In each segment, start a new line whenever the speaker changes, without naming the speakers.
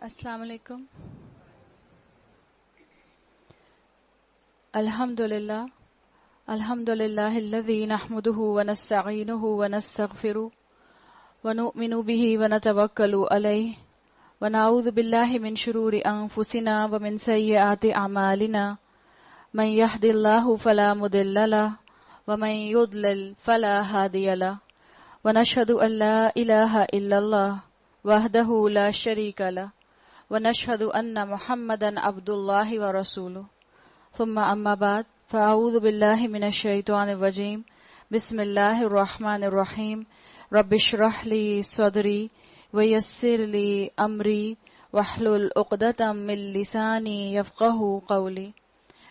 السلام علیکم. الحمد للہ الذی نحمده ونستعینه ونستغفره ونؤمن به ونتوکل علیہ ونعوذ باللہ من شرور انفسنا ومن سیئات اعمالنا من یهد اللہ فلا مضل له ومن یضلل فلا هادی له ونشهد ان لا الہ الا اللہ وحدہ لا شریک له ونشهد ان محمدا عبد اللہ ورسولہ ثم اما بعد فاعوذ باللہ من الشیطان الرجیم بسم اللہ الرحمن الرحیم رب اشرح لی صدری ویسر لی امری واحلل عقدۃ من لسانی یفقہوا قولی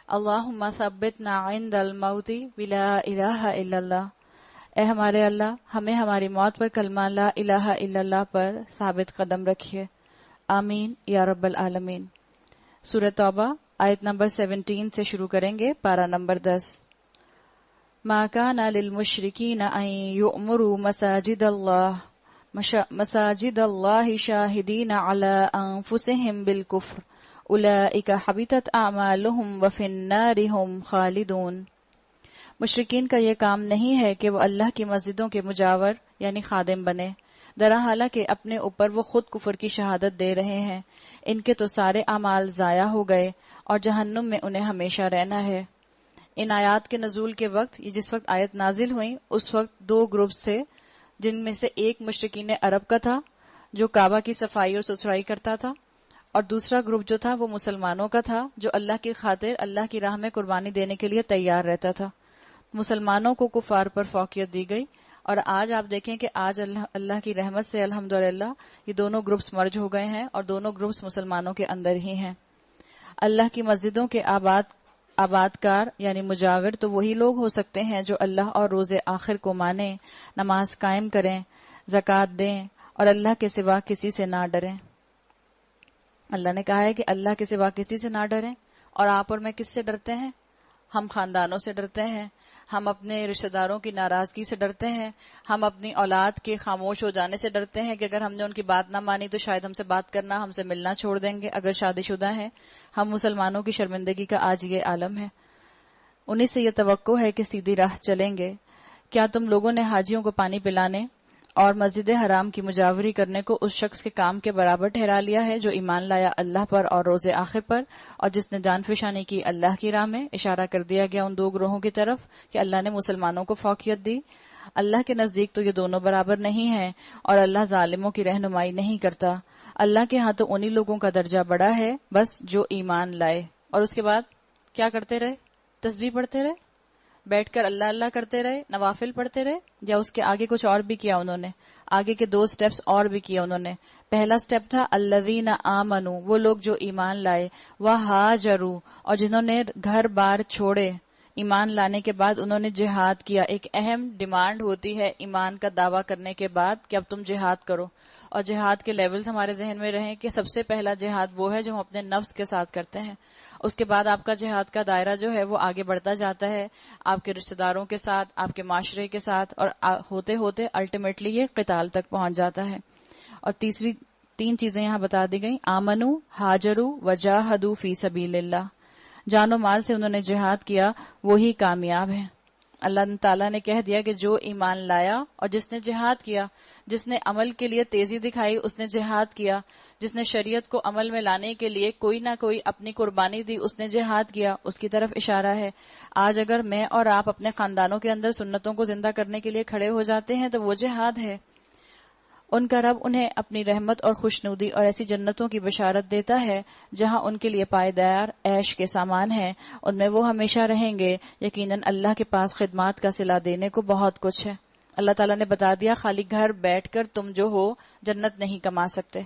اللہم ثبتنا عند الموت بلا الہ الا اللہ. اے ہمارے اللہ، ہمیں ہماری موت پر کلمہ لا الہ الا اللہ پر ثابت قدم رکھیے، آمین یا رب العالمین. سورہ توبہ آیت نمبر 17 سے شروع کریں گے، پارہ نمبر 10. ما کان للمشرکین ان یؤمروا مساجد اللہ شاہدین علی انفسہم بالکفر اولئک حبطت اعمالہم وفی النار ہم خالدون. مشرکین کا یہ کام نہیں ہے کہ وہ اللہ کی مسجدوں کے مجاور یعنی خادم بنے، درحالہ کہ اپنے اوپر وہ خود کفر کی شہادت دے رہے ہیں. ان کے تو سارے اعمال ضائع ہو گئے اور جہنم میں انہیں ہمیشہ رہنا ہے. ان آیات کے نزول کے وقت، یہ جس وقت آیت نازل ہوئی اس وقت دو گروپس تھے، جن میں سے ایک مشرکین عرب کا تھا جو کعبہ کی صفائی اور ستھرائی کرتا تھا، اور دوسرا گروپ جو تھا وہ مسلمانوں کا تھا جو اللہ کی خاطر اللہ کی راہ میں قربانی دینے کے لیے تیار رہتا تھا. مسلمانوں کو کفار پر فوقیت دی گئی، اور آج آپ دیکھیں کہ آج اللہ کی رحمت سے الحمدللہ یہ دونوں گروپس مرج ہو گئے ہیں اور دونوں گروپس مسلمانوں کے اندر ہی ہیں. اللہ کی مسجدوں کے آباد کار یعنی مجاور تو وہی لوگ ہو سکتے ہیں جو اللہ اور روز آخر کو مانیں، نماز قائم کریں، زکوٰۃ دیں اور اللہ کے سوا کسی سے نہ ڈریں. اللہ نے کہا ہے کہ اللہ کے سوا کسی سے نہ ڈریں، اور آپ اور میں کس سے ڈرتے ہیں؟ ہم خاندانوں سے ڈرتے ہیں، ہم اپنے رشتہ داروں کی ناراضگی سے ڈرتے ہیں، ہم اپنی اولاد کے خاموش ہو جانے سے ڈرتے ہیں کہ اگر ہم نے ان کی بات نہ مانی تو شاید ہم سے بات کرنا، ہم سے ملنا چھوڑ دیں گے اگر شادی شدہ ہیں. ہم مسلمانوں کی شرمندگی کا آج یہ عالم ہے. انہیں سے یہ توقع ہے کہ سیدھی راہ چلیں گے. کیا تم لوگوں نے حاجیوں کو پانی پلانے اور مسجد حرام کی مجاوری کرنے کو اس شخص کے کام کے برابر ٹھہرا لیا ہے جو ایمان لایا اللہ پر اور روز آخر پر، اور جس نے جان فشانی کی اللہ کی راہ میں؟ اشارہ کر دیا گیا ان دو گروہوں کی طرف کہ اللہ نے مسلمانوں کو فوقیت دی. اللہ کے نزدیک تو یہ دونوں برابر نہیں ہیں، اور اللہ ظالموں کی رہنمائی نہیں کرتا. اللہ کے ہاں تو انہی لوگوں کا درجہ بڑا ہے بس جو ایمان لائے. اور اس کے بعد کیا کرتے رہے؟ تسبیح پڑھتے رہے، بیٹھ کر اللہ اللہ کرتے رہے، نوافل پڑھتے رہے، یا اس کے آگے کچھ اور بھی کیا انہوں نے؟ آگے کے 2 سٹیپس اور بھی کیا انہوں نے. پہلا سٹیپ تھا الذین آمنوا، وہ لوگ جو ایمان لائے، وہاجروا، اور جنہوں نے گھر بار چھوڑے. ایمان لانے کے بعد انہوں نے جہاد کیا. ایک اہم ڈیمانڈ ہوتی ہے ایمان کا دعویٰ کرنے کے بعد کہ اب تم جہاد کرو، اور جہاد کے لیولز ہمارے ذہن میں رہیں کہ سب سے پہلا جہاد وہ ہے جو ہم اپنے نفس کے ساتھ کرتے ہیں. اس کے بعد آپ کا جہاد کا دائرہ جو ہے وہ آگے بڑھتا جاتا ہے آپ کے رشتہ داروں کے ساتھ، آپ کے معاشرے کے ساتھ، اور ہوتے ہوتے الٹیمیٹلی یہ قتال تک پہنچ جاتا ہے. اور 3 چیزیں یہاں بتا دی گئیں، آمنو، ہاجرو، وجاہدو فی سبیل اللہ. جان و مال سے انہوں نے جہاد کیا، وہی کامیاب ہے. اللہ تعالیٰ نے کہہ دیا کہ جو ایمان لایا اور جس نے جہاد کیا، جس نے عمل کے لیے تیزی دکھائی اس نے جہاد کیا، جس نے شریعت کو عمل میں لانے کے لیے کوئی نہ کوئی اپنی قربانی دی اس نے جہاد کیا، اس کی طرف اشارہ ہے. آج اگر میں اور آپ اپنے خاندانوں کے اندر سنتوں کو زندہ کرنے کے لیے کھڑے ہو جاتے ہیں تو وہ جہاد ہے. ان کا رب انہیں اپنی رحمت اور خوشنودی اور ایسی جنتوں کی بشارت دیتا ہے جہاں ان کے لیے پائیدار عیش کے سامان ہیں، ان میں وہ ہمیشہ رہیں گے. یقیناً اللہ کے پاس خدمات کا صلہ دینے کو بہت کچھ ہے. اللہ تعالیٰ نے بتا دیا خالی گھر بیٹھ کر تم جو ہو جنت نہیں کما سکتے.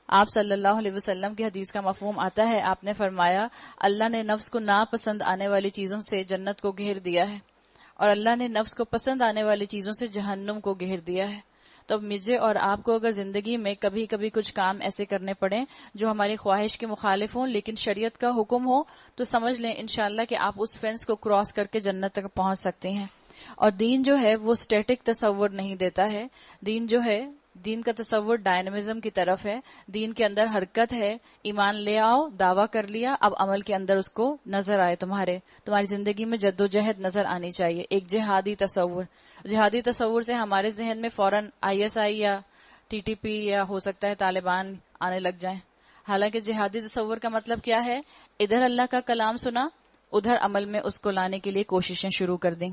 آپ صلی اللہ علیہ وسلم کی حدیث کا مفہوم آتا ہے، آپ نے فرمایا اللہ نے نفس کو ناپسند آنے والی چیزوں سے جنت کو گھیر دیا ہے، اور اللہ نے نفس کو پسند آنے والی چیزوں سے جہنم کو گھیر دیا ہے. تو اب مجھے اور آپ کو اگر زندگی میں کبھی کبھی کچھ کام ایسے کرنے پڑیں جو ہماری خواہش کے مخالف ہوں لیکن شریعت کا حکم ہو، تو سمجھ لیں انشاءاللہ کہ آپ اس فینس کو کراس کر کے جنت تک پہنچ سکتے ہیں. اور دین جو ہے وہ سٹیٹک تصور نہیں دیتا ہے. دین جو ہے دین کا تصور ڈائنامزم کی طرف ہے، دین کے اندر حرکت ہے، ایمان لے آؤ، دعویٰ کر لیا، اب عمل کے اندر اس کو نظر آئے، تمہاری زندگی میں جد و جہد نظر آنی چاہیے، ایک جہادی تصور۔ جہادی تصور سے ہمارے ذہن میں فوراً ISI یا TTP یا ہو سکتا ہے طالبان آنے لگ جائیں، حالانکہ جہادی تصور کا مطلب کیا ہے؟ ادھر اللہ کا کلام سنا، ادھر عمل میں اس کو لانے کے لیے کوششیں شروع کر دیں۔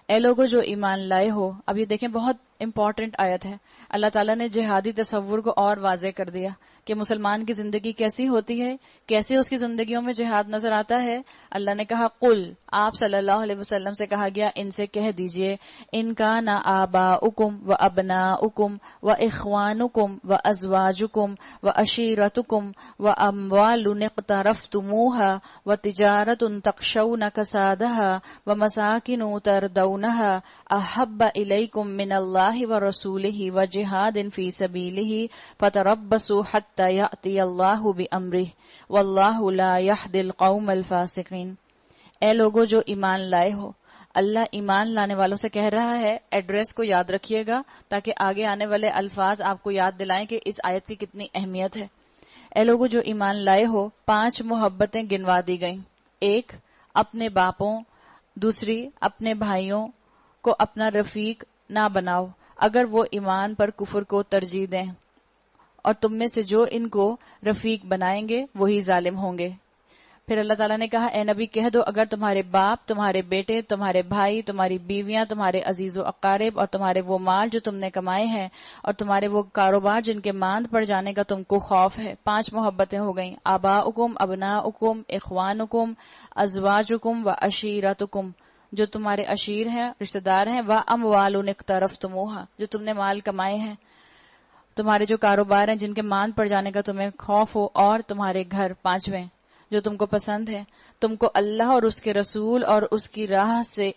اے لوگوں جو ایمان لائے ہو، اب یہ دیکھیں بہت امپورٹنٹ آیت ہے، اللہ تعالیٰ نے جہادی تصور کو اور واضح کر دیا کہ مسلمان کی زندگی کیسی ہوتی ہے، کیسے اس کی زندگیوں میں جہاد نظر آتا ہے۔ اللہ نے کہا قل، آپ صلی اللہ علیہ وسلم سے کہا گیا ان سے کہہ دیجئے، ان کان آباؤکم و ابناؤکم و اخوانکم و ازواجکم و عشیرتکم و اموال اقترفتموها و تجارت تخشون کسادها و مساکن تردونها احب الیکم من اللہ ورسولہ وجہاد فی سبیلہ فتربصوا حتی یأتی اللہ بامرہ واللہ لا یہدی القوم الفاسقین۔ اے لوگو جو ایمان لائے ہو، اللہ ایمان لانے والوں سے کہہ رہا ہے، ایڈریس کو یاد رکھیے گا تاکہ آگے آنے والے الفاظ آپ کو یاد دلائیں کہ اس آیت کی کتنی اہمیت ہے۔ اے لوگو جو ایمان لائے ہو، 5 محبتیں گنوا دی گئیں۔ ایک، اپنے باپوں، دوسری، اپنے بھائیوں کو اپنا رفیق نہ بناؤ اگر وہ ایمان پر کفر کو ترجیح دیں، اور تم میں سے جو ان کو رفیق بنائیں گے وہی ظالم ہوں گے۔ پھر اللہ تعالیٰ نے کہا اے نبی کہہ دو اگر تمہارے باپ، تمہارے بیٹے، تمہارے بھائی، تمہاری بیویاں، تمہارے عزیز و اقارب اور تمہارے وہ مال جو تم نے کمائے ہیں اور تمہارے وہ کاروبار جن کے ماند پڑ جانے کا تم کو خوف ہے، 5 محبتیں ہو گئیں، آباؤکم، ابناؤکم، اخوانکم، ازواجکم و عشیرتکم، جو تمہارے عشیر ہیں، رشتہ دار ہیں، و اموال اقترفتموها، جو تم نے مال کمائے ہیں، تمہارے جو کاروبار ہیں جن کے ماند پڑ جانے کا تمہیں خوف ہو، اور تمہارے گھر 5ویں جو تم کو پسند ہے، تم کو اللہ اور اس کے رسول اور اس کی راہ سے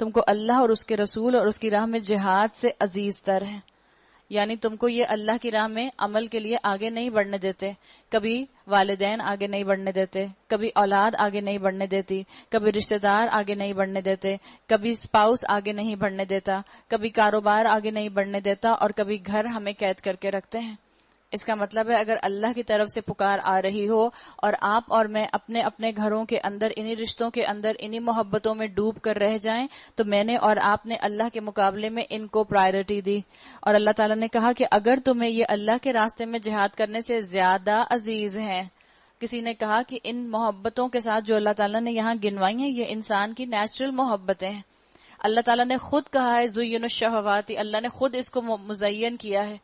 تم کو اللہ اور اس کے رسول اور اس کی راہ میں جہاد سے عزیز تر ہے، یعنی تم کو یہ اللہ کی راہ میں عمل کے لیے آگے نہیں بڑھنے دیتے، کبھی والدین آگے نہیں بڑھنے دیتے، کبھی اولاد آگے نہیں بڑھنے دیتی، کبھی رشتہ دار آگے نہیں بڑھنے دیتے، کبھی اسپاؤس آگے نہیں بڑھنے دیتا، کبھی کاروبار آگے نہیں بڑھنے دیتا، اور کبھی گھر ہمیں قید کر کے رکھتے ہیں۔ اس کا مطلب ہے اگر اللہ کی طرف سے پکار آ رہی ہو اور آپ اور میں اپنے اپنے گھروں کے اندر انہی رشتوں کے اندر انہی محبتوں میں ڈوب کر رہ جائیں تو میں نے اور آپ نے اللہ کے مقابلے میں ان کو پرائرٹی دی، اور اللہ تعالیٰ نے کہا کہ اگر تمہیں یہ اللہ کے راستے میں جہاد کرنے سے زیادہ عزیز ہیں۔ کسی نے کہا کہ ان محبتوں کے ساتھ جو اللہ تعالیٰ نے یہاں گنوائی ہیں یہ انسان کی نیچرل محبتیں ہیں، اللہ تعالیٰ نے خود کہا ہے زین الشہوات، اللہ نے خود اس کو مزین کیا ہے،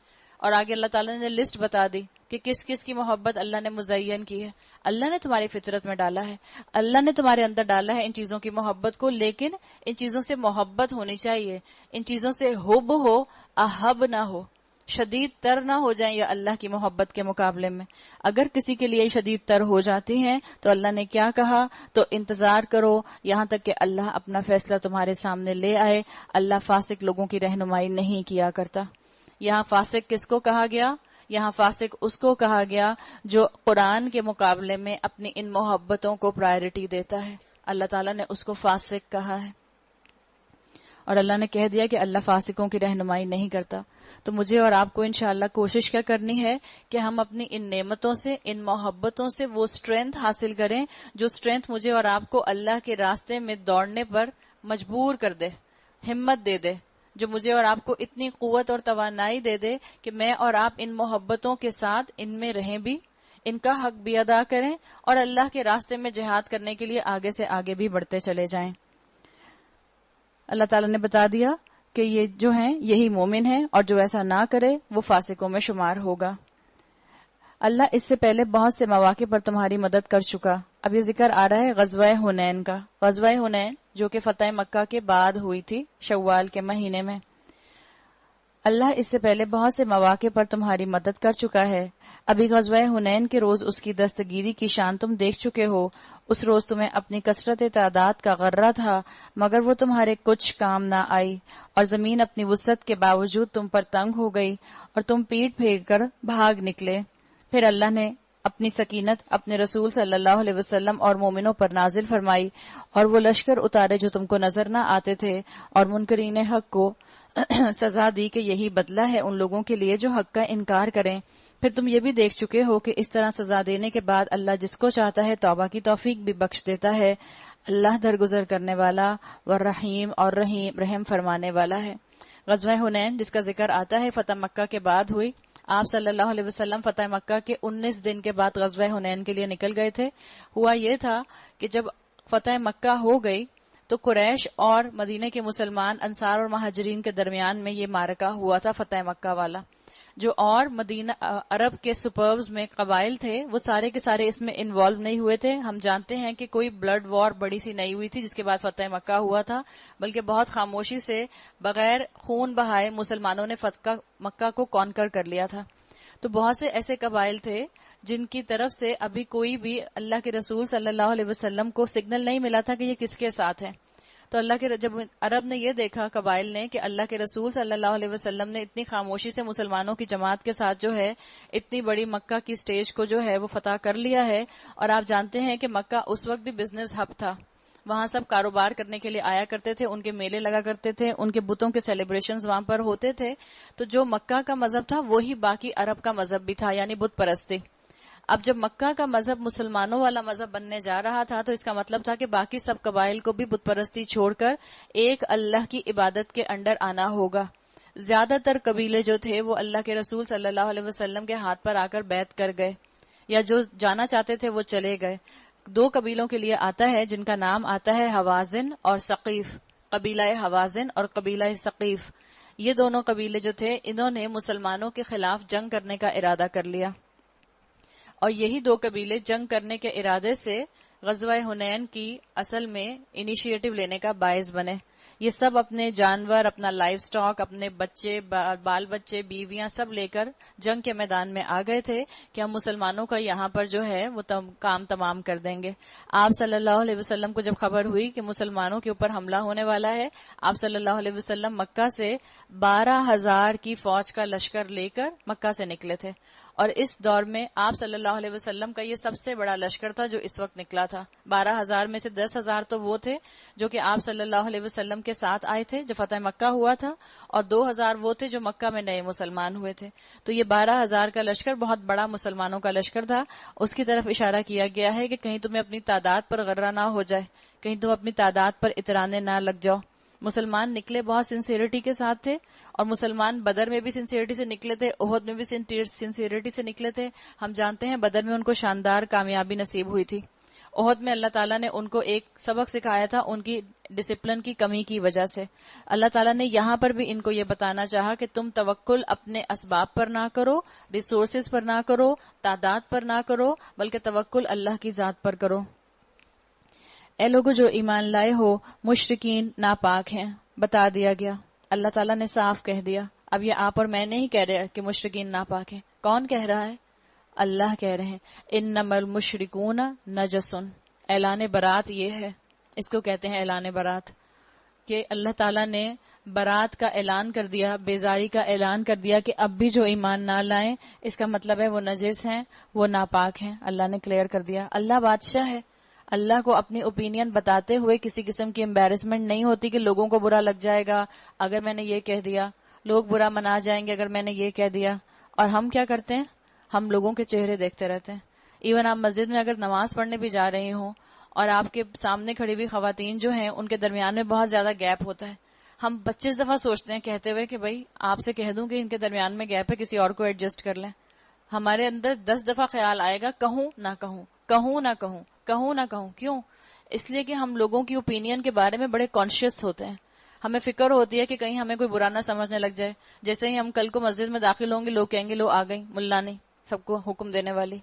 اور آگے اللہ تعالیٰ نے لسٹ بتا دی کہ کس کس کی محبت اللہ نے مزین کی ہے۔ اللہ نے تمہاری فطرت میں ڈالا ہے، اللہ نے تمہارے اندر ڈالا ہے ان چیزوں کی محبت کو، لیکن ان چیزوں سے محبت ہونی چاہیے، ان چیزوں سے حب ہو، احب نہ ہو، شدید تر نہ ہو جائیں یا اللہ کی محبت کے مقابلے میں۔ اگر کسی کے لیے شدید تر ہو جاتی ہیں تو اللہ نے کیا کہا، تو انتظار کرو یہاں تک کہ اللہ اپنا فیصلہ تمہارے سامنے لے آئے۔ اللہ فاسق لوگوں کی رہنمائی نہیں کیا کرتا۔ یہاں فاسق کس کو کہا گیا؟ یہاں فاسق اس کو کہا گیا جو قرآن کے مقابلے میں اپنی ان محبتوں کو پرائرٹی دیتا ہے، اللہ تعالیٰ نے اس کو فاسق کہا ہے، اور اللہ نے کہہ دیا کہ اللہ فاسقوں کی رہنمائی نہیں کرتا۔ تو مجھے اور آپ کو انشاءاللہ کوشش کیا کرنی ہے کہ ہم اپنی ان نعمتوں سے، ان محبتوں سے وہ سٹرینتھ حاصل کریں جو سٹرینتھ مجھے اور آپ کو اللہ کے راستے میں دوڑنے پر مجبور کر دے، ہمت دے دے، جو مجھے اور آپ کو اتنی قوت اور توانائی دے دے کہ میں اور آپ ان محبتوں کے ساتھ ان میں رہیں بھی، ان کا حق بھی ادا کریں، اور اللہ کے راستے میں جہاد کرنے کے لیے آگے سے آگے بھی بڑھتے چلے جائیں۔ اللہ تعالیٰ نے بتا دیا کہ یہ جو ہیں یہی مومن ہیں، اور جو ایسا نہ کرے وہ فاسقوں میں شمار ہوگا۔ اللہ اس سے پہلے بہت سے مواقع پر تمہاری مدد کر چکا۔ اب یہ ذکر آ رہا ہے غزوہ حنین کا، غزوہ حنین جو کہ فتح مکہ کے بعد ہوئی تھی شوال کے مہینے میں۔ اللہ اس سے پہلے بہت سے مواقع پر تمہاری مدد کر چکا ہے۔ ابھی غزوہ حنین کے روز اس کی دستگیری کی شان تم دیکھ چکے ہو۔ اس روز تمہیں اپنی کثرت تعداد کا غرہ تھا، مگر وہ تمہارے کچھ کام نہ آئی، اور زمین اپنی وسعت کے باوجود تم پر تنگ ہو گئی اور تم پیٹ پھیر کر بھاگ نکلے۔ پھر اللہ نے اپنی سکینت اپنے رسول صلی اللہ علیہ وسلم اور مومنوں پر نازل فرمائی، اور وہ لشکر اتارے جو تم کو نظر نہ آتے تھے، اور منکرین حق کو سزا دی کہ یہی بدلہ ہے ان لوگوں کے لیے جو حق کا انکار کریں۔ پھر تم یہ بھی دیکھ چکے ہو کہ اس طرح سزا دینے کے بعد اللہ جس کو چاہتا ہے توبہ کی توفیق بھی بخش دیتا ہے۔ اللہ درگزر کرنے والا والرحیم اور رحم فرمانے والا ہے۔ غزوہ حنین جس کا ذکر آتا ہے فتح مکہ کے بعد ہوئی۔ آپ صلی اللہ علیہ وسلم فتح مکہ کے 19 دن کے بعد غزوہ حنین کے لیے نکل گئے تھے۔ ہوا یہ تھا کہ جب فتح مکہ ہو گئی تو قریش اور مدینے کے مسلمان انصار اور مہاجرین کے درمیان میں یہ معرکہ ہوا تھا فتح مکہ والا۔ جو اور مدینہ عرب کے سپربز میں قبائل تھے وہ سارے کے سارے اس میں انوالو نہیں ہوئے تھے۔ ہم جانتے ہیں کہ کوئی بلڈ وار بڑی سی نہیں ہوئی تھی جس کے بعد فتح مکہ ہوا تھا، بلکہ بہت خاموشی سے بغیر خون بہائے مسلمانوں نے فتح مکہ کو کانکر کر لیا تھا۔ تو بہت سے ایسے قبائل تھے جن کی طرف سے ابھی کوئی بھی اللہ کے رسول صلی اللہ علیہ وسلم کو سگنل نہیں ملا تھا کہ یہ کس کے ساتھ ہے۔ تو اللہ کے جب عرب نے یہ دیکھا قبائل نے کہ اللہ کے رسول صلی اللہ علیہ وسلم نے اتنی خاموشی سے مسلمانوں کی جماعت کے ساتھ جو ہے اتنی بڑی مکہ کی سٹیج کو جو ہے وہ فتح کر لیا ہے، اور آپ جانتے ہیں کہ مکہ اس وقت بھی بزنس ہب تھا، وہاں سب کاروبار کرنے کے لیے آیا کرتے تھے، ان کے میلے لگا کرتے تھے، ان کے بتوں کے سیلیبریشنز وہاں پر ہوتے تھے۔ تو جو مکہ کا مذہب تھا وہی باقی عرب کا مذہب بھی تھا، یعنی بت پرستی۔ اب جب مکہ کا مذہب مسلمانوں والا مذہب بننے جا رہا تھا تو اس کا مطلب تھا کہ باقی سب قبائل کو بھی بت پرستی چھوڑ کر ایک اللہ کی عبادت کے انڈر آنا ہوگا۔ زیادہ تر قبیلے جو تھے وہ اللہ کے رسول صلی اللہ علیہ وسلم کے ہاتھ پر آ کر بیعت کر گئے، یا جو جانا چاہتے تھے وہ چلے گئے۔ 2 قبیلوں کے لیے آتا ہے جن کا نام آتا ہے حوازن اور ثقیف، قبیلہ حوازن اور قبیلہ ثقیف۔ یہ دونوں قبیلے جو تھے انہوں نے مسلمانوں کے خلاف جنگ کرنے کا ارادہ کر لیا، اور یہی 2 قبیلے جنگ کرنے کے ارادے سے غزوہ حنین کی اصل میں انیشیٹو لینے کا باعث بنے۔ یہ سب اپنے جانور، اپنا لائف سٹاک، اپنے بچے، بال بچے، بیویاں سب لے کر جنگ کے میدان میں آ گئے تھے کہ ہم مسلمانوں کا یہاں پر جو ہے وہ کام تمام کر دیں گے۔ آپ صلی اللہ علیہ وسلم کو جب خبر ہوئی کہ مسلمانوں کے اوپر حملہ ہونے والا ہے، آپ صلی اللہ علیہ وسلم مکہ سے 12,000 کی فوج کا لشکر لے کر مکہ سے نکلے تھے، اور اس دور میں آپ صلی اللہ علیہ وسلم کا یہ سب سے بڑا لشکر تھا جو اس وقت نکلا تھا۔ 12,000 میں سے 10,000 تو وہ تھے جو کہ آپ صلی اللہ علیہ وسلم کے ساتھ آئے تھے جب فتح مکہ ہوا تھا، اور 2,000 وہ تھے جو مکہ میں نئے مسلمان ہوئے تھے۔ تو یہ 12,000 کا لشکر بہت بڑا مسلمانوں کا لشکر تھا۔ اس کی طرف اشارہ کیا گیا ہے کہ کہیں تمہیں اپنی تعداد پر غرہ نہ ہو جائے، کہیں تم اپنی تعداد پر اترانے نہ لگ جاؤ۔ مسلمان نکلے بہت سنسیئرٹی کے ساتھ تھے، اور مسلمان بدر میں بھی سنسیئرٹی سے نکلے تھے، احد میں بھی سنسیئرٹی سے نکلے تھے۔ ہم جانتے ہیں بدر میں ان کو شاندار کامیابی نصیب ہوئی تھی، احد میں اللہ تعالیٰ نے ان کو ایک سبق سکھایا تھا ان کی ڈسپلن کی کمی کی وجہ سے۔ اللہ تعالیٰ نے یہاں پر بھی ان کو یہ بتانا چاہا کہ تم توکل اپنے اسباب پر نہ کرو، ریسورسز پر نہ کرو، تعداد پر نہ کرو، بلکہ توکل اللہ کی ذات پر کرو۔ اے لوگو جو ایمان لائے ہو، مشرکین ناپاک ہیں، بتا دیا گیا، اللہ تعالیٰ نے صاف کہہ دیا۔ اب یہ آپ اور میں نہیں کہہ رہے کہ مشرکین ناپاک ہیں، کون کہہ رہا ہے؟ اللہ کہہ رہے ہیں انما المشرکون نجس۔ اعلان برات یہ ہے، اس کو کہتے ہیں اعلان برات، کہ اللہ تعالیٰ نے برات کا اعلان کر دیا، بیزاری کا اعلان کر دیا کہ اب بھی جو ایمان نہ لائیں اس کا مطلب ہے وہ نجس ہیں، وہ ناپاک ہیں۔ اللہ نے کلیئر کر دیا۔ اللہ بادشاہ ہے، اللہ کو اپنی اوپینین بتاتے ہوئے کسی قسم کی امبیرسمنٹ نہیں ہوتی کہ لوگوں کو برا لگ جائے گا اگر میں نے یہ کہہ دیا، لوگ برا منا جائیں گے اگر میں نے یہ کہہ دیا۔ اور ہم کیا کرتے ہیں؟ ہم لوگوں کے چہرے دیکھتے رہتے ہیں۔ ایون آپ مسجد میں اگر نماز پڑھنے بھی جا رہی ہوں اور آپ کے سامنے کھڑی ہوئی خواتین جو ہیں ان کے درمیان میں بہت زیادہ گیپ ہوتا ہے، ہم 25 دفعہ سوچتے ہیں کہتے ہوئے کہ بھائی آپ سے کہہ دوں کہ ان کے درمیان میں گیپ ہے، کسی اور کو ایڈجسٹ کر لیں۔ ہمارے اندر 10 دفعہ خیال آئے گا کہوں نہ کہوں، کہوں نہ کہوں، کہوں نہ کہوں۔ کیوں؟ اس لیے کہ ہم لوگوں کی اوپینین کے بارے میں بڑے کانشیس ہوتے ہیں، ہمیں فکر ہوتی ہے کہ کہیں ہمیں کوئی برا نہ سمجھنے لگ جائے۔ جیسے ہی ہم کل کو مسجد میں داخل ہوں گے لوگ کہیں گے لو آ گئی ملا نہیں، سب کو حکم دینے والی۔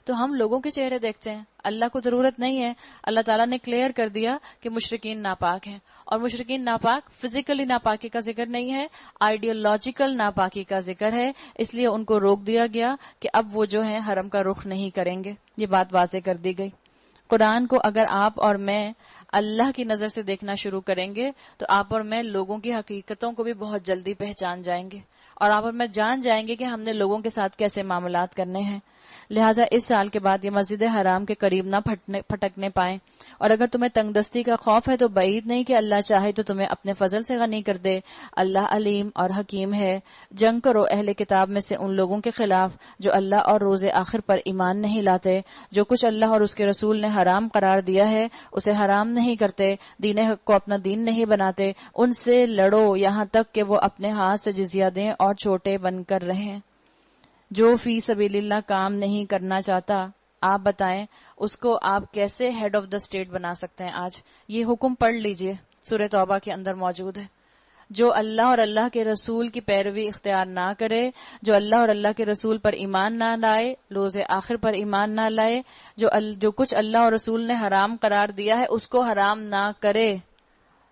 تو ہم لوگوں کے چہرے دیکھتے ہیں، اللہ کو ضرورت نہیں ہے۔ اللہ تعالیٰ نے کلیئر کر دیا کہ مشرکین ناپاک ہیں، اور مشرکین ناپاک فزیکلی ناپاکی کا ذکر نہیں ہے، آئیڈیولوجیکل ناپاکی کا ذکر ہے، اس لیے ان کو روک دیا گیا کہ اب وہ جو ہے حرم کا رخ نہیں کریں گے۔ یہ بات واضح کر دی گئی۔ قرآن کو اگر آپ اور میں اللہ کی نظر سے دیکھنا شروع کریں گے تو آپ اور میں لوگوں کی حقیقتوں کو بھی بہت جلدی پہچان جائیں گے، اور آپ اور میں جان جائیں گے کہ ہم نے لوگوں کے ساتھ کیسے معاملات کرنے ہیں. لہٰذا اس سال کے بعد یہ مسجد حرام کے قریب نہ پھٹکنے پائیں. اور اگر تمہیں تنگ دستی کا خوف ہے تو بعید نہیں کہ اللہ چاہے تو تمہیں اپنے فضل سے غنی کر دے. اللہ علیم اور حکیم ہے. جنگ کرو اہل کتاب میں سے ان لوگوں کے خلاف جو اللہ اور روز آخر پر ایمان نہیں لاتے. جو کچھ اللہ اور اس کے رسول نے حرام قرار دیا ہے اسے حرام نہیں کرتے، دین حق کو اپنا دین نہیں بناتے. ان سے لڑو یہاں تک کہ وہ اپنے ہاتھ سے جزیہ دیں اور چھوٹے بن کر رہیں. جو فی سبیل اللہ کام نہیں کرنا چاہتا آپ بتائیں اس کو آپ کیسے ہیڈ آف دا اسٹیٹ بنا سکتے ہیں. آج یہ حکم پڑھ لیجئے، سورہ توبہ کے اندر موجود ہے. جو اللہ اور اللہ کے رسول کی پیروی اختیار نہ کرے، جو اللہ اور اللہ کے رسول پر ایمان نہ لائے، روز آخر پر ایمان نہ لائے، جو کچھ اللہ اور رسول نے حرام قرار دیا ہے اس کو حرام نہ کرے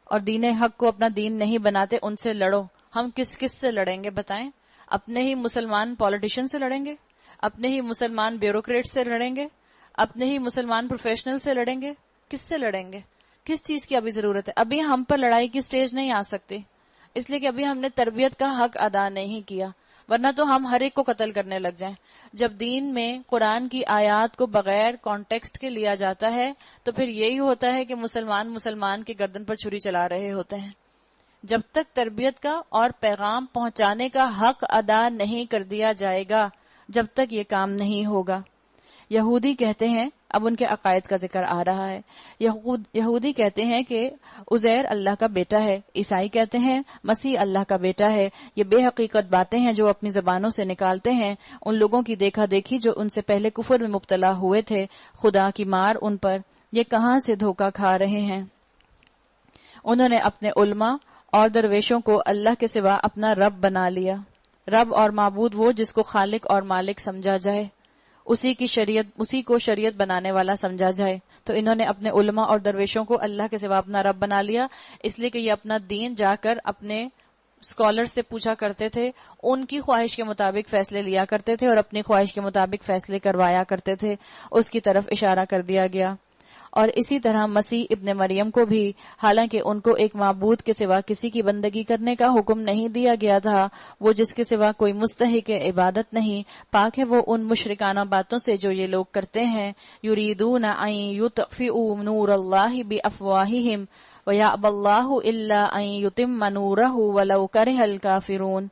اور دین حق کو اپنا دین نہیں بناتے، ان سے لڑو. ہم کس سے لڑیں گے بتائیں؟ اپنے ہی مسلمان پولیٹیشین سے لڑیں گے؟ اپنے ہی مسلمان بیوروکریٹ سے لڑیں گے؟ اپنے ہی مسلمان پروفیشنل سے لڑیں گے؟ کس سے لڑیں گے؟ کس چیز کی ابھی ضرورت ہے؟ ابھی ہم پر لڑائی کی سٹیج نہیں آ سکتی، اس لیے کہ ابھی ہم نے تربیت کا حق ادا نہیں کیا، ورنہ تو ہم ہر ایک کو قتل کرنے لگ جائیں. جب دین میں قرآن کی آیات کو بغیر کانٹیکسٹ کے لیا جاتا ہے تو پھر یہی ہوتا ہے کہ مسلمان کے گردن پر چھری چلا رہے ہوتے ہیں. جب تک تربیت کا اور پیغام پہنچانے کا حق ادا نہیں کر دیا جائے گا جب تک یہ کام نہیں ہوگا. یہودی کہتے ہیں، اب ان کے عقائد کا ذکر آ رہا ہے، یہودی کہتے ہیں کہ عزیر اللہ کا بیٹا ہے، عیسائی کہتے ہیں مسیح اللہ کا بیٹا ہے. یہ بے حقیقت باتیں ہیں جو اپنی زبانوں سے نکالتے ہیں ان لوگوں کی دیکھا دیکھی جو ان سے پہلے کفر میں مبتلا ہوئے تھے. خدا کی مار ان پر، یہ کہاں سے دھوکہ کھا رہے ہیں. انہوں نے اپنے علماء اور درویشوں کو اللہ کے سوا اپنا رب بنا لیا. رب اور معبود وہ جس کو خالق اور مالک سمجھا جائے، اسی کو شریعت بنانے والا سمجھا جائے. تو انہوں نے اپنے علماء اور درویشوں کو اللہ کے سوا اپنا رب بنا لیا، اس لیے کہ یہ اپنا دین جا کر اپنے اسکالر سے پوچھا کرتے تھے، ان کی خواہش کے مطابق فیصلے لیا کرتے تھے اور اپنی خواہش کے مطابق فیصلے کروایا کرتے تھے. اس کی طرف اشارہ کر دیا گیا. اور اسی طرح مسیح ابن مریم کو بھی، حالانکہ ان کو ایک معبود کے سوا کسی کی بندگی کرنے کا حکم نہیں دیا گیا تھا، وہ جس کے سوا کوئی مستحق عبادت نہیں، پاک ہے وہ ان مشرکانہ باتوں سے جو یہ لوگ کرتے ہیں. یریدون ان یطفئوا نور اللہ بافواہہم ویأبی اللہ الا ان یتم نورہ ولو کرہ الکافرون.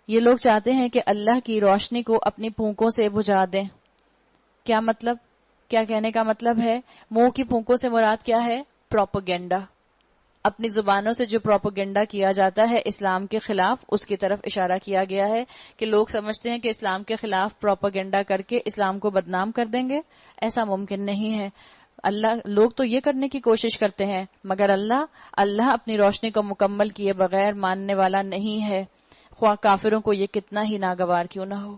یہ لوگ چاہتے ہیں کہ اللہ کی روشنی کو اپنی پھونکوں سے بجھا دیں. کیا مطلب؟ کیا کہنے کا مطلب ہے؟ منہ کی پھونکوں سے مراد کیا ہے؟ پروپیگنڈا. اپنی زبانوں سے جو پروپیگنڈا کیا جاتا ہے اسلام کے خلاف، اس کی طرف اشارہ کیا گیا ہے کہ لوگ سمجھتے ہیں کہ اسلام کے خلاف پروپیگنڈا کر کے اسلام کو بدنام کر دیں گے. ایسا ممکن نہیں ہے. لوگ تو یہ کرنے کی کوشش کرتے ہیں، مگر اللہ اپنی روشنی کو مکمل کیے بغیر ماننے والا نہیں ہے، خواہ کافروں کو یہ کتنا ہی ناگوار کیوں نہ ہو.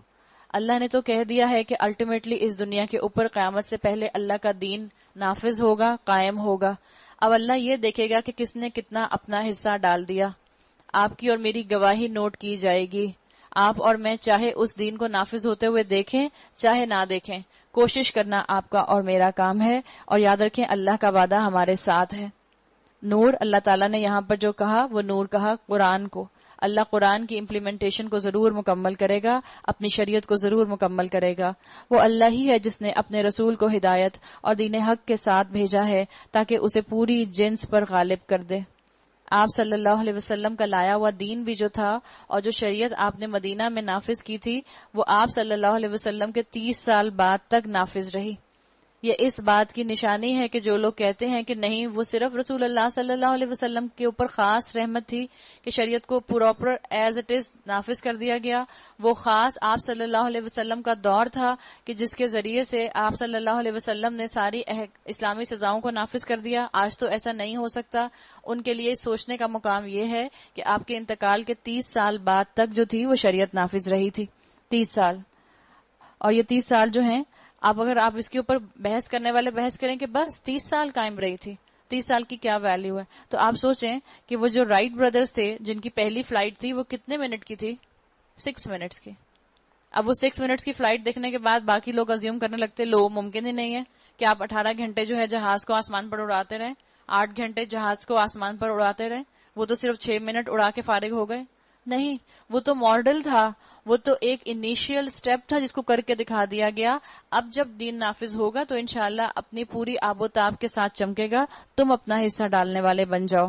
اللہ نے تو کہہ دیا ہے کہ الٹیمیٹلی اس دنیا کے اوپر قیامت سے پہلے اللہ کا دین نافذ ہوگا، قائم ہوگا. اب اللہ یہ دیکھے گا کہ کس نے کتنا اپنا حصہ ڈال دیا. آپ کی اور میری گواہی نوٹ کی جائے گی. آپ اور میں چاہے اس دین کو نافذ ہوتے ہوئے دیکھیں چاہے نہ دیکھیں، کوشش کرنا آپ کا اور میرا کام ہے. اور یاد رکھیں اللہ کا وعدہ ہمارے ساتھ ہے. نور، اللہ تعالیٰ نے یہاں پر جو کہا وہ نور کہا قرآن کو. اللہ قرآن کی امپلیمنٹیشن کو ضرور مکمل کرے گا، اپنی شریعت کو ضرور مکمل کرے گا. وہ اللہ ہی ہے جس نے اپنے رسول کو ہدایت اور دین حق کے ساتھ بھیجا ہے تاکہ اسے پوری جنس پر غالب کر دے. آپ صلی اللہ علیہ وسلم کا لایا ہوا دین بھی جو تھا اور جو شریعت آپ نے مدینہ میں نافذ کی تھی وہ آپ صلی اللہ علیہ وسلم کے 30 سال بعد تک نافذ رہی. یہ اس بات کی نشانی ہے کہ جو لوگ کہتے ہیں کہ نہیں وہ صرف رسول اللہ صلی اللہ علیہ وسلم کے اوپر خاص رحمت تھی کہ شریعت کو پراپر ایز اٹ از نافذ کر دیا گیا، وہ خاص آپ صلی اللہ علیہ وسلم کا دور تھا کہ جس کے ذریعے سے آپ صلی اللہ علیہ وسلم نے ساری اسلامی سزاؤں کو نافذ کر دیا. آج تو ایسا نہیں ہو سکتا. ان کے لیے سوچنے کا مقام یہ ہے کہ آپ کے انتقال کے 30 سال بعد تک جو تھی وہ شریعت نافذ رہی تھی. 30 سال. اور یہ 30 سال جو ہیں، اگر آپ اس کے اوپر بحث کرنے والے بحث کریں کہ بس 30 سال قائم رہی تھی، 30 سال کی کیا ویلیو ہے، تو آپ سوچیں کہ وہ جو رائٹ بردرز تھے جن کی پہلی فلائٹ تھی وہ کتنے منٹ کی تھی؟ 6 منٹس کی. اب وہ 6 منٹس کی فلائٹ دیکھنے کے بعد باقی لوگ ازیوم کرنے لگتے لو ممکن ہی نہیں ہے کہ آپ 18 گھنٹے جو ہے جہاز کو آسمان پر اڑاتے رہیں، 8 گھنٹے جہاز کو آسمان پر اڑاتے رہیں. وہ تو صرف 6 منٹ اڑا کے فارغ ہو گئے. نہیں، وہ تو ماڈل تھا، وہ تو ایک انیشیل سٹیپ تھا جس کو کر کے دکھا دیا گیا. اب جب دین نافذ ہوگا تو انشاءاللہ اپنی پوری آب و تاب کے ساتھ چمکے گا. تم اپنا حصہ ڈالنے والے بن جاؤ.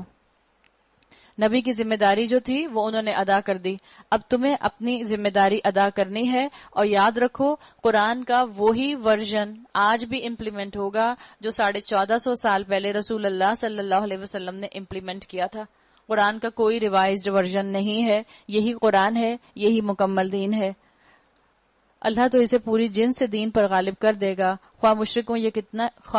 نبی کی ذمہ داری جو تھی وہ انہوں نے ادا کر دی. اب تمہیں اپنی ذمہ داری ادا کرنی ہے. اور یاد رکھو قرآن کا وہی ورژن آج بھی امپلیمنٹ ہوگا جو 1450 سال پہلے رسول اللہ صلی اللہ علیہ وسلم نے امپلیمنٹ کیا تھا. قرآن کا کوئی ریوائزڈ ورژن نہیں ہے. یہی قرآن ہے، یہی مکمل دین ہے. اللہ تو اسے پوری جن سے دین پر غالب کر دے گا، خواہ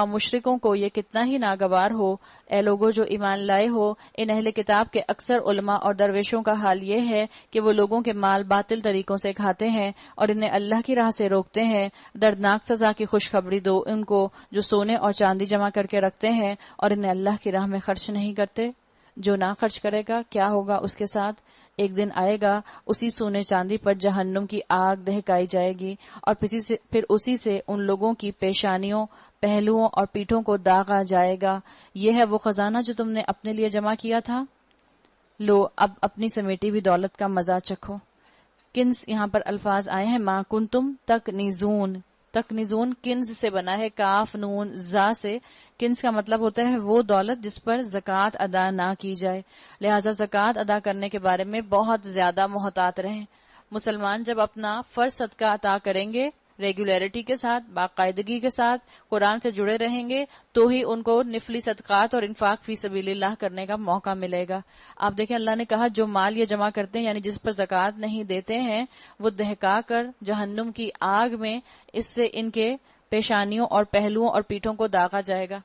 مشرکوں کو یہ کتنا ہی ناگوار ہو. اے لوگوں جو ایمان لائے ہو، ان اہل کتاب کے اکثر علماء اور درویشوں کا حال یہ ہے کہ وہ لوگوں کے مال باطل طریقوں سے کھاتے ہیں اور انہیں اللہ کی راہ سے روکتے ہیں. دردناک سزا کی خوشخبری دو ان کو جو سونے اور چاندی جمع کر کے رکھتے ہیں اور انہیں اللہ کی راہ میں خرچ نہیں کرتے. جو نہ خرچ کرے گا کیا ہوگا اس کے ساتھ؟ ایک دن آئے گا اسی سونے چاندی پر جہنم کی آگ دہکائی جائے گی اور پھر اسی سے ان لوگوں کی پیشانیوں، پہلوؤں اور پیٹھوں کو داغا جائے گا. یہ ہے وہ خزانہ جو تم نے اپنے لیے جمع کیا تھا. لو اب اپنی سمیٹی بھی دولت کا مزہ چکھو. کنز یہاں پر الفاظ آئے ہیں ما کنتم تکنیزون. تکنیزون کنز سے بنا ہے، کاف نون زا سے. کنز کا مطلب ہوتا ہے وہ دولت جس پر زکوٰۃ ادا نہ کی جائے. لہٰذا زکوٰۃ ادا کرنے کے بارے میں بہت زیادہ محتاط رہیں. مسلمان جب اپنا فرض صدقہ عطا کریں گے ریگولیرٹی کے ساتھ، باقاعدگی کے ساتھ قرآن سے جڑے رہیں گے تو ہی ان کو نفلی صدقات اور انفاق فی سبیل اللہ کرنے کا موقع ملے گا. آپ دیکھیں اللہ نے کہا جو مال یہ جمع کرتے ہیں یعنی جس پر زکوٰۃ نہیں دیتے ہیں وہ دہکا کر جہنم کی آگ میں اس سے ان کے پیشانیوں اور پہلوؤں اور پیٹھوں کو داغا جائے گا.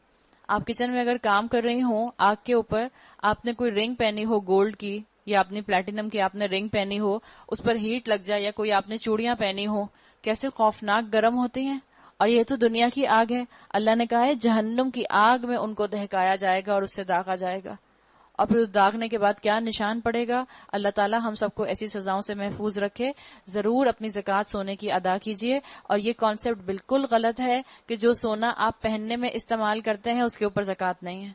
آپ کچن میں اگر کام کر رہی ہوں، آگ کے اوپر آپ نے کوئی رنگ پہنی ہو گولڈ کی یا اپنی پلیٹینم کی آپ نے رنگ پہنی ہو، اس پر ہیٹ لگ جائے، یا کوئی آپ نے چوڑیاں پہنی ہو، کیسے خوفناک گرم ہوتی ہیں. اور یہ تو دنیا کی آگ ہے. اللہ نے کہا ہے جہنم کی آگ میں ان کو دہکایا جائے گا اور اس سے داغا جائے گا. اور پھر اس داغنے کے بعد کیا نشان پڑے گا. اللہ تعالی ہم سب کو ایسی سزاؤں سے محفوظ رکھے. ضرور اپنی زکوٰۃ سونے کی ادا کیجیے. اور یہ کانسیپٹ بالکل غلط ہے کہ جو سونا آپ پہننے میں استعمال کرتے ہیں اس کے اوپر زکوٰۃ نہیں ہے.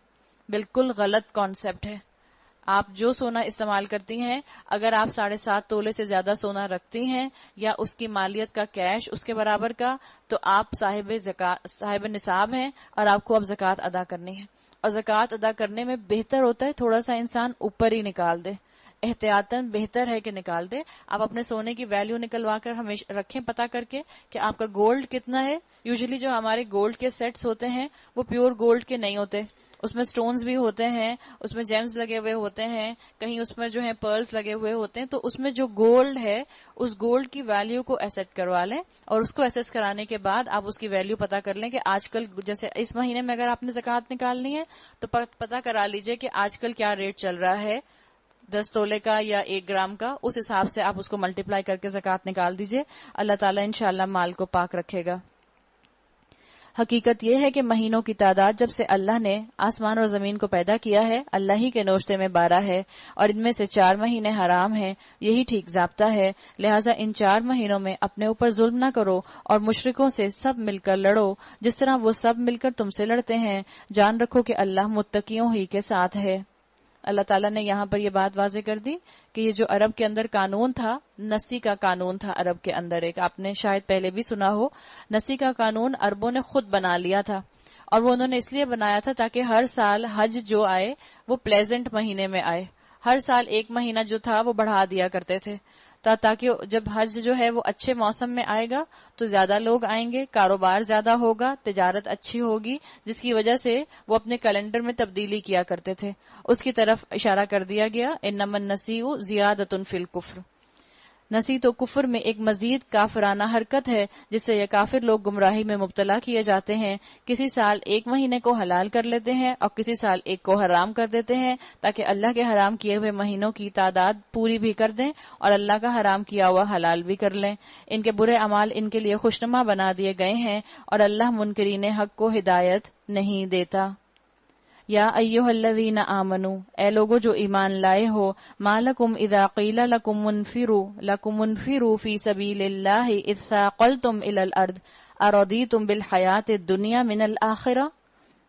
بالکل غلط کانسیپٹ ہے. آپ جو سونا استعمال کرتی ہیں، اگر آپ 7.5 تولے سے زیادہ سونا رکھتی ہیں یا اس کی مالیت کا کیش اس کے برابر کا، تو آپ صاحب نصاب ہیں اور آپ کو اب زکوٰۃ ادا کرنی ہے. اور زکوٰۃ ادا کرنے میں بہتر ہوتا ہے تھوڑا سا انسان اوپر ہی نکال دے. احتیاطاً بہتر ہے کہ نکال دے. آپ اپنے سونے کی ویلیو نکلوا کر ہمیشہ رکھیں پتا کر کے کہ آپ کا گولڈ کتنا ہے. یوزلی جو ہمارے گولڈ کے سیٹس ہوتے ہیں وہ پیور گولڈ کے نہیں ہوتے، اس میں سٹونز بھی ہوتے ہیں، اس میں جیمز لگے ہوئے ہوتے ہیں، کہیں اس میں جو ہے پرلز لگے ہوئے ہوتے ہیں. تو اس میں جو گولڈ ہے اس گولڈ کی ویلیو کو ایسیٹ کروا لیں اور اس کو ایسیس کرانے کے بعد آپ اس کی ویلیو پتا کر لیں کہ آج کل جیسے اس مہینے میں اگر آپ نے زکوٰۃ نکالنی ہے تو پتا کرا لیجئے کہ آج کل کیا ریٹ چل رہا ہے 10 تولے کا یا 1 گرام کا. اس حساب سے آپ اس کو ملٹیپلائی کر کے زکوٰۃ نکال دیجئے. اللہ تعالیٰ انشاءاللہ مال کو پاک رکھے گا. حقیقت یہ ہے کہ مہینوں کی تعداد جب سے اللہ نے آسمان اور زمین کو پیدا کیا ہے اللہ ہی کے نوشتے میں 12 ہے اور ان میں سے 4 مہینے حرام ہیں. یہی ٹھیک ضابطہ ہے. لہٰذا ان 4 مہینوں میں اپنے اوپر ظلم نہ کرو اور مشرکوں سے سب مل کر لڑو جس طرح وہ سب مل کر تم سے لڑتے ہیں. جان رکھو کہ اللہ متقیوں ہی کے ساتھ ہے. اللہ تعالیٰ نے یہاں پر یہ بات واضح کر دی کہ یہ جو عرب کے اندر قانون تھا، نسی کا قانون تھا عرب کے اندر ایک، آپ نے شاید پہلے بھی سنا ہو. نسی کا قانون عربوں نے خود بنا لیا تھا اور وہ انہوں نے اس لیے بنایا تھا تاکہ ہر سال حج جو آئے وہ پلیزنٹ مہینے میں آئے. ہر سال 1 مہینہ جو تھا وہ بڑھا دیا کرتے تھے تاکہ جب حج جو ہے وہ اچھے موسم میں آئے گا تو زیادہ لوگ آئیں گے، کاروبار زیادہ ہوگا، تجارت اچھی ہوگی، جس کی وجہ سے وہ اپنے کیلنڈر میں تبدیلی کیا کرتے تھے. اس کی طرف اشارہ کر دیا گیا انما النسیء زیادۃ فی الکفر. نسی تو کفر میں ایک مزید کافرانہ حرکت ہے جس سے یہ کافر لوگ گمراہی میں مبتلا کیے جاتے ہیں. کسی سال 1 مہینے کو حلال کر لیتے ہیں اور کسی سال 1 کو حرام کر دیتے ہیں تاکہ اللہ کے حرام کیے ہوئے مہینوں کی تعداد پوری بھی کر دیں اور اللہ کا حرام کیا ہوا حلال بھی کر لیں. ان کے برے اعمال ان کے لیے خوشنما بنا دیے گئے ہیں اور اللہ منکرین حق کو ہدایت نہیں دیتا. یا ایھا الذین آمنوا، اے لوگو جو ایمان لائے ہو، ما لکم اذا قیل لکم انفروا فی سبیل اللہ اذ ثاقلتم الی الارض ارضیتم بالحیاۃ الدنیا من الآخرہ.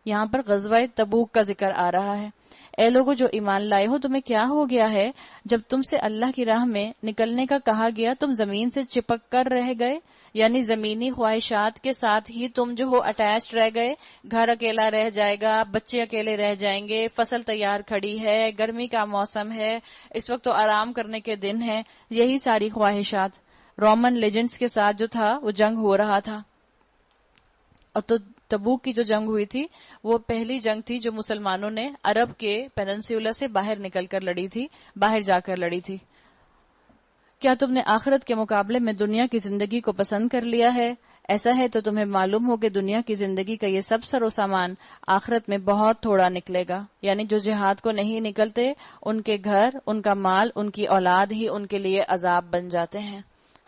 یہاں پر غزوہ تبوک کا ذکر آ رہا ہے. اے لوگو جو ایمان لائے ہو، تمہیں کیا ہو گیا ہے جب تم سے اللہ کی راہ میں نکلنے کا کہا گیا تم زمین سے چپک کر رہ گئے، یعنی زمینی خواہشات کے ساتھ ہی تم جو ہو اٹیچ رہ گئے. گھر اکیلا رہ جائے گا، بچے اکیلے رہ جائیں گے، فصل تیار کھڑی ہے، گرمی کا موسم ہے، اس وقت تو آرام کرنے کے دن ہیں، یہی ساری خواہشات. رومن لیجنڈز کے ساتھ جو تھا وہ جنگ ہو رہا تھا. اور تو تبوک کی جو جنگ ہوئی تھی وہ پہلی جنگ تھی جو مسلمانوں نے عرب کے پیننسیولا سے باہر نکل کر لڑی تھی، باہر جا کر لڑی تھی. کیا تم نے آخرت کے مقابلے میں دنیا کی زندگی کو پسند کر لیا ہے؟ ایسا ہے تو تمہیں معلوم ہو کہ دنیا کی زندگی کا یہ سب سر و سامان آخرت میں بہت تھوڑا نکلے گا. یعنی جو جہاد کو نہیں نکلتے ان کے گھر، ان کا مال، ان کی اولاد ہی ان کے لیے عذاب بن جاتے ہیں.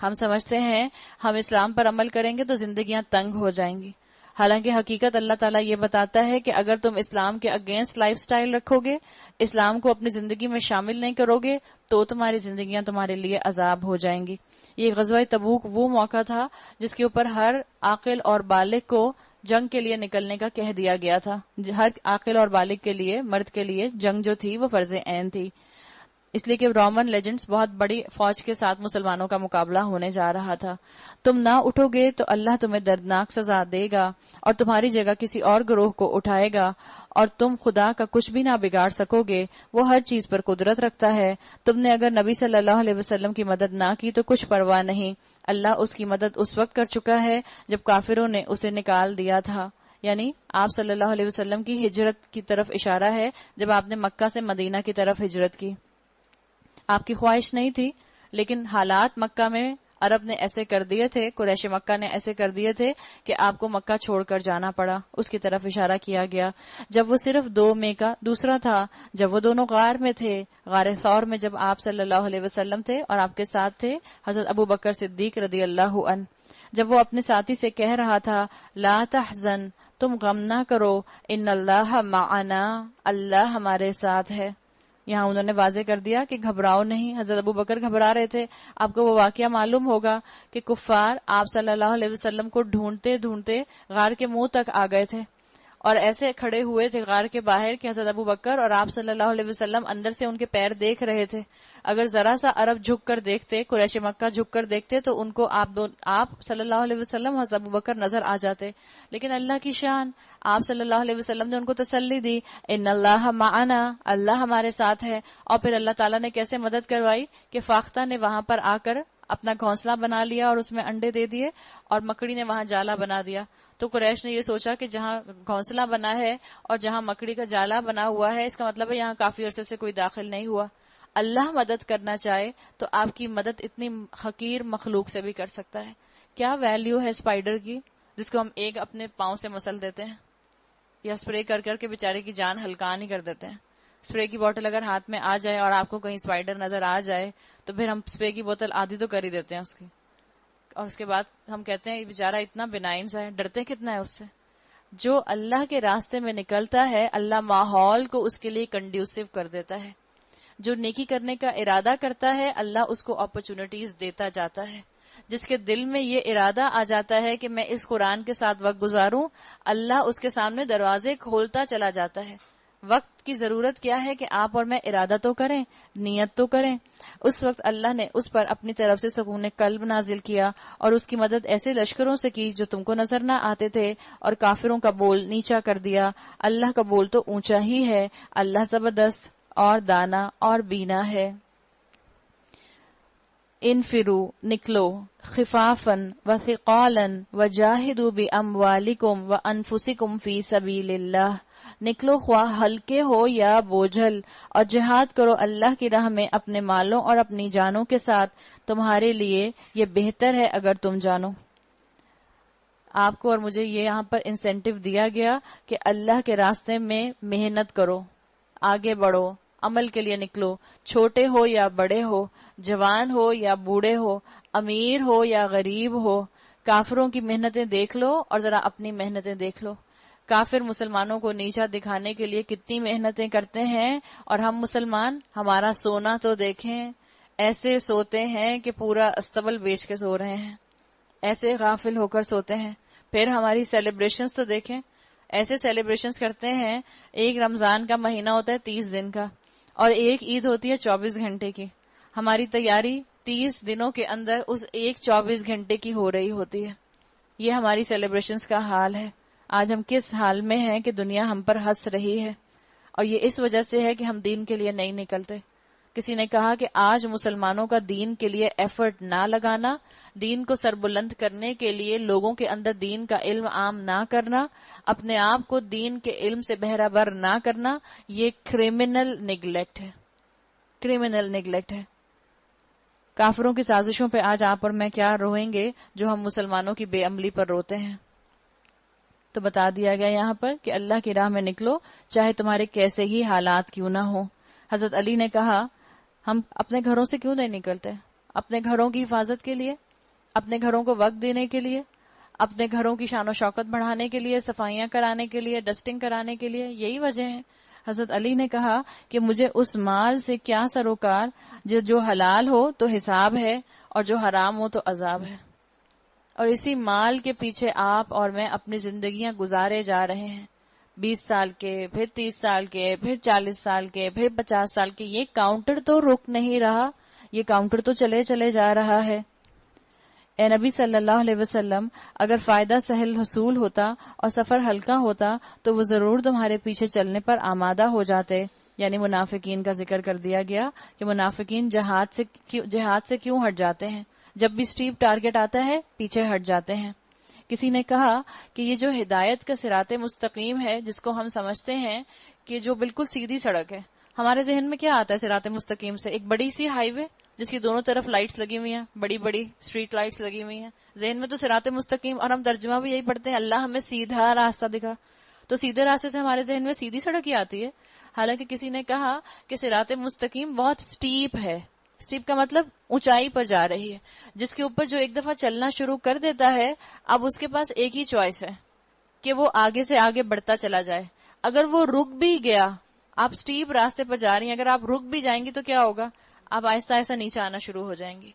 ہم سمجھتے ہیں ہم اسلام پر عمل کریں گے تو زندگیاں تنگ ہو جائیں گی، حالانکہ حقیقت اللہ تعالیٰ یہ بتاتا ہے کہ اگر تم اسلام کے اگینسٹ لائف سٹائل رکھو گے، اسلام کو اپنی زندگی میں شامل نہیں کرو گے، تو تمہاری زندگیاں تمہارے لیے عذاب ہو جائیں گی. یہ غزوہ تبوک وہ موقع تھا جس کے اوپر ہر عاقل اور بالغ کو جنگ کے لیے نکلنے کا کہہ دیا گیا تھا. ہر عاقل اور بالغ کے لیے، مرد کے لیے جنگ جو تھی وہ فرض عین تھی، اس لیے کہ رومن لیجنڈز بہت بڑی فوج کے ساتھ مسلمانوں کا مقابلہ ہونے جا رہا تھا. تم نہ اٹھو گے تو اللہ تمہیں دردناک سزا دے گا اور تمہاری جگہ کسی اور گروہ کو اٹھائے گا، اور تم خدا کا کچھ بھی نہ بگاڑ سکو گے، وہ ہر چیز پر قدرت رکھتا ہے. تم نے اگر نبی صلی اللہ علیہ وسلم کی مدد نہ کی تو کچھ پرواہ نہیں، اللہ اس کی مدد اس وقت کر چکا ہے جب کافروں نے اسے نکال دیا تھا. یعنی آپ صلی اللہ علیہ وسلم کی ہجرت کی طرف اشارہ ہے، جب آپ نے مکہ سے مدینہ کی طرف ہجرت کی. آپ کی خواہش نہیں تھی، لیکن حالات مکہ میں عرب نے ایسے کر دیے تھے، قریش مکہ نے ایسے کر دیے تھے کہ آپ کو مکہ چھوڑ کر جانا پڑا. اس کی طرف اشارہ کیا گیا. جب وہ صرف 2 مئی کا دوسرا تھا، جب وہ دونوں غار میں تھے، غار ثور میں جب آپ صلی اللہ علیہ وسلم تھے اور آپ کے ساتھ تھے حضرت ابو بکر صدیق رضی اللہ عنہ، جب وہ اپنے ساتھی سے کہہ رہا تھا لا تحزن، تم غم نہ کرو، ان اللہ معنا، اللہ ہمارے ساتھ ہے. یہاں انہوں نے واضح کر دیا کہ گھبراؤ نہیں. حضرت ابو بکر گھبرا رہے تھے. آپ کو وہ واقعہ معلوم ہوگا کہ کفار آپ صلی اللہ علیہ وسلم کو ڈھونڈتے ڈھونڈتے غار کے منہ تک آ گئے تھے اور ایسے کھڑے ہوئے تھے غار کے باہر کہ حضرت ابو بکر اور آپ صلی اللہ علیہ وسلم اندر سے ان کے پیر دیکھ رہے تھے. اگر ذرا سا عرب جھک کر دیکھتے، قریش مکہ جھک کر دیکھتے تو ان کو آپ صلی اللہ علیہ وسلم حضرت ابو بکر نظر آ جاتے. لیکن اللہ کی شان، آپ صلی اللہ علیہ وسلم نے ان کو تسلی دی، ان اللہ معنا، اللہ ہمارے ساتھ ہے. اور پھر اللہ تعالیٰ نے کیسے مدد کروائی کہ فاختہ نے وہاں پر آ کر اپنا گھونسلہ بنا لیا اور اس میں انڈے دے دیے، اور مکڑی نے وہاں جالا بنا دیا. تو قریش نے یہ سوچا کہ جہاں گھونسلہ بنا ہے اور جہاں مکڑی کا جالا بنا ہوا ہے، اس کا مطلب ہے یہاں کافی عرصے سے کوئی داخل نہیں ہوا. اللہ مدد کرنا چاہے تو آپ کی مدد اتنی حقیر مخلوق سے بھی کر سکتا ہے. کیا ویلیو ہے اسپائڈر کی جس کو ہم ایک اپنے پاؤں سے مسل دیتے ہیں یا اسپرے کر کر کے بیچارے کی جان ہلکان ہی کر دیتے ہیں. اسپرے کی بوتل اگر ہاتھ میں آ جائے اور آپ کو کہیں اسپائڈر نظر آ جائے تو پھر ہم اسپرے کی بوتل آدھی تو کر ہی دیتے ہیں اس کی، اور اس کے بعد ہم کہتے ہیں یہ بیچارہ اتنا بینائن سا ہے، ڈرتے کتنا ہے اس سے. جو اللہ کے راستے میں نکلتا ہے اللہ ماحول کو اس کے لیے کنڈیوسو کر دیتا ہے. جو نیکی کرنے کا ارادہ کرتا ہے اللہ اس کو اپرچونٹیز دیتا جاتا ہے. جس کے دل میں یہ ارادہ آ جاتا ہے کہ میں اس قرآن کے ساتھ وقت گزاروں، اللہ اس کے سامنے دروازے کھولتا چلا جاتا ہے. وقت کی ضرورت کیا ہے کہ آپ اور میں ارادہ تو کریں، نیت تو کریں. اس وقت اللہ نے اس پر اپنی طرف سے سکون قلب نازل کیا اور اس کی مدد ایسے لشکروں سے کی جو تم کو نظر نہ آتے تھے، اور کافروں کا بول نیچا کر دیا. اللہ کا بول تو اونچا ہی ہے، اللہ زبردست اور دانا اور بینا ہے. انفرو، نکلو، خفافن و ثقالن وجاہدوا باموالکم وانفسکم فی سبیل اللہ، نکلو خواہ ہلکے ہو یا بوجھل، اور جہاد کرو اللہ کی راہ میں اپنے مالوں اور اپنی جانوں کے ساتھ، تمہارے لیے یہ بہتر ہے اگر تم جانو. آپ کو اور مجھے یہ یہاں پر انسینٹیو دیا گیا کہ اللہ کے راستے میں محنت کرو، آگے بڑھو، عمل کے لیے نکلو، چھوٹے ہو یا بڑے ہو، جوان ہو یا بوڑھے ہو، امیر ہو یا غریب ہو. کافروں کی محنتیں دیکھ لو اور ذرا اپنی محنتیں دیکھ لو. کافر مسلمانوں کو نیچا دکھانے کے لیے کتنی محنتیں کرتے ہیں، اور ہم مسلمان ہمارا سونا تو دیکھیں، ایسے سوتے ہیں کہ پورا استبل بیچ کے سو رہے ہیں، ایسے غافل ہو کر سوتے ہیں. پھر ہماری سیلیبریشنز تو دیکھیں، ایسے سیلیبریشنز کرتے ہیں، ایک رمضان کا مہینہ ہوتا ہے 30 دن کا، اور ایک عید ہوتی ہے 24 گھنٹے کی. ہماری تیاری 30 دنوں کے اندر اس ایک 24 گھنٹے کی ہو رہی ہوتی ہے. یہ ہماری سیلیبریشنز کا حال ہے. آج ہم کس حال میں ہیں کہ دنیا ہم پر ہنس رہی ہے، اور یہ اس وجہ سے ہے کہ ہم دین کے لیے نہیں نکلتے. کسی نے کہا کہ آج مسلمانوں کا دین کے لیے ایفرٹ نہ لگانا، دین کو سربلند کرنے کے لیے لوگوں کے اندر دین کا علم عام نہ کرنا، اپنے آپ کو دین کے علم سے بہرہ بر نہ کرنا، یہ کرمنل نیگلیکٹ ہے. کرمنل نیگلیکٹ ہے. کافروں کی سازشوں پہ آج آپ اور میں کیا روئیں گے جو ہم مسلمانوں کی بے عملی پر روتے ہیں. تو بتا دیا گیا یہاں پر کہ اللہ کی راہ میں نکلو، چاہے تمہارے کیسے ہی حالات کیوں نہ ہو. حضرت علی نے کہا ہم اپنے گھروں سے کیوں نہیں نکلتے؟ اپنے گھروں کی حفاظت کے لیے، اپنے گھروں کو وقت دینے کے لیے، اپنے گھروں کی شان و شوکت بڑھانے کے لیے، صفائیاں کرانے کے لیے، ڈسٹنگ کرانے کے لیے. یہی وجہ ہے. حضرت علی نے کہا کہ مجھے اس مال سے کیا سروکار جو حلال ہو تو حساب ہے اور جو حرام ہو تو عذاب ہے. اور اسی مال کے پیچھے آپ اور میں اپنی زندگیاں گزارے جا رہے ہیں. 20 سال کے، پھر 30 سال کے، پھر 40 سال کے، پھر 50 سال کے. یہ کاؤنٹر تو رک نہیں رہا، یہ کاؤنٹر تو چلے جا رہا ہے. اے نبی صلی اللہ علیہ وسلم، اگر فائدہ سہل حصول ہوتا اور سفر ہلکا ہوتا تو وہ ضرور تمہارے پیچھے چلنے پر آمادہ ہو جاتے. یعنی منافقین کا ذکر کر دیا گیا کہ منافقین جہاد سے کیوں ہٹ جاتے ہیں؟ جب بھی اسٹیپ ٹارگٹ آتا ہے پیچھے ہٹ جاتے ہیں. کسی نے کہا کہ یہ جو ہدایت کا صراط مستقیم ہے، جس کو ہم سمجھتے ہیں کہ جو بالکل سیدھی سڑک ہے، ہمارے ذہن میں کیا آتا ہے صراط مستقیم سے؟ ایک بڑی سی ہائی وے جس کی دونوں طرف لائٹس لگی ہوئی ہیں، بڑی بڑی اسٹریٹ لائٹس لگی ہوئی ہیں. ذہن میں تو صراط مستقیم، اور ہم ترجمہ بھی یہی پڑھتے ہیں، اللہ ہمیں سیدھا راستہ دکھا. تو سیدھے راستے سے ہمارے ذہن میں سیدھی سڑک ہی آتی ہے. حالانکہ کسی نے کہا کہ صراط مستقیم بہت سٹیپ ہے. سٹیپ کا مطلب اونچائی پر جا رہی ہے، جس کے اوپر جو ایک دفعہ چلنا شروع کر دیتا ہے اب اس کے پاس ایک ہی چوائس ہے کہ وہ آگے سے آگے بڑھتا چلا جائے. اگر وہ رک بھی گیا، آپ سٹیپ راستے پر جا رہی ہیں، اگر آپ رک بھی جائیں گی تو کیا ہوگا؟ آپ آہستہ آہستہ نیچے آنا شروع ہو جائیں گی.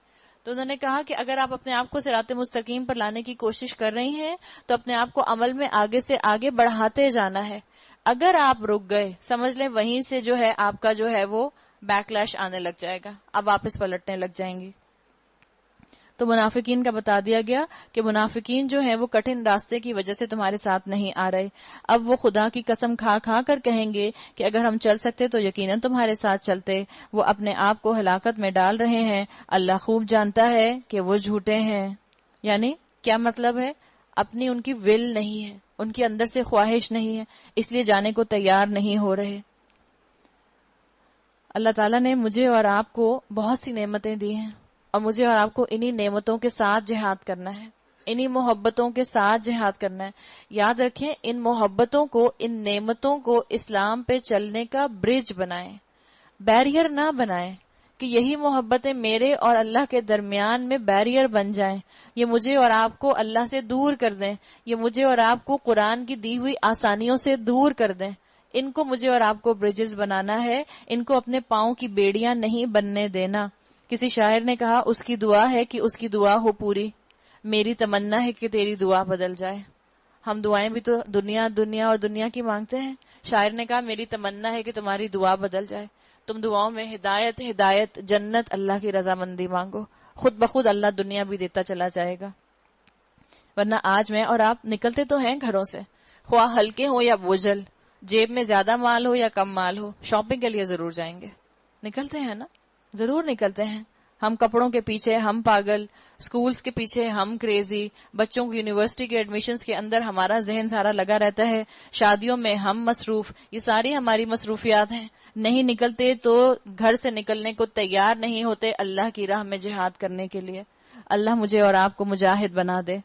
تو انہوں نے کہا کہ اگر آپ اپنے آپ کو صراط مستقیم پر لانے کی کوشش کر رہی ہیں تو اپنے آپ کو عمل میں آگے سے آگے بڑھاتے جانا ہے. اگر آپ رک گئے، سمجھ لیں وہیں سے جو ہے آپ کا جو ہے وہ بیک لیش آنے لگ جائے گا، اب واپس پلٹنے لگ جائیں گی. تو منافقین کا بتا دیا گیا کہ منافقین جو ہیں وہ کٹھن راستے کی وجہ سے تمہارے ساتھ نہیں آ رہے. اب وہ خدا کی قسم کھا کھا کر کہیں گے کہ اگر ہم چل سکتے تو یقیناً تمہارے ساتھ چلتے. وہ اپنے آپ کو ہلاکت میں ڈال رہے ہیں، اللہ خوب جانتا ہے کہ وہ جھوٹے ہیں. یعنی کیا مطلب ہے؟ اپنی ان کی ول نہیں ہے، ان کے اندر سے خواہش نہیں ہے، اس لیے جانے کو تیار نہیں ہو رہے. اللہ تعالیٰ نے مجھے اور آپ کو بہت سی نعمتیں دی ہیں، اور مجھے اور آپ کو انہی نعمتوں کے ساتھ جہاد کرنا ہے، انہی محبتوں کے ساتھ جہاد کرنا ہے. یاد رکھیں، ان محبتوں کو، ان نعمتوں کو اسلام پہ چلنے کا برج بنائیں، بیریئر نہ بنائیں کہ یہی محبتیں میرے اور اللہ کے درمیان میں بیریئر بن جائیں، یہ مجھے اور آپ کو اللہ سے دور کر دیں، یہ مجھے اور آپ کو قرآن کی دی ہوئی آسانیوں سے دور کر دیں. ان کو مجھے اور آپ کو برجز بنانا ہے، ان کو اپنے پاؤں کی بیڑیاں نہیں بننے دینا. کسی شاعر نے کہا اس کی دعا ہے کہ اس کی دعا ہو پوری، میری تمنا ہے کہ تیری دعا بدل جائے. ہم دعائیں بھی تو دنیا دنیا اور دنیا کی مانگتے ہیں. شاعر نے کہا میری تمنا ہے کہ تمہاری دعا بدل جائے. تم دعاؤں میں ہدایت ہدایت، جنت، اللہ کی رضامندی مانگو، خود بخود اللہ دنیا بھی دیتا چلا جائے گا. ورنہ آج میں اور آپ نکلتے تو ہیں گھروں سے، خواہ ہلکے ہو یا بوجھل، جیب میں زیادہ مال ہو یا کم مال ہو، شاپنگ کے لیے ضرور جائیں گے. نکلتے ہیں نا، ضرور نکلتے ہیں. ہم کپڑوں کے پیچھے ہم پاگل، سکولز کے پیچھے ہم کریزی، بچوں کی یونیورسٹی کے ایڈمیشنز کے اندر ہمارا ذہن سارا لگا رہتا ہے، شادیوں میں ہم مصروف. یہ ساری ہماری مصروفیات ہیں. نہیں نکلتے تو گھر سے نکلنے کو تیار نہیں ہوتے اللہ کی راہ میں جہاد کرنے کے لیے. اللہ مجھے اور آپ کو مجاہد بنا دے.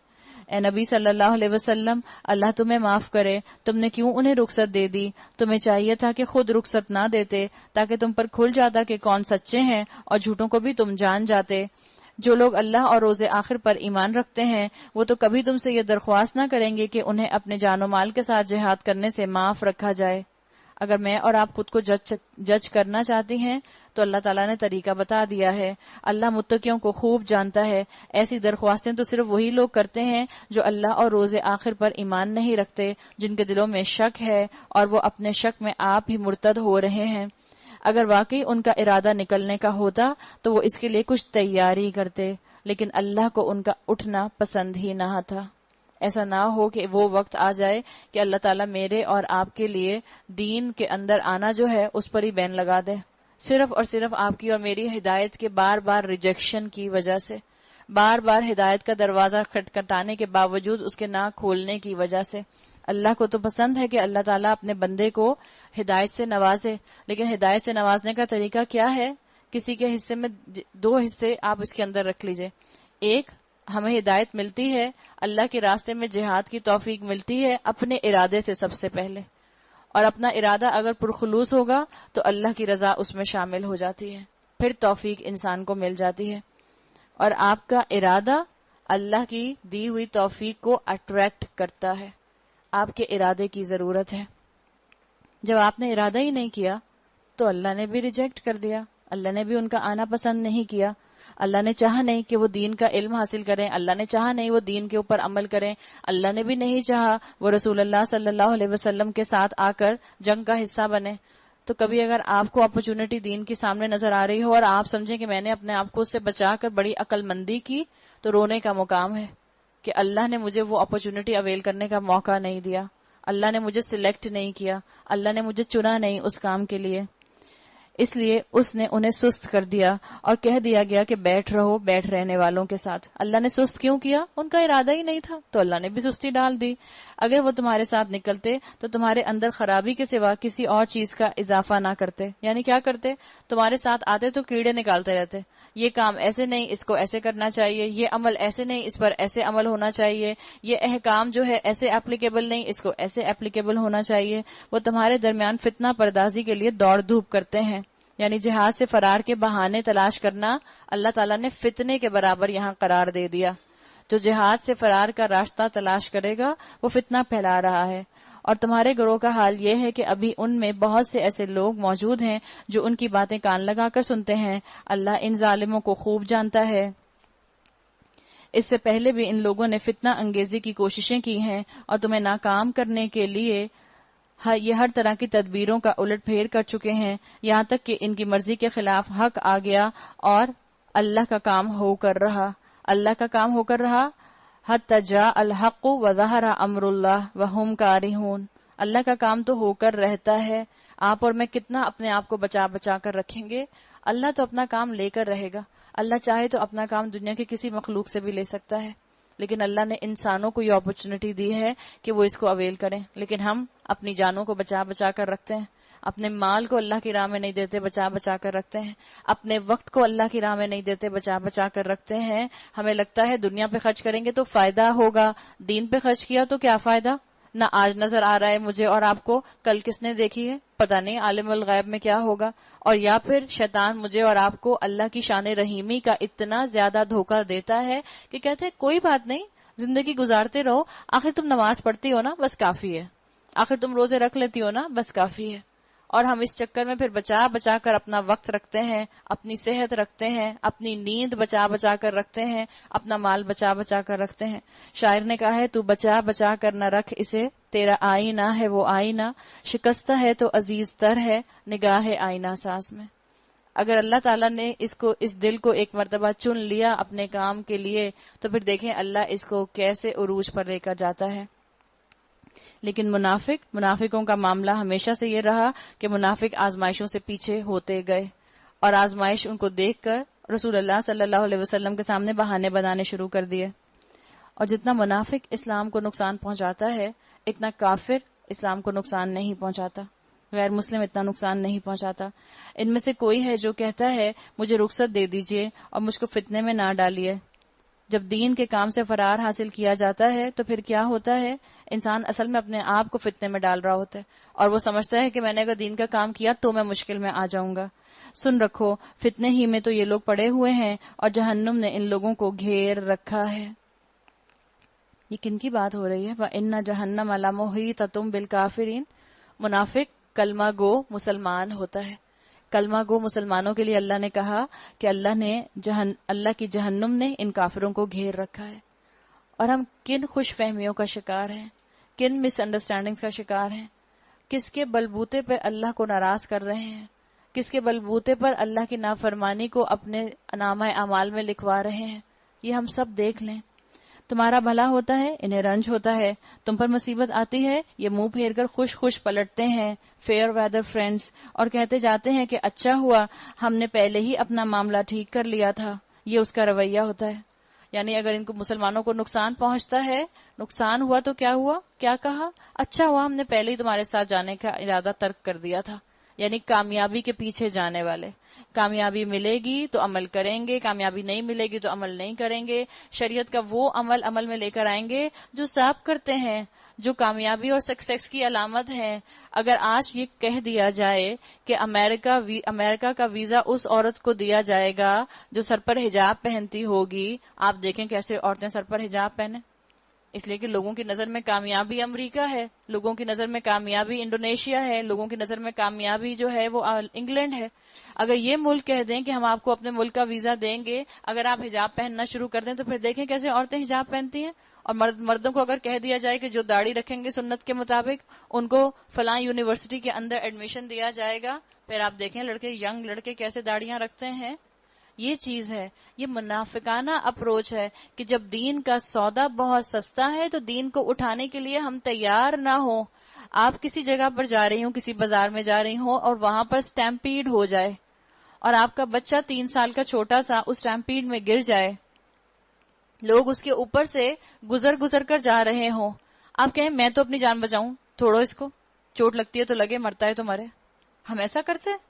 اے نبی صلی اللہ علیہ وسلم، اللہ تمہیں معاف کرے، تم نے کیوں انہیں رخصت دے دی؟ تمہیں چاہیے تھا کہ خود رخصت نہ دیتے تاکہ تم پر کھل جاتا کہ کون سچے ہیں، اور جھوٹوں کو بھی تم جان جاتے. جو لوگ اللہ اور روز آخر پر ایمان رکھتے ہیں وہ تو کبھی تم سے یہ درخواست نہ کریں گے کہ انہیں اپنے جان و مال کے ساتھ جہاد کرنے سے معاف رکھا جائے. اگر میں اور آپ خود کو جج کرنا چاہتی ہیں تو اللہ تعالیٰ نے طریقہ بتا دیا ہے. اللہ متقیوں کو خوب جانتا ہے. ایسی درخواستیں تو صرف وہی لوگ کرتے ہیں جو اللہ اور روز آخر پر ایمان نہیں رکھتے، جن کے دلوں میں شک ہے اور وہ اپنے شک میں آپ ہی مرتد ہو رہے ہیں. اگر واقعی ان کا ارادہ نکلنے کا ہوتا تو وہ اس کے لیے کچھ تیاری کرتے، لیکن اللہ کو ان کا اٹھنا پسند ہی نہ تھا. ایسا نہ ہو کہ وہ وقت آ جائے کہ اللہ تعالیٰ میرے اور آپ کے لیے دین کے اندر آنا جو ہے اس پر ہی بین لگا دے، صرف اور صرف آپ کی اور میری ہدایت کے بار بار ریجیکشن کی وجہ سے، بار بار ہدایت کا دروازہ کھٹکھٹانے کے باوجود اس کے نہ کھولنے کی وجہ سے. اللہ کو تو پسند ہے کہ اللہ تعالیٰ اپنے بندے کو ہدایت سے نوازے، لیکن ہدایت سے نوازنے کا طریقہ کیا ہے؟ کسی کے حصے میں 2 حصے آپ اس کے اندر رکھ لیجئے. ایک، ہمیں ہدایت ملتی ہے، اللہ کے راستے میں جہاد کی توفیق ملتی ہے اپنے ارادے سے سب سے پہلے، اور اپنا ارادہ اگر پرخلوص ہوگا تو اللہ کی رضا اس میں شامل ہو جاتی ہے، پھر توفیق انسان کو مل جاتی ہے. اور آپ کا ارادہ اللہ کی دی ہوئی توفیق کو اٹریکٹ کرتا ہے. آپ کے ارادے کی ضرورت ہے. جب آپ نے ارادہ ہی نہیں کیا تو اللہ نے بھی ریجیکٹ کر دیا، اللہ نے بھی ان کا آنا پسند نہیں کیا. اللہ نے چاہا نہیں کہ وہ دین کا علم حاصل کریں، اللہ نے چاہا نہیں وہ دین کے اوپر عمل کریں، اللہ نے بھی نہیں چاہا وہ رسول اللہ صلی اللہ علیہ وسلم کے ساتھ آ کر جنگ کا حصہ بنے. تو کبھی اگر آپ کو اپرچونٹی دین کے سامنے نظر آ رہی ہو اور آپ سمجھیں کہ میں نے اپنے آپ کو اس سے بچا کر بڑی عقل مندی کی، تو رونے کا مقام ہے کہ اللہ نے مجھے وہ اپرچونٹی اویل کرنے کا موقع نہیں دیا، اللہ نے مجھے سلیکٹ نہیں کیا، اللہ نے مجھے چنا نہیں اس کام کے لیے. اس لیے اس نے انہیں سست کر دیا اور کہہ دیا گیا کہ بیٹھ رہو بیٹھ رہنے والوں کے ساتھ. اللہ نے سست کیوں کیا؟ ان کا ارادہ ہی نہیں تھا تو اللہ نے بھی سستی ڈال دی. اگر وہ تمہارے ساتھ نکلتے تو تمہارے اندر خرابی کے سوا کسی اور چیز کا اضافہ نہ کرتے. یعنی کیا کرتے؟ تمہارے ساتھ آتے تو کیڑے نکالتے رہتے، یہ کام ایسے نہیں، اس کو ایسے کرنا چاہیے، یہ عمل ایسے نہیں، اس پر ایسے عمل ہونا چاہیے، یہ احکام جو ہے ایسے اپلیکیبل نہیں، اس کو ایسے اپلیکیبل ہونا چاہیے. وہ تمہارے درمیان فتنہ پردازی کے لیے دوڑ دھوپ کرتے ہیں. یعنی جہاد سے فرار کے بہانے تلاش کرنا اللہ تعالیٰ نے فتنے کے برابر یہاں قرار دے دیا. جو جہاد سے فرار کا راستہ تلاش کرے گا وہ فتنہ پھیلا رہا ہے. اور تمہارے گروہ کا حال یہ ہے کہ ابھی ان میں بہت سے ایسے لوگ موجود ہیں جو ان کی باتیں کان لگا کر سنتے ہیں. اللہ ان ظالموں کو خوب جانتا ہے. اس سے پہلے بھی ان لوگوں نے فتنہ انگیزی کی کوششیں کی ہیں اور تمہیں ناکام کرنے کے لیے یہ ہر طرح کی تدبیروں کا الٹ پھیر کر چکے ہیں، یہاں تک کہ ان کی مرضی کے خلاف حق آ گیا اور اللہ کا کام ہو کر رہا. اللہ کا کام ہو کر رہا. حتی جاء الحق وظہر امر اللہ وہم کارہون. اللہ کا کام تو ہو کر رہتا ہے. آپ اور میں کتنا اپنے آپ کو بچا بچا کر رکھیں گے؟ اللہ تو اپنا کام لے کر رہے گا. اللہ چاہے تو اپنا کام دنیا کے کسی مخلوق سے بھی لے سکتا ہے، لیکن اللہ نے انسانوں کو یہ اپرچونٹی دی ہے کہ وہ اس کو اویل کریں. لیکن ہم اپنی جانوں کو بچا بچا کر رکھتے ہیں، اپنے مال کو اللہ کی راہ میں نہیں دیتے، بچا بچا کر رکھتے ہیں، اپنے وقت کو اللہ کی راہ میں نہیں دیتے، بچا بچا کر رکھتے ہیں. ہمیں لگتا ہے دنیا پہ خرچ کریں گے تو فائدہ ہوگا، دین پہ خرچ کیا تو کیا فائدہ؟ نہ آج نظر آ رہا ہے مجھے اور آپ کو، کل کس نے دیکھی ہے پتہ نہیں، عالم الغیب میں کیا ہوگا. اور یا پھر شیطان مجھے اور آپ کو اللہ کی شان رحیمی کا اتنا زیادہ دھوکہ دیتا ہے کہ کہتے ہیں کوئی بات نہیں، زندگی گزارتے رہو، آخر تم نماز پڑھتی ہو نا، بس کافی ہے، آخر تم روزے رکھ لیتی ہو نا، بس کافی ہے. اور ہم اس چکر میں پھر بچا بچا کر اپنا وقت رکھتے ہیں، اپنی صحت رکھتے ہیں، اپنی نیند بچا بچا کر رکھتے ہیں، اپنا مال بچا بچا کر رکھتے ہیں. شاعر نے کہا ہے تو بچا بچا کر نہ رکھ اسے، تیرا آئینہ ہے وہ آئینہ، شکستہ ہے تو عزیز تر ہے نگاہ آئینہ ساز میں. اگر اللہ تعالیٰ نے اس دل کو ایک مرتبہ چن لیا اپنے کام کے لیے تو پھر دیکھیں اللہ اس کو کیسے عروج پر لے کر جاتا ہے. لیکن منافقوں کا معاملہ ہمیشہ سے یہ رہا کہ منافق آزمائشوں سے پیچھے ہوتے گئے اور آزمائش ان کو دیکھ کر رسول اللہ صلی اللہ علیہ وسلم کے سامنے بہانے بنانے شروع کر دیے. اور جتنا منافق اسلام کو نقصان پہنچاتا ہے اتنا کافر اسلام کو نقصان نہیں پہنچاتا، غیر مسلم اتنا نقصان نہیں پہنچاتا. ان میں سے کوئی ہے جو کہتا ہے مجھے رخصت دے دیجئے اور مجھ کو فتنے میں نہ ڈالیے. جب دین کے کام سے فرار حاصل کیا جاتا ہے تو پھر کیا ہوتا ہے؟ انسان اصل میں اپنے آپ کو فتنے میں ڈال رہا ہوتا ہے اور وہ سمجھتا ہے کہ میں نے اگر دین کا کام کیا تو میں مشکل میں آ جاؤں گا. سن رکھو، فتنے ہی میں تو یہ لوگ پڑے ہوئے ہیں اور جہنم نے ان لوگوں کو گھیر رکھا ہے. یہ کن کی بات ہو رہی ہے؟ وَإِنَّ جَهَنَّمَ لَمُحِيطَةٌ بِالْكَافِرِينَ. منافق کلمہ گو مسلمان ہوتا ہے. کلمہ گو مسلمانوں کے لیے اللہ نے کہا کہ اللہ کی جہنم نے ان کافروں کو گھیر رکھا ہے. اور ہم کن خوش فہمیوں کا شکار ہیں، کن مس انڈرسٹینڈنگز کا شکار ہیں، کس کے بلبوتے پہ اللہ کو ناراض کر رہے ہیں، کس کے بلبوتے پر اللہ کی نافرمانی کو اپنے نامہ اعمال میں لکھوا رہے ہیں. یہ ہم سب دیکھ لیں. تمہارا بھلا ہوتا ہے، انہیں رنج ہوتا ہے. تم پر مصیبت آتی ہے، یہ منہ پھیر کر خوش خوش پلٹتے ہیں فیئر ویدر فرینڈز، اور کہتے جاتے ہیں کہ اچھا ہوا ہم نے پہلے ہی اپنا معاملہ ٹھیک کر لیا تھا. یہ اس کا رویہ ہوتا ہے. یعنی اگر ان کو مسلمانوں کو نقصان پہنچتا ہے، نقصان ہوا تو کیا ہوا، کیا کہا، اچھا ہوا ہم نے پہلے ہی تمہارے ساتھ جانے کا ارادہ ترک کر دیا تھا. یعنی کامیابی کے پیچھے جانے والے. کامیابی ملے گی تو عمل کریں گے، کامیابی نہیں ملے گی تو عمل نہیں کریں گے. شریعت کا وہ عمل میں لے کر آئیں گے جو سب کرتے ہیں، جو کامیابی اور سکسیس کی علامت ہے. اگر آج یہ کہہ دیا جائے کہ امریکہ کا ویزا اس عورت کو دیا جائے گا جو سر پر حجاب پہنتی ہوگی، آپ دیکھیں کیسے عورتیں سر پر حجاب پہنیں. اس لیے کہ لوگوں کی نظر میں کامیابی امریکہ ہے، لوگوں کی نظر میں کامیابی انڈونیشیا ہے، لوگوں کی نظر میں کامیابی جو ہے وہ انگلینڈ ہے. اگر یہ ملک کہہ دیں کہ ہم آپ کو اپنے ملک کا ویزا دیں گے اگر آپ حجاب پہننا شروع کر دیں، تو پھر دیکھیں کیسے عورتیں حجاب پہنتی ہیں. اور مردوں کو اگر کہہ دیا جائے کہ جو داڑھی رکھیں گے سنت کے مطابق ان کو فلاں یونیورسٹی کے اندر ایڈمیشن دیا جائے گا، پھر آپ دیکھیں ینگ لڑکے کیسے داڑیاں رکھتے ہیں. یہ چیز ہے، یہ منافقانہ اپروچ ہے کہ جب دین کا سودا بہت سستا ہے تو دین کو اٹھانے کے لیے ہم تیار نہ ہوں. آپ کسی جگہ پر جا رہی ہوں، کسی بازار میں جا رہی ہوں اور وہاں پر سٹیمپیڈ ہو جائے اور آپ کا بچہ 3 سال کا چھوٹا سا اس سٹیمپیڈ میں گر جائے، لوگ اس کے اوپر سے گزر کر جا رہے ہوں، آپ کہیں میں تو اپنی جان بچاؤں، چھوڑو اس کو، چوٹ لگتی ہے تو لگے، مرتا ہے تو مرے. ہم ایسا کرتے ہیں؟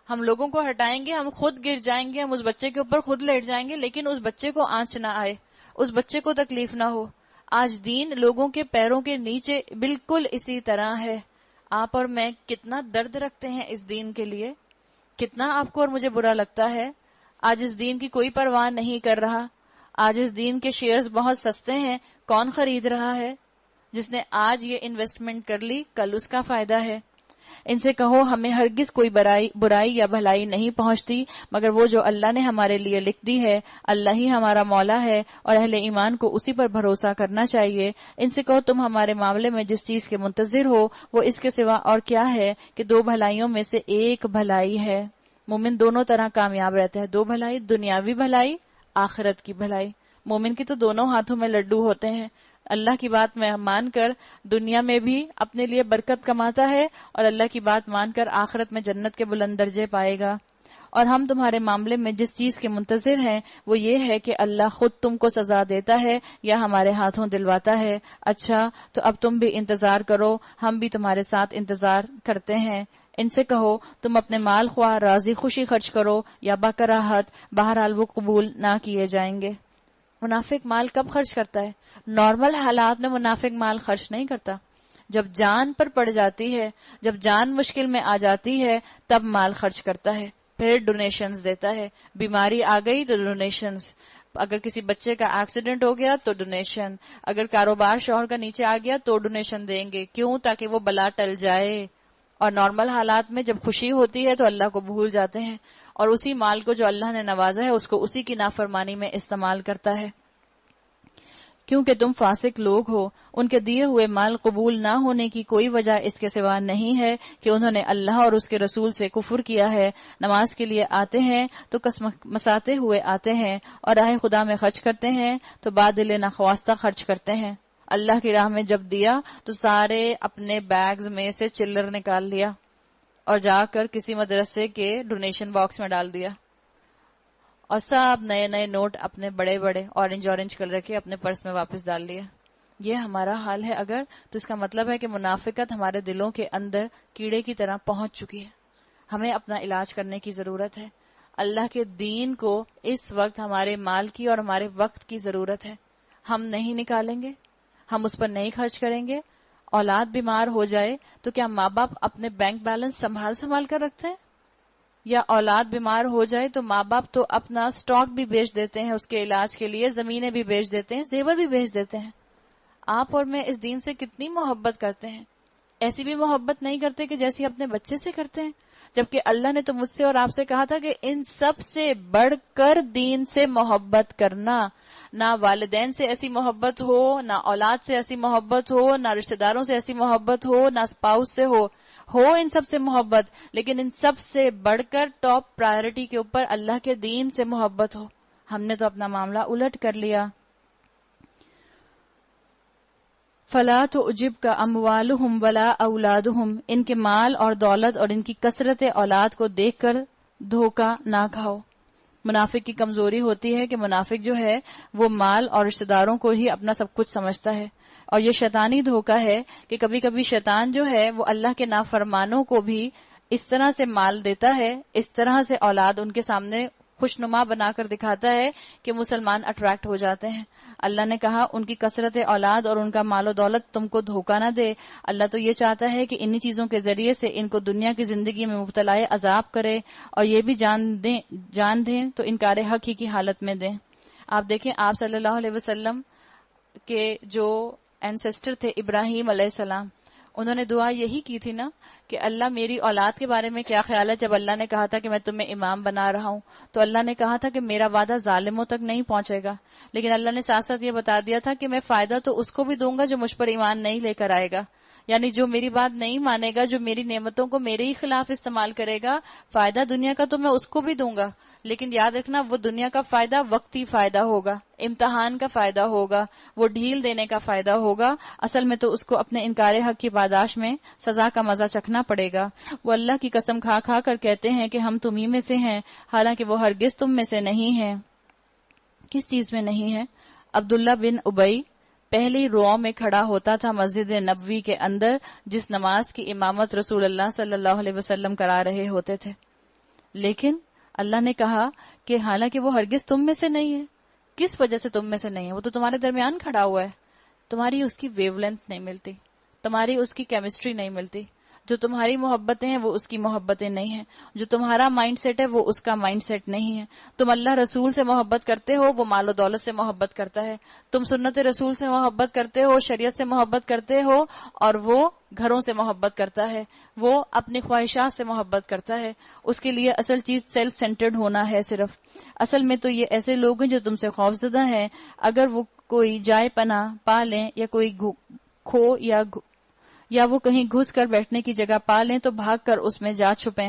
ہم لوگوں کو ہٹائیں گے، ہم خود گر جائیں گے، ہم اس بچے کے اوپر خود لیٹ جائیں گے، لیکن اس بچے کو آنچ نہ آئے، اس بچے کو تکلیف نہ ہو. آج دین لوگوں کے پیروں کے نیچے بالکل اسی طرح ہے. آپ اور میں کتنا درد رکھتے ہیں اس دین کے لیے، کتنا آپ کو اور مجھے برا لگتا ہے. آج اس دین کی کوئی پرواہ نہیں کر رہا. آج اس دین کے شیئرز بہت سستے ہیں، کون خرید رہا ہے؟ جس نے آج یہ انویسٹمنٹ کر لی کل اس کا فائدہ ہے. ان سے کہو ہمیں ہرگز کوئی برائی یا بھلائی نہیں پہنچتی مگر وہ جو اللہ نے ہمارے لیے لکھ دی ہے. اللہ ہی ہمارا مولا ہے اور اہل ایمان کو اسی پر بھروسہ کرنا چاہیے. ان سے کہو تم ہمارے معاملے میں جس چیز کے منتظر ہو وہ اس کے سوا اور کیا ہے کہ 2 بھلائیوں میں سے ایک بھلائی ہے. مومن دونوں طرح کامیاب رہتے ہیں. 2 بھلائی، دنیاوی بھلائی، آخرت کی بھلائی. مومن کی تو دونوں ہاتھوں میں لڈو ہوتے ہیں. اللہ کی بات میں مان کر دنیا میں بھی اپنے لیے برکت کماتا ہے اور اللہ کی بات مان کر آخرت میں جنت کے بلند درجے پائے گا. اور ہم تمہارے معاملے میں جس چیز کے منتظر ہیں وہ یہ ہے کہ اللہ خود تم کو سزا دیتا ہے یا ہمارے ہاتھوں دلواتا ہے. اچھا تو اب تم بھی انتظار کرو، ہم بھی تمہارے ساتھ انتظار کرتے ہیں. ان سے کہو تم اپنے مال خواہ راضی خوشی خرچ کرو یا بکراہت، بہرحال وہ قبول نہ کیے جائیں گے. منافق مال کب خرچ کرتا ہے؟ نارمل حالات میں منافق مال خرچ نہیں کرتا. جب جان پر پڑ جاتی ہے، جب جان مشکل میں آ جاتی ہے تب مال خرچ کرتا ہے. پھر ڈونیشنز دیتا ہے. بیماری آ گئی تو ڈونیشنز، اگر کسی بچے کا ایکسیڈنٹ ہو گیا تو ڈونیشن، اگر کاروبار شوہر کا نیچے آ گیا تو ڈونیشن دیں گے. کیوں؟ تاکہ وہ بلا ٹل جائے. اور نارمل حالات میں جب خوشی ہوتی ہے تو اللہ کو بھول جاتے ہیں اور اسی مال کو جو اللہ نے نوازا ہے اس کو اسی کی نافرمانی میں استعمال کرتا ہے. کیونکہ تم فاسق لوگ ہو. ان کے دیے ہوئے مال قبول نہ ہونے کی کوئی وجہ اس کے سوا نہیں ہے کہ انہوں نے اللہ اور اس کے رسول سے کفر کیا ہے. نماز کے لیے آتے ہیں تو مساتے ہوئے آتے ہیں اور راہ خدا میں خرچ کرتے ہیں تو بادل نخواستہ خرچ کرتے ہیں. اللہ کی راہ میں جب دیا تو سارے اپنے بیگز میں سے چلر نکال لیا اور جا کر کسی مدرسے کے ڈونیشن باکس میں ڈال دیا اور سب نئے نئے نوٹ اپنے بڑے بڑے اورنج کلر کے اپنے پرس میں واپس ڈال لیا. یہ ہمارا حال ہے اگر، تو اس کا مطلب ہے کہ منافقت ہمارے دلوں کے اندر کیڑے کی طرح پہنچ چکی ہے. ہمیں اپنا علاج کرنے کی ضرورت ہے. اللہ کے دین کو اس وقت ہمارے مال کی اور ہمارے وقت کی ضرورت ہے. ہم نہیں نکالیں گے، ہم اس پر نہیں خرچ کریں گے. اولاد بیمار ہو جائے تو کیا ماں باپ اپنے بینک بیلنس سنبھال کر رکھتے ہیں؟ یا اولاد بیمار ہو جائے تو ماں باپ تو اپنا سٹاک بھی بیچ دیتے ہیں اس کے علاج کے لیے، زمینیں بھی بیچ دیتے ہیں، زیور بھی بیچ دیتے ہیں. آپ اور میں اس دین سے کتنی محبت کرتے ہیں. ایسی بھی محبت نہیں کرتے کہ جیسی اپنے بچے سے کرتے ہیں، جبکہ اللہ نے تو مجھ سے اور آپ سے کہا تھا کہ ان سب سے بڑھ کر دین سے محبت کرنا. نہ والدین سے ایسی محبت ہو، نہ اولاد سے ایسی محبت ہو، نہ رشتہ داروں سے ایسی محبت ہو، نہ اسپاؤس سے ہو ان سب سے محبت، لیکن ان سب سے بڑھ کر ٹاپ پرائرٹی کے اوپر اللہ کے دین سے محبت ہو. ہم نے تو اپنا معاملہ الٹ کر لیا. فلا تعجبک اموالہم ولا اولادہم، ان کے مال اور دولت اور ان کی کثرت اولاد کو دیکھ کر دھوکہ نہ کھاؤ. منافق کی کمزوری ہوتی ہے کہ منافق جو ہے وہ مال اور رشتہ داروں کو ہی اپنا سب کچھ سمجھتا ہے، اور یہ شیطانی دھوکہ ہے کہ کبھی کبھی شیطان جو ہے وہ اللہ کے نافرمانوں کو بھی اس طرح سے مال دیتا ہے، اس طرح سے اولاد ان کے سامنے خوشنما بنا کر دکھاتا ہے کہ مسلمان اٹریکٹ ہو جاتے ہیں. اللہ نے کہا ان کی کثرت اولاد اور ان کا مال و دولت تم کو دھوکہ نہ دے. اللہ تو یہ چاہتا ہے کہ انہی چیزوں کے ذریعے سے ان کو دنیا کی زندگی میں مبتلا عذاب کرے، اور یہ بھی جان دیں تو انکار حق ہی کی حالت میں دیں. آپ دیکھیں آپ صلی اللہ علیہ وسلم کے جو اینسسٹر تھے ابراہیم علیہ السلام، انہوں نے دعا یہی کی تھی نا کہ اللہ میری اولاد کے بارے میں کیا خیال ہے. جب اللہ نے کہا تھا کہ میں تمہیں امام بنا رہا ہوں تو اللہ نے کہا تھا کہ میرا وعدہ ظالموں تک نہیں پہنچے گا، لیکن اللہ نے ساتھ ساتھ یہ بتا دیا تھا کہ میں فائدہ تو اس کو بھی دوں گا جو مجھ پر ایمان نہیں لے کر آئے گا. یعنی جو میری بات نہیں مانے گا، جو میری نعمتوں کو میرے ہی خلاف استعمال کرے گا، فائدہ دنیا کا تو میں اس کو بھی دوں گا، لیکن یاد رکھنا وہ دنیا کا فائدہ وقتی فائدہ ہوگا، امتحان کا فائدہ ہوگا، وہ ڈھیل دینے کا فائدہ ہوگا. اصل میں تو اس کو اپنے انکار حق کی پاداش میں سزا کا مزہ چکھنا پڑے گا. وہ اللہ کی قسم کھا کھا کر کہتے ہیں کہ ہم تمہیں میں سے ہیں، حالانکہ وہ ہرگز تم میں سے نہیں ہیں. کس چیز میں نہیں ہے؟ عبداللہ بن ابی پہلی رو میں کھڑا ہوتا تھا مسجد نبوی کے اندر، جس نماز کی امامت رسول اللہ صلی اللہ علیہ وسلم کرا رہے ہوتے تھے، لیکن اللہ نے کہا کہ حالانکہ وہ ہرگز تم میں سے نہیں ہے. کس وجہ سے تم میں سے نہیں ہے؟ وہ تو تمہارے درمیان کھڑا ہوا ہے، تمہاری اس کی ویو لینتھ نہیں ملتی، تمہاری اس کی کیمسٹری نہیں ملتی. جو تمہاری محبتیں ہیں وہ اس کی محبتیں نہیں ہیں، جو تمہارا مائنڈ سیٹ ہے وہ اس کا مائنڈ سیٹ نہیں ہے. تم اللہ رسول سے محبت کرتے ہو، وہ مال و دولت سے محبت کرتا ہے. تم سنت رسول سے محبت کرتے ہو، شریعت سے محبت کرتے ہو، اور وہ گھروں سے محبت کرتا ہے، وہ اپنی خواہشات سے محبت کرتا ہے. اس کے لیے اصل چیز سیلف سینٹرڈ ہونا ہے صرف. اصل میں تو یہ ایسے لوگ ہیں جو تم سے خوفزدہ ہیں. اگر وہ کوئی جائے پناہ پا لیں یا کوئی کھو یا وہ کہیں گھس کر بیٹھنے کی جگہ پا لیں تو بھاگ کر اس میں جا چھپیں.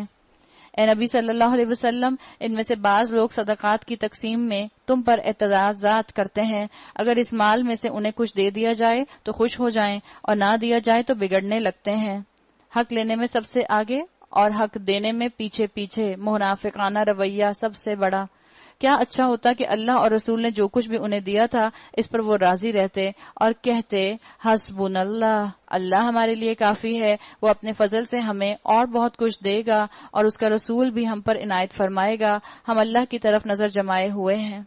اے نبی صلی اللہ علیہ وسلم، ان میں سے بعض لوگ صدقات کی تقسیم میں تم پر اعتراضات کرتے ہیں. اگر اس مال میں سے انہیں کچھ دے دیا جائے تو خوش ہو جائیں، اور نہ دیا جائے تو بگڑنے لگتے ہیں. حق لینے میں سب سے آگے اور حق دینے میں پیچھے پیچھے، منافقانہ رویہ سب سے بڑا. کیا اچھا ہوتا کہ اللہ اور رسول نے جو کچھ بھی انہیں دیا تھا اس پر وہ راضی رہتے اور کہتے حسبنا اللہ، اللہ ہمارے لیے کافی ہے، وہ اپنے فضل سے ہمیں اور بہت کچھ دے گا، اور اس کا رسول بھی ہم پر عنایت فرمائے گا، ہم اللہ کی طرف نظر جمائے ہوئے ہیں.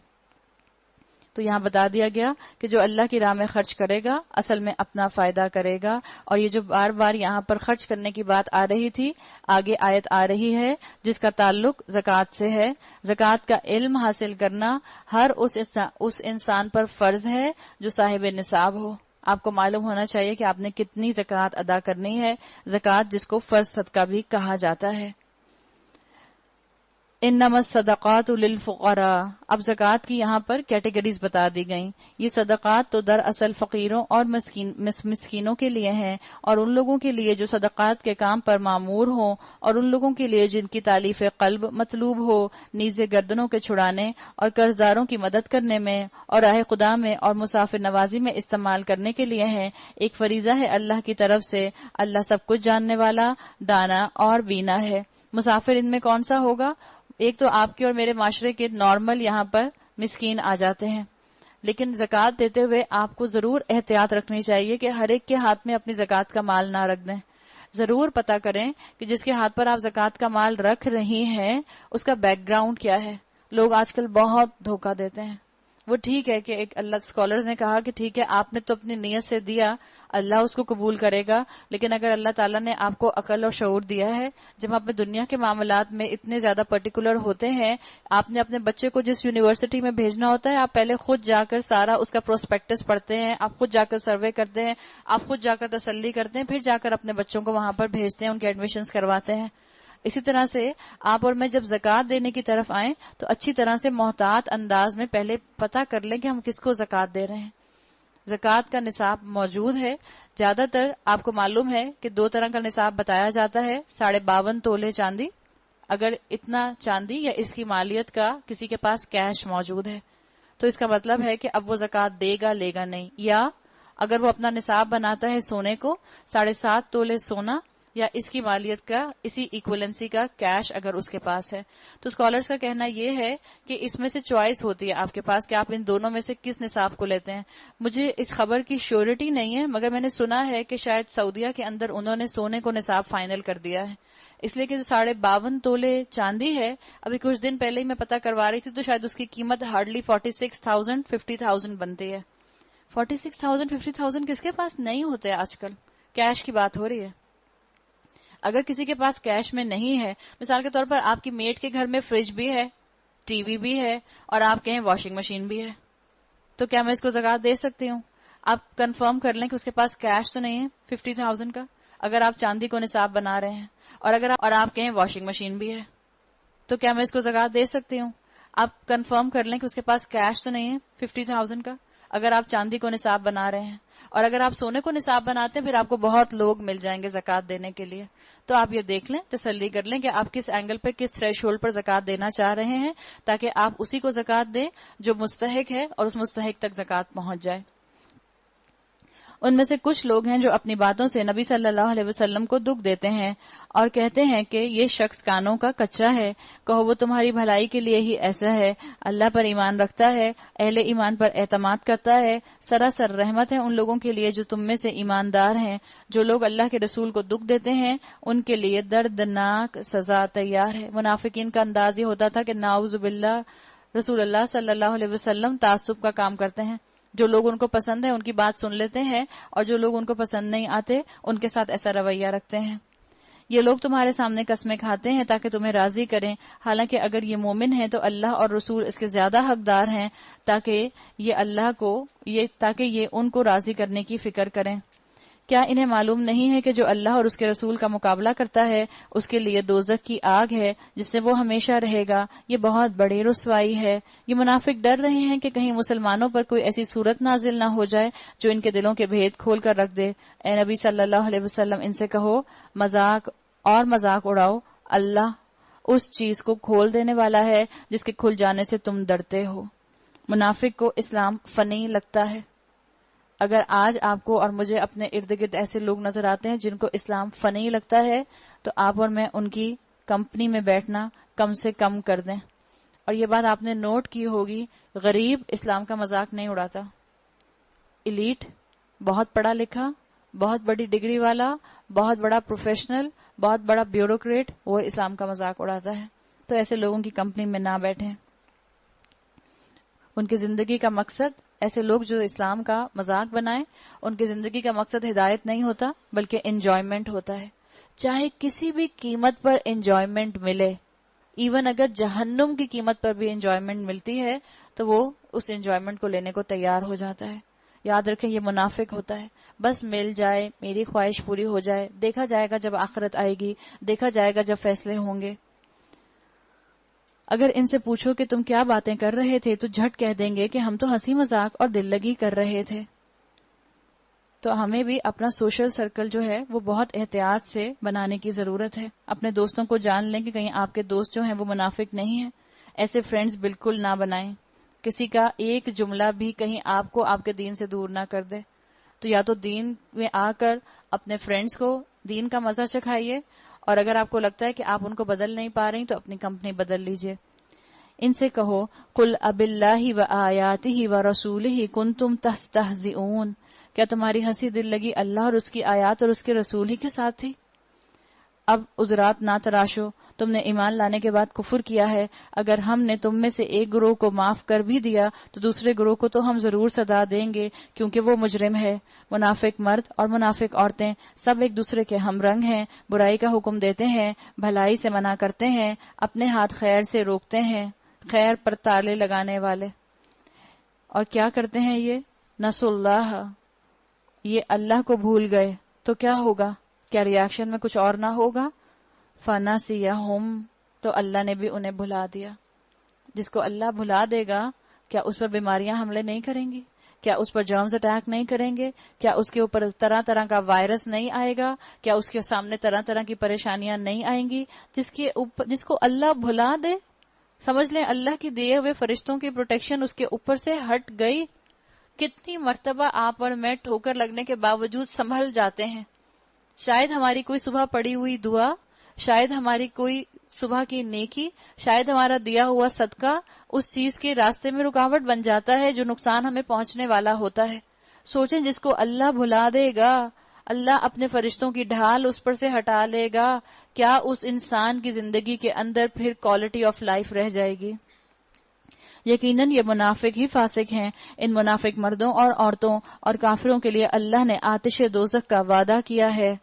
تو یہاں بتا دیا گیا کہ جو اللہ کی راہ میں خرچ کرے گا اصل میں اپنا فائدہ کرے گا. اور یہ جو بار بار یہاں پر خرچ کرنے کی بات آ رہی تھی، آگے آیت آ رہی ہے جس کا تعلق زکوٰۃ سے ہے. زکوٰۃ کا علم حاصل کرنا ہر اس انسان پر فرض ہے جو صاحب نصاب ہو. آپ کو معلوم ہونا چاہیے کہ آپ نے کتنی زکوٰۃ ادا کرنی ہے، زکوٰۃ جس کو فرض صدقہ بھی کہا جاتا ہے. انما الصدقات للفقراء. اب زکوٰۃ کی یہاں پر کیٹیگریز بتا دی گئیں. یہ صدقات تو دراصل فقیروں اور مسکینوں کے لیے ہیں، اور ان لوگوں کے لیے جو صدقات کے کام پر معمور ہوں، اور ان لوگوں کے لیے جن کی تالیف قلب مطلوب ہو، نیزے گردنوں کے چھڑانے اور قرض داروں کی مدد کرنے میں اور راہ خدا میں اور مسافر نوازی میں استعمال کرنے کے لیے ہیں. ایک فریضہ ہے اللہ کی طرف سے. اللہ سب کچھ جاننے والا، دانا اور بینا ہے. مسافر ان میں کون سا ہوگا؟ ایک تو آپ کے اور میرے معاشرے کے نارمل یہاں پر مسکین آ جاتے ہیں، لیکن زکوٰۃ دیتے ہوئے آپ کو ضرور احتیاط رکھنی چاہیے کہ ہر ایک کے ہاتھ میں اپنی زکوٰۃ کا مال نہ رکھ دیں. ضرور پتہ کریں کہ جس کے ہاتھ پر آپ زکوٰۃ کا مال رکھ رہی ہیں اس کا بیک گراؤنڈ کیا ہے. لوگ آج کل بہت دھوکہ دیتے ہیں. وہ ٹھیک ہے کہ ایک اللہ اسکالرز نے کہا کہ ٹھیک ہے آپ نے تو اپنی نیت سے دیا، اللہ اس کو قبول کرے گا، لیکن اگر اللہ تعالیٰ نے آپ کو عقل اور شعور دیا ہے، جب آپ دنیا کے معاملات میں اتنے زیادہ پرٹیکولر ہوتے ہیں، آپ نے اپنے بچے کو جس یونیورسٹی میں بھیجنا ہوتا ہے آپ پہلے خود جا کر سارا اس کا پروسپیکٹس پڑھتے ہیں، آپ خود جا کر سروے کرتے ہیں، آپ خود جا کر تسلی کرتے ہیں، پھر جا کر اپنے بچوں کو وہاں پر بھیجتے ہیں، ان کے ایڈمیشنز کرواتے ہیں۔ اسی طرح سے آپ اور میں جب زکوٰۃ دینے کی طرف آئیں تو اچھی طرح سے محتاط انداز میں پہلے پتہ کر لیں کہ ہم کس کو زکوٰۃ دے رہے ہیں۔ زکوٰۃ کا نصاب موجود ہے، زیادہ تر آپ کو معلوم ہے کہ 2 طرح کا نصاب بتایا جاتا ہے، 52.5 تولے چاندی، اگر اتنا چاندی یا اس کی مالیت کا کسی کے پاس کیش موجود ہے تو اس کا مطلب ہے کہ اب وہ زکوٰۃ دے گا لے گا نہیں، یا اگر وہ اپنا نصاب بناتا ہے سونے کو 7.5 تولے سونا یا اس کی مالیت کا اسی ایکویلنسی کا کیش اگر اس کے پاس ہے، تو اسکالرز کا کہنا یہ ہے کہ اس میں سے چوائس ہوتی ہے آپ کے پاس کہ آپ ان دونوں میں سے کس نصاب کو لیتے ہیں۔ مجھے اس خبر کی شیورٹی نہیں ہے، مگر میں نے سنا ہے کہ شاید سعودیہ کے اندر انہوں نے سونے کو نصاب فائنل کر دیا ہے، اس لیے کہ 52.5 تولے چاندی ہے، ابھی کچھ دن پہلے ہی میں پتہ کروا رہی تھی تو شاید اس کی قیمت ہارڈلی 46,000 50,000 بنتی ہے۔ 46,000 50,000 کس کے پاس نہیں ہوتے آج کل، کیش کی بات ہو رہی ہے۔ اگر کسی کے پاس کیش میں نہیں ہے، مثال کے طور پر آپ کی میٹ کے گھر میں فریج بھی ہے، ٹی وی بھی ہے اور آپ کہیں واشنگ مشین بھی ہے، تو کیا میں اس کو زکوٰۃ دے سکتی ہوں؟ آپ کنفرم کر لیں کہ اس کے پاس کیش تو نہیں ہے 50,000 کا، اگر آپ چاندی کو نصاب بنا رہے ہیں اور آپ کہیں واشنگ مشین بھی ہے، تو کیا میں اس کو زکوٰۃ دے سکتی ہوں؟ آپ کنفرم کر لیں کہ اس کے پاس کیش تو نہیں ہے 50,000 کا، اگر آپ چاندی کو نصاب بنا رہے ہیں، اور اگر آپ سونے کو نصاب بناتے ہیں پھر آپ کو بہت لوگ مل جائیں گے زکوٰۃ دینے کے لیے۔ تو آپ یہ دیکھ لیں، تسلی کر لیں کہ آپ کس اینگل پہ کس تھریش ہولڈ پر زکوٰۃ دینا چاہ رہے ہیں، تاکہ آپ اسی کو زکوٰۃ دیں جو مستحق ہے اور اس مستحق تک زکوٰۃ پہنچ جائے۔ ان میں سے کچھ لوگ ہیں جو اپنی باتوں سے نبی صلی اللہ علیہ وسلم کو دکھ دیتے ہیں اور کہتے ہیں کہ یہ شخص کانوں کا کچا ہے، کہو وہ تمہاری بھلائی کے لیے ہی ایسا ہے، اللہ پر ایمان رکھتا ہے، اہل ایمان پر اعتماد کرتا ہے، سراسر رحمت ہے ان لوگوں کے لیے جو تم میں سے ایماندار ہیں۔ جو لوگ اللہ کے رسول کو دکھ دیتے ہیں ان کے لیے دردناک سزا تیار ہے۔ منافقین کا انداز یہ ہوتا تھا کہ نعوذ باللہ رسول اللہ صلی اللہ علیہ وسلم تعصب کا کام کرتے ہیں، جو لوگ ان کو پسند ہے ان کی بات سن لیتے ہیں اور جو لوگ ان کو پسند نہیں آتے ان کے ساتھ ایسا رویہ رکھتے ہیں۔ یہ لوگ تمہارے سامنے قسمیں کھاتے ہیں تاکہ تمہیں راضی کریں، حالانکہ اگر یہ مومن ہیں تو اللہ اور رسول اس کے زیادہ حقدار ہیں تاکہ یہ ان کو راضی کرنے کی فکر کریں۔ کیا انہیں معلوم نہیں ہے کہ جو اللہ اور اس کے رسول کا مقابلہ کرتا ہے اس کے لیے دوزخ کی آگ ہے جس سے وہ ہمیشہ رہے گا، یہ بہت بڑی رسوائی ہے۔ یہ منافق ڈر رہے ہیں کہ کہیں مسلمانوں پر کوئی ایسی صورت نازل نہ ہو جائے جو ان کے دلوں کے بھید کھول کر رکھ دے۔ اے نبی صلی اللہ علیہ وسلم ان سے کہو مذاق اڑاؤ، اللہ اس چیز کو کھول دینے والا ہے جس کے کھل جانے سے تم ڈرتے ہو۔ منافق کو اسلام فنی لگتا ہے۔ اگر آج آپ کو اور مجھے اپنے ارد گرد ایسے لوگ نظر آتے ہیں جن کو اسلام فنی لگتا ہے تو آپ اور میں ان کی کمپنی میں بیٹھنا کم سے کم کر دیں۔ اور یہ بات آپ نے نوٹ کی ہوگی، غریب اسلام کا مذاق نہیں اڑاتا، ایلیٹ، بہت پڑھا لکھا، بہت بڑی ڈگری والا، بہت بڑا پروفیشنل، بہت بڑا بیوروکریٹ، وہ اسلام کا مذاق اڑاتا ہے۔ تو ایسے لوگوں کی کمپنی میں نہ بیٹھیں۔ ان کی زندگی کا مقصد، ایسے لوگ جو اسلام کا مذاق بنائیں، ان کی زندگی کا مقصد ہدایت نہیں ہوتا بلکہ انجوائمنٹ ہوتا ہے، چاہے کسی بھی قیمت پر انجوائمنٹ ملے، ایون اگر جہنم کی قیمت پر بھی انجوائمنٹ ملتی ہے تو وہ اس انجوائمنٹ کو لینے کو تیار ہو جاتا ہے۔ یاد رکھیں یہ منافق ہوتا ہے، بس مل جائے، میری خواہش پوری ہو جائے، دیکھا جائے گا جب آخرت آئے گی، دیکھا جائے گا جب فیصلے ہوں گے۔ اگر ان سے پوچھو کہ تم کیا باتیں کر رہے تھے تو جھٹ کہہ دیں گے کہ ہم تو ہنسی مذاق اور دل لگی کر رہے تھے۔ تو ہمیں بھی اپنا سوشل سرکل جو ہے وہ بہت احتیاط سے بنانے کی ضرورت ہے۔ اپنے دوستوں کو جان لیں کہ کہیں آپ کے دوست جو ہیں وہ منافق نہیں ہیں، ایسے فرینڈز بالکل نہ بنائیں۔ کسی کا ایک جملہ بھی کہیں آپ کو آپ کے دین سے دور نہ کر دے۔ تو یا تو دین میں آ کر اپنے فرینڈز کو دین کا مزہ چکھائیے، اور اگر آپ کو لگتا ہے کہ آپ ان کو بدل نہیں پا رہی تو اپنی کمپنی بدل لیجئے۔ ان سے کہو قل اب اللہ و آیاتہ و رسولہ کنتم تستہزئون، کیا تمہاری ہنسی دل لگی اللہ اور اس کی آیات اور اس کے رسول ہی کے ساتھ تھی؟ اب عذرات نہ تراشو، تم نے ایمان لانے کے بعد کفر کیا ہے، اگر ہم نے تم میں سے ایک گروہ کو معاف کر بھی دیا تو دوسرے گروہ کو تو ہم ضرور سزا دیں گے کیونکہ وہ مجرم ہے۔ منافق مرد اور منافق عورتیں سب ایک دوسرے کے ہم رنگ ہیں، برائی کا حکم دیتے ہیں، بھلائی سے منع کرتے ہیں، اپنے ہاتھ خیر سے روکتے ہیں، خیر پر تالے لگانے والے۔ اور کیا کرتے ہیں یہ؟ نسوا اللہ، یہ اللہ کو بھول گئے تو کیا ہوگا؟ کیا ریاکشن میں کچھ اور نہ ہوگا؟ فنسیہم، تو اللہ نے بھی انہیں بھلا دیا۔ جس کو اللہ بھلا دے گا کیا اس پر بیماریاں حملے نہیں کریں گی؟ کیا اس پر جرمز اٹیک نہیں کریں گے؟ کیا اس کے اوپر طرح طرح کا وائرس نہیں آئے گا؟ کیا اس کے سامنے طرح طرح کی پریشانیاں نہیں آئیں گی؟ جس کو اللہ بھلا دے، سمجھ لیں اللہ کی دیے ہوئے فرشتوں کی پروٹیکشن اس کے اوپر سے ہٹ گئی۔ کتنی مرتبہ آپ اور میں ٹھوکر لگنے کے باوجود سنبھل جاتے ہیں۔ شاید ہماری کوئی صبح پڑی ہوئی دعا، شاید ہماری کوئی صبح کی نیکی، شاید ہمارا دیا ہوا صدقہ اس چیز کے راستے میں رکاوٹ بن جاتا ہے جو نقصان ہمیں پہنچنے والا ہوتا ہے۔ سوچیں جس کو اللہ بھلا دے گا، اللہ اپنے فرشتوں کی ڈھال اس پر سے ہٹا لے گا، کیا اس انسان کی زندگی کے اندر پھر کوالٹی آف لائف رہ جائے گی؟ یقیناً یہ منافق ہی فاسق ہیں۔ ان منافق مردوں اور عورتوں اور کافروں کے لیے اللہ نے آتش دوزخ کا وعدہ کیا ہے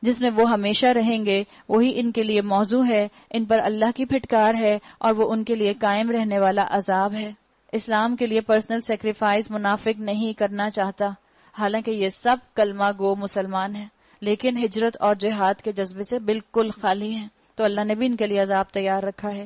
جس میں وہ ہمیشہ رہیں گے، وہی ان کے لیے موضوع ہے، ان پر اللہ کی پھٹکار ہے اور وہ ان کے لیے قائم رہنے والا عذاب ہے۔ اسلام کے لیے پرسنل سیکریفائس منافق نہیں کرنا چاہتا، حالانکہ یہ سب کلمہ گو مسلمان ہیں، لیکن ہجرت اور جہاد کے جذبے سے بالکل خالی ہیں، تو اللہ نے بھی ان کے لیے عذاب تیار رکھا ہے۔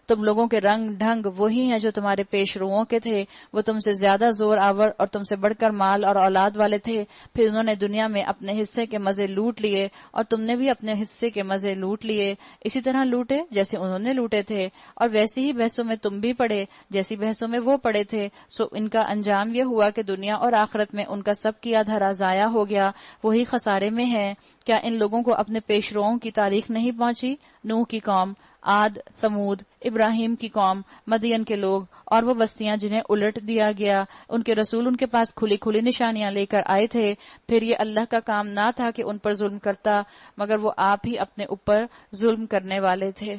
تم لوگوں کے رنگ ڈھنگ وہی ہیں جو تمہارے پیش روؤں کے تھے، وہ تم سے زیادہ زور آور اور تم سے بڑھ کر مال اور اولاد والے تھے، پھر انہوں نے دنیا میں اپنے حصے کے مزے لوٹ لیے اور تم نے بھی اپنے حصے کے مزے لوٹ لیے، اسی طرح لوٹے جیسے انہوں نے لوٹے تھے، اور ویسی ہی بحثوں میں تم بھی پڑے جیسی بحثوں میں وہ پڑے تھے، سو ان کا انجام یہ ہوا کہ دنیا اور آخرت میں ان کا سب کیا دھرا ضائع ہو گیا، وہی خسارے میں ہے۔ کیا ان لوگوں کو اپنے پیش روؤں کی تاریخ نہیں پہنچی؟ نوح کی قوم، عاد، ثمود، ابراہیم کی قوم، مدین کے لوگ اور وہ بستیاں جنہیں الٹ دیا گیا، ان کے رسول ان کے پاس کھلی کھلی نشانیاں لے کر آئے تھے، پھر یہ اللہ کا کام نہ تھا کہ ان پر ظلم کرتا، مگر وہ آپ ہی اپنے اوپر ظلم کرنے والے تھے۔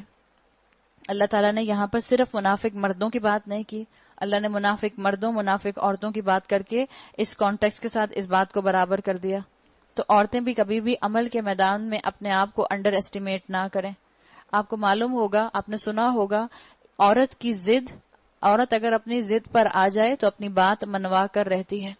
اللہ تعالیٰ نے یہاں پر صرف منافق مردوں کی بات نہیں کی، اللہ نے منافق مردوں منافق عورتوں کی بات کر کے اس کانٹیکس کے ساتھ اس بات کو برابر کر دیا۔ تو عورتیں بھی کبھی بھی عمل کے میدان میں اپنے آپ کو انڈر ایسٹیمیٹ نہ کریں۔ آپ کو معلوم ہوگا، آپ نے سنا ہوگا، عورت اگر اپنی ضد پر آ جائے تو اپنی بات منوا کر رہتی ہے۔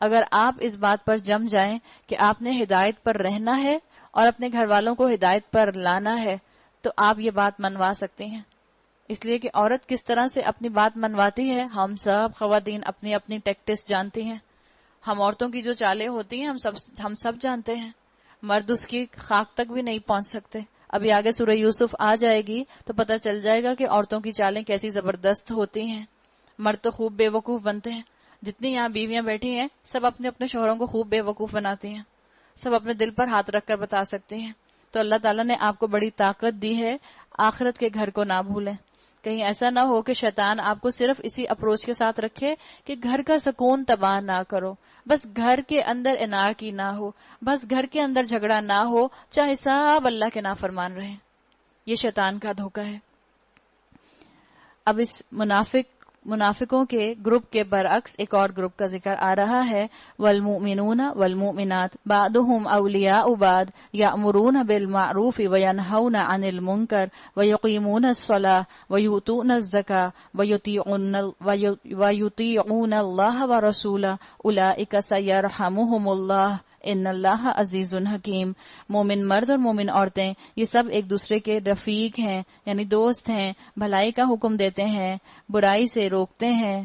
اگر آپ اس بات پر جم جائیں کہ آپ نے ہدایت پر رہنا ہے اور اپنے گھر والوں کو ہدایت پر لانا ہے تو آپ یہ بات منوا سکتے ہیں، اس لیے کہ عورت کس طرح سے اپنی بات منواتی ہے ہم سب خواتین اپنی اپنی ٹیکٹس جانتی ہیں۔ ہم عورتوں کی جو چالیں ہوتی ہیں ہم سب جانتے ہیں، مرد اس کی خاک تک بھی نہیں پہنچ سکتے۔ ابھی آگے سورہ یوسف آ جائے گی تو پتہ چل جائے گا کہ عورتوں کی چالیں کیسی زبردست ہوتی ہیں۔ مرد تو خوب بے وقوف بنتے ہیں، جتنی یہاں بیویاں بیٹھی ہیں سب اپنے اپنے شوہروں کو خوب بے وقوف بناتی ہیں، سب اپنے دل پر ہاتھ رکھ کر بتا سکتے ہیں۔ تو اللہ تعالیٰ نے آپ کو بڑی طاقت دی ہے، آخرت کے گھر کو نہ بھولیں۔ کہیں ایسا نہ ہو کہ شیطان آپ کو صرف اسی اپروچ کے ساتھ رکھے کہ گھر کا سکون تباہ نہ کرو، بس گھر کے اندر انارکی نہ ہو، بس گھر کے اندر جھگڑا نہ ہو، چاہے سب اللہ کے نافرمان رہیں۔ یہ شیطان کا دھوکہ ہے۔ اب اس منافقوں کے گروپ کے برعکس ایک اور گروپ کا ذکر آ رہا ہے، والمؤمنون والمؤمنات بعضهم اولیاء بعض یأمرون بالمعروف وینہون عن المنکر ویقیمون الصلاة ویؤتون الزکاة ویطیعون اللہ ورسولہ اولئک سیرحمہم اللہ ان اللہ عزیز حکیم۔ مومن مرد اور مومن عورتیں یہ سب ایک دوسرے کے رفیق ہیں، یعنی دوست ہیں، بھلائی کا حکم دیتے ہیں، برائی سے روکتے ہیں،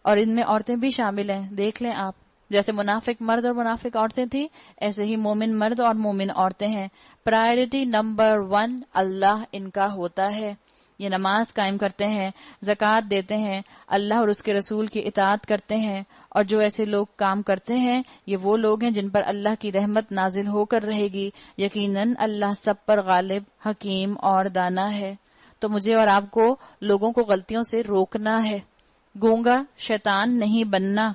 اور ان میں عورتیں بھی شامل ہیں۔ دیکھ لیں آپ، جیسے منافق مرد اور منافق عورتیں تھیں، ایسے ہی مومن مرد اور مومن عورتیں ہیں۔ پرائرٹی نمبر 1 اللہ ان کا ہوتا ہے۔ یہ نماز قائم کرتے ہیں، زکوٰۃ دیتے ہیں، اللہ اور اس کے رسول کی اطاعت کرتے ہیں، اور جو ایسے لوگ کام کرتے ہیں یہ وہ لوگ ہیں جن پر اللہ کی رحمت نازل ہو کر رہے گی۔ یقیناً اللہ سب پر غالب، حکیم اور دانا ہے۔ تو مجھے اور آپ کو لوگوں کو غلطیوں سے روکنا ہے، گونگا شیطان نہیں بننا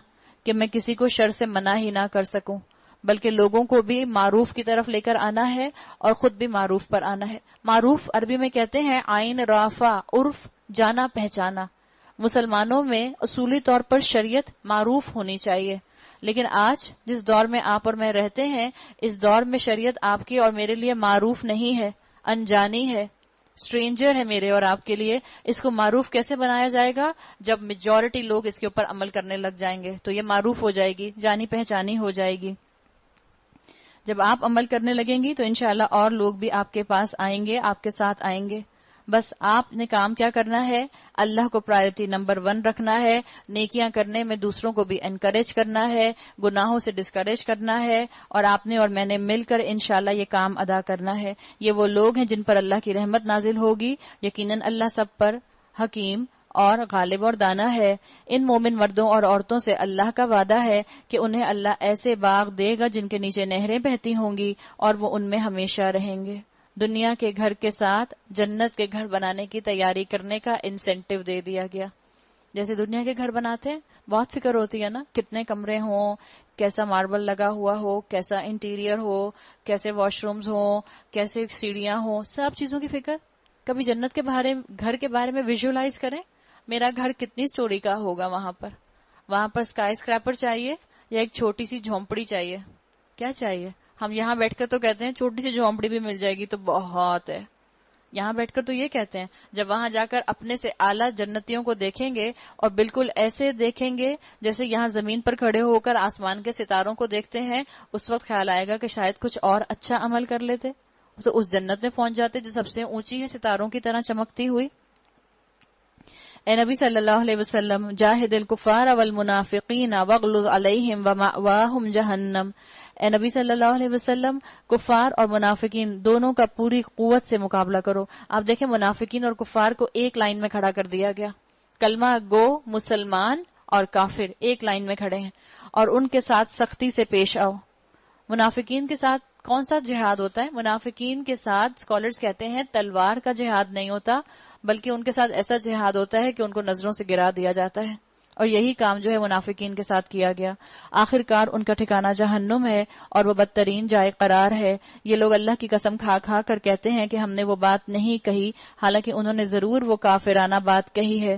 کہ میں کسی کو شر سے منع ہی نہ کر سکوں۔ بلکہ لوگوں کو بھی معروف کی طرف لے کر آنا ہے اور خود بھی معروف پر آنا ہے. معروف عربی میں کہتے ہیں عین رافع، عرف، جانا پہچانا. مسلمانوں میں اصولی طور پر شریعت معروف ہونی چاہیے، لیکن آج جس دور میں آپ اور میں رہتے ہیں، اس دور میں شریعت آپ کی اور میرے لیے معروف نہیں ہے، انجانی ہے، اسٹرینجر ہے میرے اور آپ کے لیے. اس کو معروف کیسے بنایا جائے گا؟ جب میجورٹی لوگ اس کے اوپر عمل کرنے لگ جائیں گے تو یہ معروف ہو جائے گی، جانی پہچانی ہو جائے گی. جب آپ عمل کرنے لگیں گی تو انشاءاللہ اور لوگ بھی آپ کے پاس آئیں گے، آپ کے ساتھ آئیں گے. بس آپ نے کام کیا کرنا ہے؟ اللہ کو پرائرٹی نمبر 1 رکھنا ہے، نیکیاں کرنے میں دوسروں کو بھی انکریج کرنا ہے، گناہوں سے ڈسکریج کرنا ہے، اور آپ نے اور میں نے مل کر انشاءاللہ یہ کام ادا کرنا ہے. یہ وہ لوگ ہیں جن پر اللہ کی رحمت نازل ہوگی. یقیناً اللہ سب پر حکیم اور غالب اور دانا ہے. ان مومن مردوں اور عورتوں سے اللہ کا وعدہ ہے کہ انہیں اللہ ایسے باغ دے گا جن کے نیچے نہریں بہتی ہوں گی اور وہ ان میں ہمیشہ رہیں گے. دنیا کے گھر کے ساتھ جنت کے گھر بنانے کی تیاری کرنے کا انسینٹیو دے دیا گیا. جیسے دنیا کے گھر بناتے ہیں بہت فکر ہوتی ہے نا، کتنے کمرے ہوں، کیسا ماربل لگا ہوا ہو، کیسا انٹیریئر ہو، کیسے واش رومز ہوں، کیسے سیڑھیاں ہوں، سب چیزوں کی فکر. کبھی جنت کے گھر کے بارے میں ویژولائز کریں، میرا گھر کتنی سٹوری کا ہوگا. وہاں پر اسکائی اسکریپر چاہیے یا ایک چھوٹی سی جھونپڑی چاہیے؟ کیا چاہیے؟ ہم یہاں بیٹھ کر تو کہتے ہیں چھوٹی سی جھونپڑی بھی مل جائے گی تو بہت ہے. یہاں بیٹھ کر تو یہ کہتے ہیں، جب وہاں جا کر اپنے سے اعلیٰ جنتیوں کو دیکھیں گے اور بالکل ایسے دیکھیں گے جیسے یہاں زمین پر کھڑے ہو کر آسمان کے ستاروں کو دیکھتے ہیں، اس وقت خیال آئے گا کہ شاید کچھ اور اچھا عمل کر لیتے تو اس جنت میں پہنچ جاتے جو سب سے اونچی ہے، ستاروں کی طرح چمکتی ہوئی. اے نبی صلی اللہ علیہ وسلم، جاہد الکفار والمنافقین واغلظ علیہم ومأواہم جہنم. اے نبی صلی اللہ علیہ وسلم، کفار اور منافقین دونوں کا پوری قوت سے مقابلہ کرو. آپ دیکھیں منافقین اور کفار کو ایک لائن میں کھڑا کر دیا گیا. کلمہ گو مسلمان اور کافر ایک لائن میں کھڑے ہیں اور ان کے ساتھ سختی سے پیش آؤ. منافقین کے ساتھ کون سا جہاد ہوتا ہے؟ منافقین کے ساتھ اسکالرز کہتے ہیں تلوار کا جہاد نہیں ہوتا، بلکہ ان کے ساتھ ایسا جہاد ہوتا ہے کہ ان کو نظروں سے گرا دیا جاتا ہے. اور یہی کام جو ہے منافقین کے ساتھ کیا گیا. آخر کار ان کا ٹھکانہ جہنم ہے اور وہ بدترین جائے قرار ہے. یہ لوگ اللہ کی قسم کھا کھا کر کہتے ہیں کہ ہم نے وہ بات نہیں کہی، حالانکہ انہوں نے ضرور وہ کافرانہ بات کہی ہے،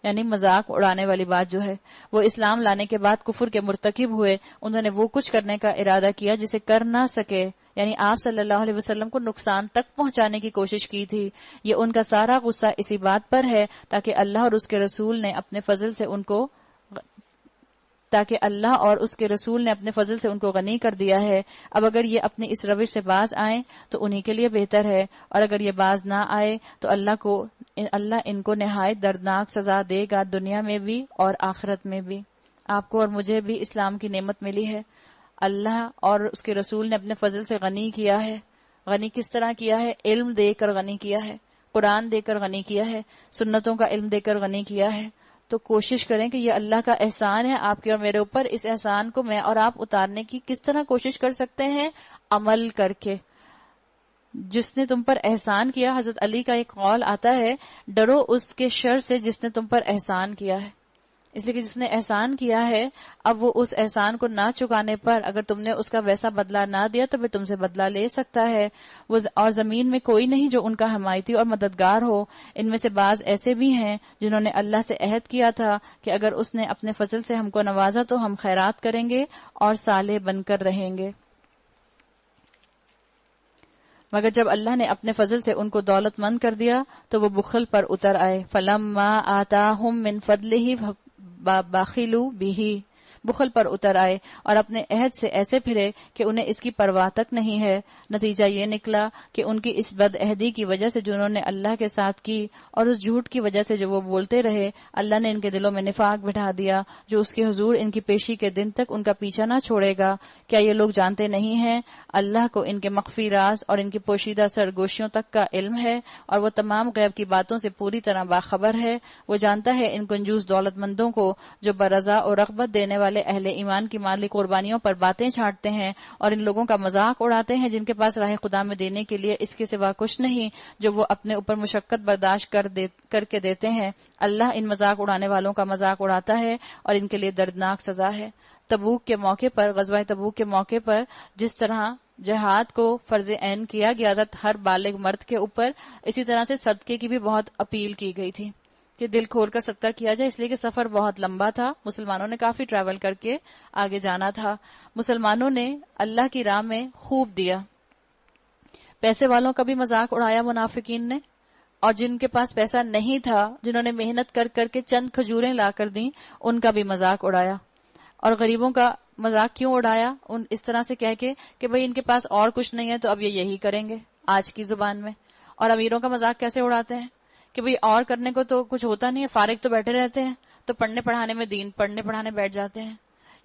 یعنی مذاق اڑانے والی بات جو ہے. وہ اسلام لانے کے بعد کفر کے مرتکب ہوئے، انہوں نے وہ کچھ کرنے کا ارادہ کیا جسے کر نہ سکے، یعنی آپ صلی اللہ علیہ وسلم کو نقصان تک پہنچانے کی کوشش کی تھی. یہ ان کا سارا غصہ اسی بات پر ہے تاکہ اللہ اور اس کے رسول نے اپنے فضل سے ان کو غنی کر دیا ہے. اب اگر یہ اپنی اس روش سے باز آئیں تو انہی کے لیے بہتر ہے، اور اگر یہ باز نہ آئے تو اللہ ان کو نہایت دردناک سزا دے گا، دنیا میں بھی اور آخرت میں بھی. آپ کو اور مجھے بھی اسلام کی نعمت ملی ہے. اللہ اور اس کے رسول نے اپنے فضل سے غنی کیا ہے. غنی کس طرح کیا ہے؟ علم دے کر غنی کیا ہے، قرآن دے کر غنی کیا ہے، سنتوں کا علم دے کر غنی کیا ہے. تو کوشش کریں کہ یہ اللہ کا احسان ہے آپ کے اور میرے اوپر. اس احسان کو میں اور آپ اتارنے کی کس طرح کوشش کر سکتے ہیں؟ عمل کر کے. جس نے تم پر احسان کیا، حضرت علی کا ایک قول آتا ہے، ڈرو اس کے شر سے جس نے تم پر احسان کیا ہے. اس لیے کہ جس نے احسان کیا ہے، اب وہ اس احسان کو نہ چکانے پر اگر تم نے اس کا ویسا بدلہ نہ دیا تو پھر تم سے بدلہ لے سکتا ہے. اور زمین میں کوئی نہیں جو ان کا حمایتی اور مددگار ہو. ان میں سے بعض ایسے بھی ہیں جنہوں نے اللہ سے عہد کیا تھا کہ اگر اس نے اپنے فضل سے ہم کو نوازا تو ہم خیرات کریں گے اور صالح بن کر رہیں گے. مگر جب اللہ نے اپنے فضل سے ان کو دولت مند کر دیا تو وہ بخل پر اتر آئے. فَلَمَّا آتَاهُم مِّن فَضْلِهِ بَخِلُوا بِهِ. بخل پر اتر آئے اور اپنے عہد سے ایسے پھرے کہ انہیں اس کی پرواہ تک نہیں ہے. نتیجہ یہ نکلا کہ ان کی اس بد عہدی کی وجہ سے جو انہوں نے اللہ کے ساتھ کی اور اس جھوٹ کی وجہ سے جو وہ بولتے رہے، اللہ نے ان کے دلوں میں نفاق بٹھا دیا جو اس کے حضور ان کی پیشی کے دن تک ان کا پیچھا نہ چھوڑے گا. کیا یہ لوگ جانتے نہیں ہیں اللہ کو ان کے مخفی راز اور ان کی پوشیدہ سرگوشیوں تک کا علم ہے اور وہ تمام غیب کی باتوں سے پوری طرح باخبر ہے. وہ جانتا ہے ان کنجوس دولت مندوں کو جو برضا اور رغبت دینے والے والے اہل ایمان کی مالی قربانیوں پر باتیں چھاٹتے ہیں اور ان لوگوں کا مذاق اڑاتے ہیں جن کے پاس راہ خدا میں دینے کے لیے اس کے سوا کچھ نہیں جو وہ اپنے اوپر مشقت برداشت کر کے دیتے ہیں، اللہ ان مذاق اڑانے والوں کا مذاق اڑاتا ہے اور ان کے لیے دردناک سزا ہے۔ تبوک کے موقع پر، غزوہ تبوک کے موقع پر جس طرح جہاد کو فرض عین کیا گیا تھا ہر بالغ مرد کے اوپر، اسی طرح سے صدقے کی بھی بہت اپیل کی گئی تھی کہ دل کھول کر صدقہ کیا جائے، اس لیے کہ سفر بہت لمبا تھا، مسلمانوں نے کافی ٹریول کر کے آگے جانا تھا۔ مسلمانوں نے اللہ کی راہ میں خوب دیا، پیسے والوں کا بھی مذاق اڑایا منافقین نے، اور جن کے پاس پیسہ نہیں تھا، جنہوں نے محنت کر کر کے چند کھجوریں لا کر دیں، ان کا بھی مذاق اڑایا۔ اور غریبوں کا مذاق کیوں اڑایا؟ اس طرح سے کہہ کے کہ بھئی ان کے پاس اور کچھ نہیں ہے تو اب یہ یہی کریں گے آج کی زبان میں۔ اور امیروں کا مذاق کیسے اڑاتے ہیں کہ بھئی اور کرنے کو تو کچھ ہوتا نہیں ہے، فارغ تو بیٹھے رہتے ہیں، تو پڑھنے پڑھانے میں دین پڑھنے پڑھانے بیٹھ جاتے ہیں۔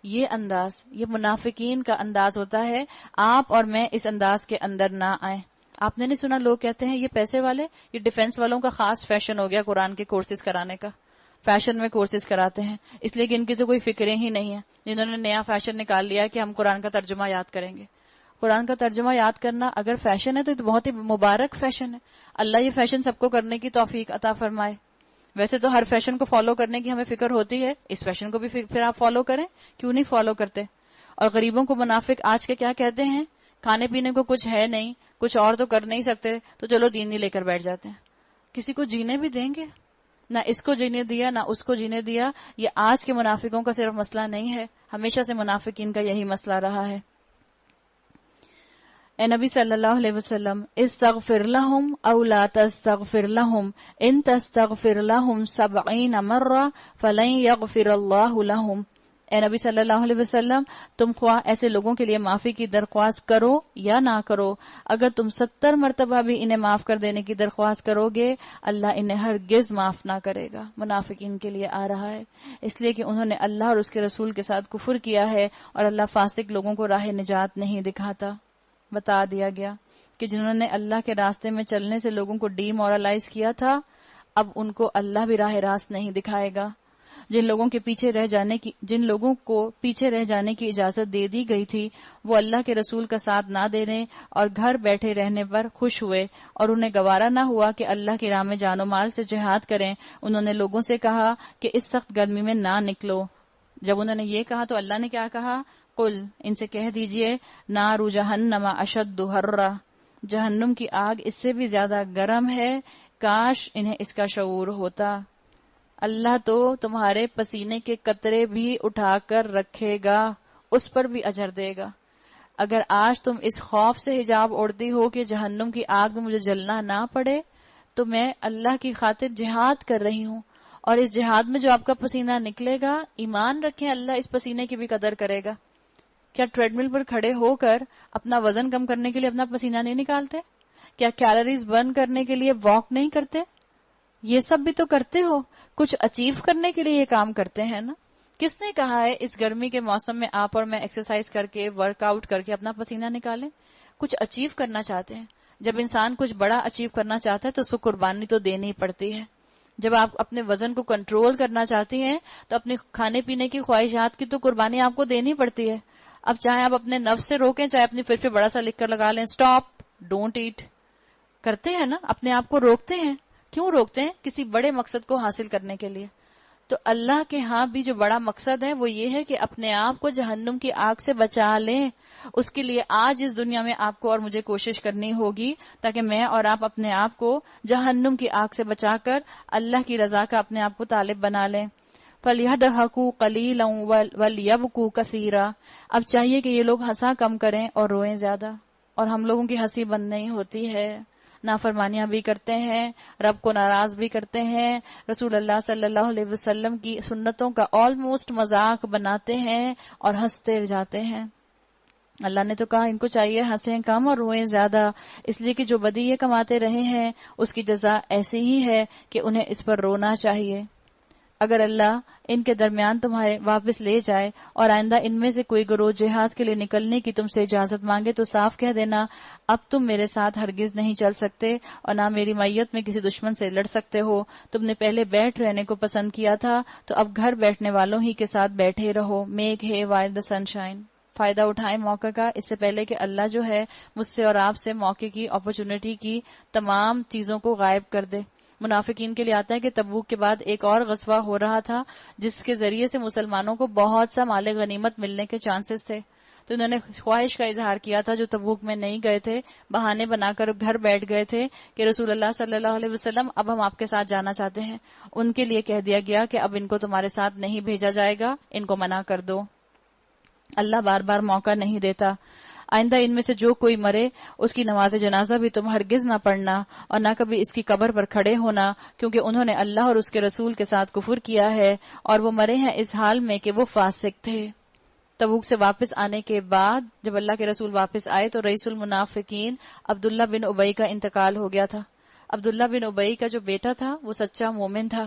یہ انداز، یہ منافقین کا انداز ہوتا ہے۔ آپ اور میں اس انداز کے اندر نہ آئیں۔ آپ نے نہیں سنا لوگ کہتے ہیں یہ پیسے والے، یہ ڈیفنس والوں کا خاص فیشن ہو گیا قرآن کے کورسز کرانے کا، فیشن میں کورسز کراتے ہیں، اس لیے کہ ان کی تو کوئی فکریں ہی نہیں ہیں، جنہوں نے نیا فیشن نکال لیا کہ ہم قرآن کا ترجمہ یاد کریں گے۔ قرآن کا ترجمہ یاد کرنا اگر فیشن ہے تو یہ بہت ہی مبارک فیشن ہے، اللہ یہ فیشن سب کو کرنے کی توفیق عطا فرمائے۔ ویسے تو ہر فیشن کو فالو کرنے کی ہمیں فکر ہوتی ہے، اس فیشن کو بھی پھر آپ فالو کریں، کیوں نہیں فالو کرتے؟ اور غریبوں کو منافق آج کے کیا کہتے ہیں؟ کھانے پینے کو کچھ ہے نہیں، کچھ اور تو کر نہیں سکتے، تو چلو دین ہی لے کر بیٹھ جاتے ہیں۔ کسی کو جینے بھی دیں گے؟ نہ اس کو جینے دیا نہ اس کو جینے دیا۔ یہ آج کے منافقوں کا صرف مسئلہ نہیں ہے، ہمیشہ سے منافقین کا یہی مسئلہ رہا ہے۔ اے نبی صلی اللہ علیہ وسلم، استغفر لهم او لا تستغفر لهم ان تستغفر لهم 70 مرہ فلن يغفر اللہ لهم۔ اے نبی صلی اللہ علیہ وسلم، تم خواہ ایسے لوگوں کے لیے معافی کی درخواست کرو یا نہ کرو، اگر تم 70 مرتبہ بھی انہیں معاف کر دینے کی درخواست کرو گے، اللہ انہیں ہرگز معاف نہ کرے گا۔ منافقین کے لیے آ رہا ہے، اس لیے کہ انہوں نے اللہ اور اس کے رسول کے ساتھ کفر کیا ہے، اور اللہ فاسق لوگوں کو راہ نجات نہیں دکھاتا۔ بتا دیا گیا کہ جنہوں نے اللہ کے راستے میں چلنے سے لوگوں کو ڈی مورلائز کیا تھا، اب ان کو اللہ بھی راہ راست نہیں دکھائے گا۔ جن لوگوں کو پیچھے رہ جانے کی اجازت دے دی گئی تھی، وہ اللہ کے رسول کا ساتھ نہ دینے اور گھر بیٹھے رہنے پر خوش ہوئے، اور انہیں گوارا نہ ہوا کہ اللہ کی راہ میں جان و مال سے جہاد کریں۔ انہوں نے لوگوں سے کہا کہ اس سخت گرمی میں نہ نکلو۔ جب انہوں نے یہ کہا تو اللہ نے کیا کہا؟ قل، ان سے کہہ دیجئے، نار جہنم اشد حرا، جہنم کی آگ اس سے بھی زیادہ گرم ہے، کاش انہیں اس کا شعور ہوتا۔ اللہ تو تمہارے پسینے کے قطرے بھی اٹھا کر رکھے گا، اس پر بھی اجر دے گا۔ اگر آج تم اس خوف سے حجاب اوڑھتی ہو کہ جہنم کی آگ میں مجھے جلنا نہ پڑے، تو میں اللہ کی خاطر جہاد کر رہی ہوں، اور اس جہاد میں جو آپ کا پسینہ نکلے گا، ایمان رکھیں اللہ اس پسینے کی بھی قدر کرے گا۔ کیا ٹریڈ مل پر کھڑے ہو کر اپنا وزن کم کرنے کے لیے اپنا پسینہ نہیں نکالتے؟ کیا کیلوریز برن کرنے کے لیے واک نہیں کرتے؟ یہ سب بھی تو کرتے ہو، کچھ اچیو کرنے کے لیے یہ کام کرتے ہیں نا۔ کس نے کہا ہے اس گرمی کے موسم میں آپ اور میں ایکسرسائز کر کے ورک آؤٹ کر کے اپنا پسینہ نکالیں؟ کچھ اچیو کرنا چاہتے ہیں۔ جب انسان کچھ بڑا اچیو کرنا چاہتا ہے تو اس کو قربانی تو دینی پڑتی ہے۔ جب آپ اپنے وزن کو کنٹرول کرنا چاہتی ہیں تو اپنے کھانے پینے کی خواہشات کی تو قربانی آپ کو دینی پڑتی ہے۔ اب چاہے آپ اپنے نفس سے روکیں، چاہے اپنی فرش پہ بڑا سا لکھ کر لگا لیں، اسٹاپ ڈونٹ ایٹ، کرتے ہیں نا، اپنے آپ کو روکتے ہیں۔ کیوں روکتے ہیں؟ کسی بڑے مقصد کو حاصل کرنے کے لیے۔ تو اللہ کے ہاں بھی جو بڑا مقصد ہے وہ یہ ہے کہ اپنے آپ کو جہنم کی آگ سے بچا لیں۔ اس کے لیے آج اس دنیا میں آپ کو اور مجھے کوشش کرنی ہوگی تاکہ میں اور آپ اپنے آپ کو جہنم کی آگ سے بچا کر اللہ کی رضا کا اپنے آپ کو طالب بنا لیں۔ فَلْيَضْحَكُوا قَلِيلًا وَلْيَبْكُوا كَثِيرًا۔ اب چاہیے کہ یہ لوگ ہنسا کم کریں اور روئیں زیادہ، اور ہم لوگوں کی ہنسی بند نہیں ہوتی ہے، نافرمانیاں بھی کرتے ہیں، رب کو ناراض بھی کرتے ہیں، رسول اللہ صلی اللہ علیہ وسلم کی سنتوں کا آلموسٹ مذاق بناتے ہیں اور ہنستے جاتے ہیں۔ اللہ نے تو کہا ان کو چاہیے ہنسیں کم اور روئیں زیادہ، اس لیے کہ جو بدی یہ کماتے رہے ہیں اس کی جزا ایسی ہی ہے کہ انہیں اس پر رونا چاہیے۔ اگر اللہ ان کے درمیان تمہارے واپس لے جائے اور آئندہ ان میں سے کوئی گروہ جہاد کے لیے نکلنے کی تم سے اجازت مانگے تو صاف کہہ دینا اب تم میرے ساتھ ہرگز نہیں چل سکتے اور نہ میری میت میں کسی دشمن سے لڑ سکتے ہو. تم نے پہلے بیٹھ رہنے کو پسند کیا تھا تو اب گھر بیٹھنے والوں ہی کے ساتھ بیٹھے رہو. میک ہے وائل دا سن شائن. فائدہ اٹھائیں موقع کا اس سے پہلے کہ اللہ جو ہے مجھ سے اور آپ سے موقع کی اپرچونٹی کی تمام چیزوں کو غائب کر دے. منافقین کے لیے آتا ہے کہ تبوک کے بعد ایک اور غزوہ ہو رہا تھا جس کے ذریعے سے مسلمانوں کو بہت سا مال غنیمت ملنے کے چانسز تھے، تو انہوں نے خواہش کا اظہار کیا تھا جو تبوک میں نہیں گئے تھے، بہانے بنا کر گھر بیٹھ گئے تھے کہ رسول اللہ صلی اللہ علیہ وسلم اب ہم آپ کے ساتھ جانا چاہتے ہیں. ان کے لیے کہہ دیا گیا کہ اب ان کو تمہارے ساتھ نہیں بھیجا جائے گا، ان کو منع کر دو. اللہ بار بار موقع نہیں دیتا. آئندہ ان میں سے جو کوئی مرے اس کی نماز جنازہ بھی تم ہرگز نہ پڑھنا اور نہ کبھی اس کی قبر پر کھڑے ہونا، کیونکہ انہوں نے اللہ اور اس کے رسول کے ساتھ کفر کیا ہے اور وہ مرے ہیں اس حال میں کہ وہ فاسق تھے. تبوک سے واپس آنے کے بعد جب اللہ کے رسول واپس آئے تو رئیس المنافقین عبداللہ بن ابی کا انتقال ہو گیا تھا. عبداللہ بن ابی کا جو بیٹا تھا وہ سچا مومن تھا.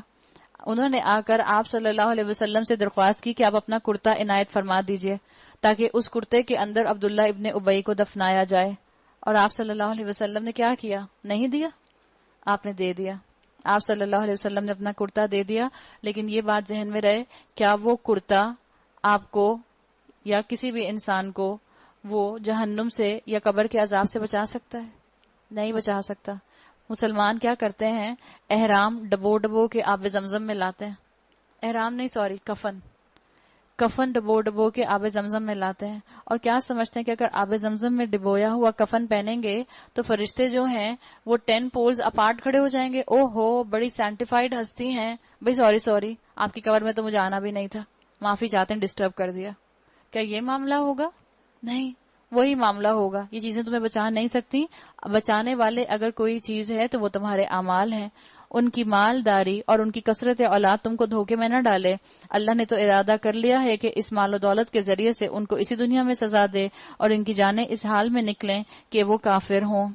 انہوں نے آ کر آپ صلی اللہ علیہ وسلم سے درخواست کی کہ آپ اپنا کرتا عنایت فرما دیجئے تاکہ اس کرتے کے اندر عبداللہ ابن ابی کو دفنایا جائے. اور آپ صلی اللہ علیہ وسلم نے کیا کیا؟ نہیں دیا، آپ نے دے دیا. آپ صلی اللہ علیہ وسلم نے اپنا کرتا دے دیا. لیکن یہ بات ذہن میں رہے، کیا وہ کرتا آپ کو یا کسی بھی انسان کو وہ جہنم سے یا قبر کے عذاب سے بچا سکتا ہے؟ نہیں بچا سکتا. مسلمان کیا کرتے ہیں؟ احرام ڈبو ڈبو کے آب زمزم میں لاتے ہیں. احرام نہیں، سوری، کفن ڈبو ڈبو کے آب زمزم میں لاتے ہیں اور کیا سمجھتے ہیں کہ اگر آب زمزم میں ڈبویا ہوا کفن پہنیں گے تو فرشتے جو ہیں وہ 10 پولز اپارٹ کھڑے ہو جائیں گے. او ہو، بڑی سینٹیفائڈ ہستی ہیں، بھئی سوری آپ کی قبر میں تو مجھے آنا بھی نہیں تھا، معافی چاہتے ہیں ڈسٹرب کر دیا. کیا یہ معاملہ ہوگا؟ نہیں، وہی معاملہ ہوگا. یہ چیزیں تمہیں بچا نہیں سکتی. بچانے والے اگر کوئی چیز ہے تو وہ تمہارے اعمال ہیں. ان کی مالداری اور ان کی کثرت اولاد تم کو دھوکے میں نہ ڈالے. اللہ نے تو ارادہ کر لیا ہے کہ اس مال و دولت کے ذریعے سے ان کو اسی دنیا میں سزا دے اور ان کی جانیں اس حال میں نکلیں کہ وہ کافر ہوں.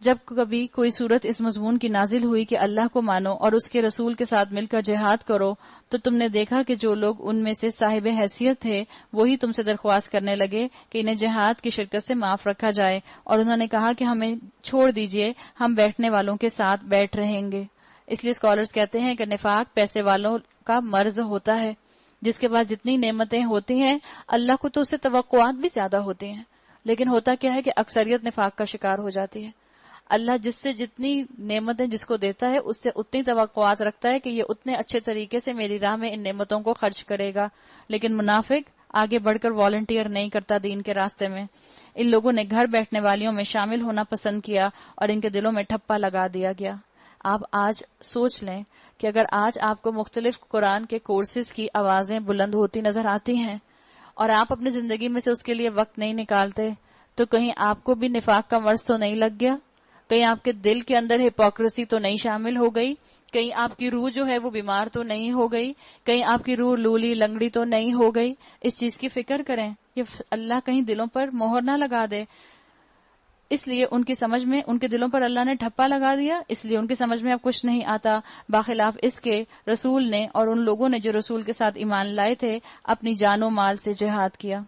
جب کبھی کوئی صورت اس مضمون کی نازل ہوئی کہ اللہ کو مانو اور اس کے رسول کے ساتھ مل کر جہاد کرو تو تم نے دیکھا کہ جو لوگ ان میں سے صاحب حیثیت تھے وہی تم سے درخواست کرنے لگے کہ انہیں جہاد کی شرکت سے معاف رکھا جائے، اور انہوں نے کہا کہ ہمیں چھوڑ دیجئے، ہم بیٹھنے والوں کے ساتھ بیٹھ رہیں گے. اس لیے اسکالرز کہتے ہیں کہ نفاق پیسے والوں کا مرض ہوتا ہے. جس کے پاس جتنی نعمتیں ہوتی ہیں اللہ کو تو اس سے توقعات بھی زیادہ ہوتی ہیں، لیکن ہوتا کیا ہے کہ اکثریت نفاق کا شکار ہو جاتی ہے. اللہ جس سے جتنی نعمتیں جس کو دیتا ہے اس سے اتنی توقعات رکھتا ہے کہ یہ اتنے اچھے طریقے سے میری راہ میں ان نعمتوں کو خرچ کرے گا. لیکن منافق آگے بڑھ کر والنٹیئر نہیں کرتا دین کے راستے میں. ان لوگوں نے گھر بیٹھنے والیوں میں شامل ہونا پسند کیا اور ان کے دلوں میں ٹھپا لگا دیا گیا. آپ آج سوچ لیں کہ اگر آج آپ کو مختلف قرآن کے کورسز کی آوازیں بلند ہوتی نظر آتی ہیں اور آپ اپنی زندگی میں سے اس کے لیے وقت نہیں نکالتے تو کہیں آپ کو بھی نفاق کا مرض تو نہیں لگ گیا؟ کہیں آپ کے دل کے اندر ہپوکریسی تو نہیں شامل ہو گئی؟ کہیں آپ کی روح جو ہے وہ بیمار تو نہیں ہو گئی؟ کہیں آپ کی روح لولی لنگڑی تو نہیں ہو گئی؟ اس چیز کی فکر کریں، یہ اللہ کہیں دلوں پر مہر نہ لگا دے. اس لیے ان کی سمجھ میں، ان کے دلوں پر اللہ نے ٹھپا لگا دیا، اس لیے ان کی سمجھ میں اب کچھ نہیں آتا. باخلاف اس کے رسول نے اور ان لوگوں نے جو رسول کے ساتھ ایمان لائے تھے اپنی جان و مال سے جہاد کیا.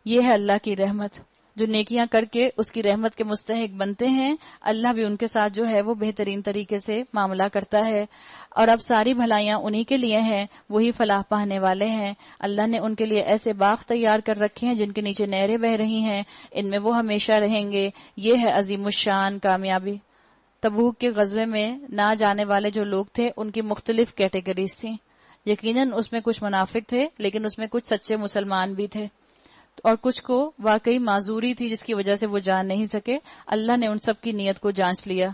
یہ ہے اللہ کی رحمت. جو نیکیاں کر کے اس کی رحمت کے مستحق بنتے ہیں اللہ بھی ان کے ساتھ جو ہے وہ بہترین طریقے سے معاملہ کرتا ہے. اور اب ساری بھلائیاں انہی کے لیے ہیں، وہی فلاح پانے والے ہیں. اللہ نے ان کے لیے ایسے باغ تیار کر رکھے ہیں جن کے نیچے نہریں بہ رہی ہیں، ان میں وہ ہمیشہ رہیں گے. یہ ہے عظیم الشان کامیابی. تبوک کے غزوے میں نہ جانے والے جو لوگ تھے ان کی مختلف کیٹیگریز تھیں. یقیناً اس میں کچھ منافق تھے لیکن اس میں کچھ سچے مسلمان بھی تھے اور کچھ کو واقعی معذوری تھی جس کی وجہ سے وہ جان نہیں سکے. اللہ نے ان سب کی نیت کو جانچ لیا.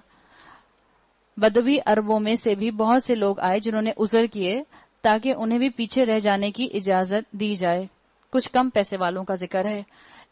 بدوی عربوں میں سے بھی بہت سے لوگ آئے جنہوں نے عذر کیے تاکہ انہیں بھی پیچھے رہ جانے کی اجازت دی جائے. کچھ کم پیسے والوں کا ذکر ہے.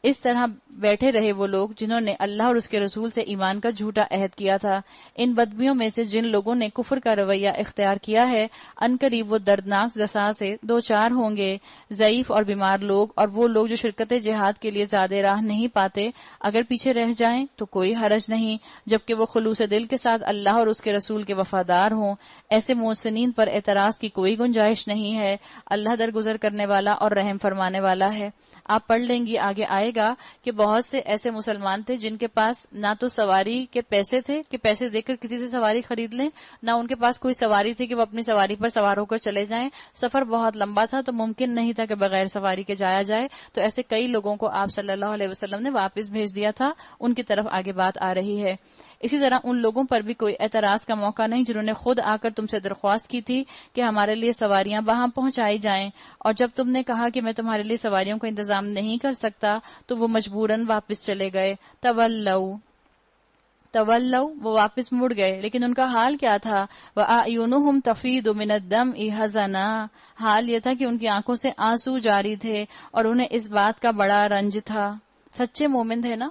اس طرح بیٹھے رہے وہ لوگ جنہوں نے اللہ اور اس کے رسول سے ایمان کا جھوٹا عہد کیا تھا۔ ان بدبیوں میں سے جن لوگوں نے کفر کا رویہ اختیار کیا ہے، عنقریب وہ دردناک سزا سے دو چار ہوں گے۔ ضعیف اور بیمار لوگ اور وہ لوگ جو شرکت جہاد کے لیے زیادہ راہ نہیں پاتے، اگر پیچھے رہ جائیں تو کوئی حرج نہیں، جبکہ وہ خلوص دل کے ساتھ اللہ اور اس کے رسول کے وفادار ہوں۔ ایسے محسنین پر اعتراض کی کوئی گنجائش نہیں ہے۔ اللہ درگزر کرنے والا اور رحم فرمانے والا ہے۔ آپ پڑھ لیں گی، آگے آئے گا کہ بہت سے ایسے مسلمان تھے جن کے پاس نہ تو سواری کے پیسے تھے کہ پیسے دے کر کسی سے سواری خرید لیں، نہ ان کے پاس کوئی سواری تھی کہ وہ اپنی سواری پر سوار ہو کر چلے جائیں۔ سفر بہت لمبا تھا تو ممکن نہیں تھا کہ بغیر سواری کے جایا جائے، تو ایسے کئی لوگوں کو آپ صلی اللہ علیہ وسلم نے واپس بھیج دیا تھا۔ ان کی طرف آگے بات آ رہی ہے۔ اسی طرح ان لوگوں پر بھی کوئی اعتراض کا موقع نہیں جنہوں نے خود آ کر تم سے درخواست کی تھی کہ ہمارے لیے سواریاں وہاں پہنچائی جائیں، اور جب تم نے کہا کہ میں تمہارے لیے سواریوں کا انتظام نہیں کر سکتا تو وہ مجبوراً واپس چلے گئے۔ تولوا، وہ واپس مڑ گئے، لیکن ان کا حال کیا تھا؟ وَأَعْيُنُهُمْ تَفِيضُ مِنَ الدَّمْعِ حَزَنًا، حال یہ تھا کہ ان کی آنکھوں سے آنسو جاری تھے اور انہیں اس بات کا بڑا رنج تھا۔ سچے مومن تھے نا،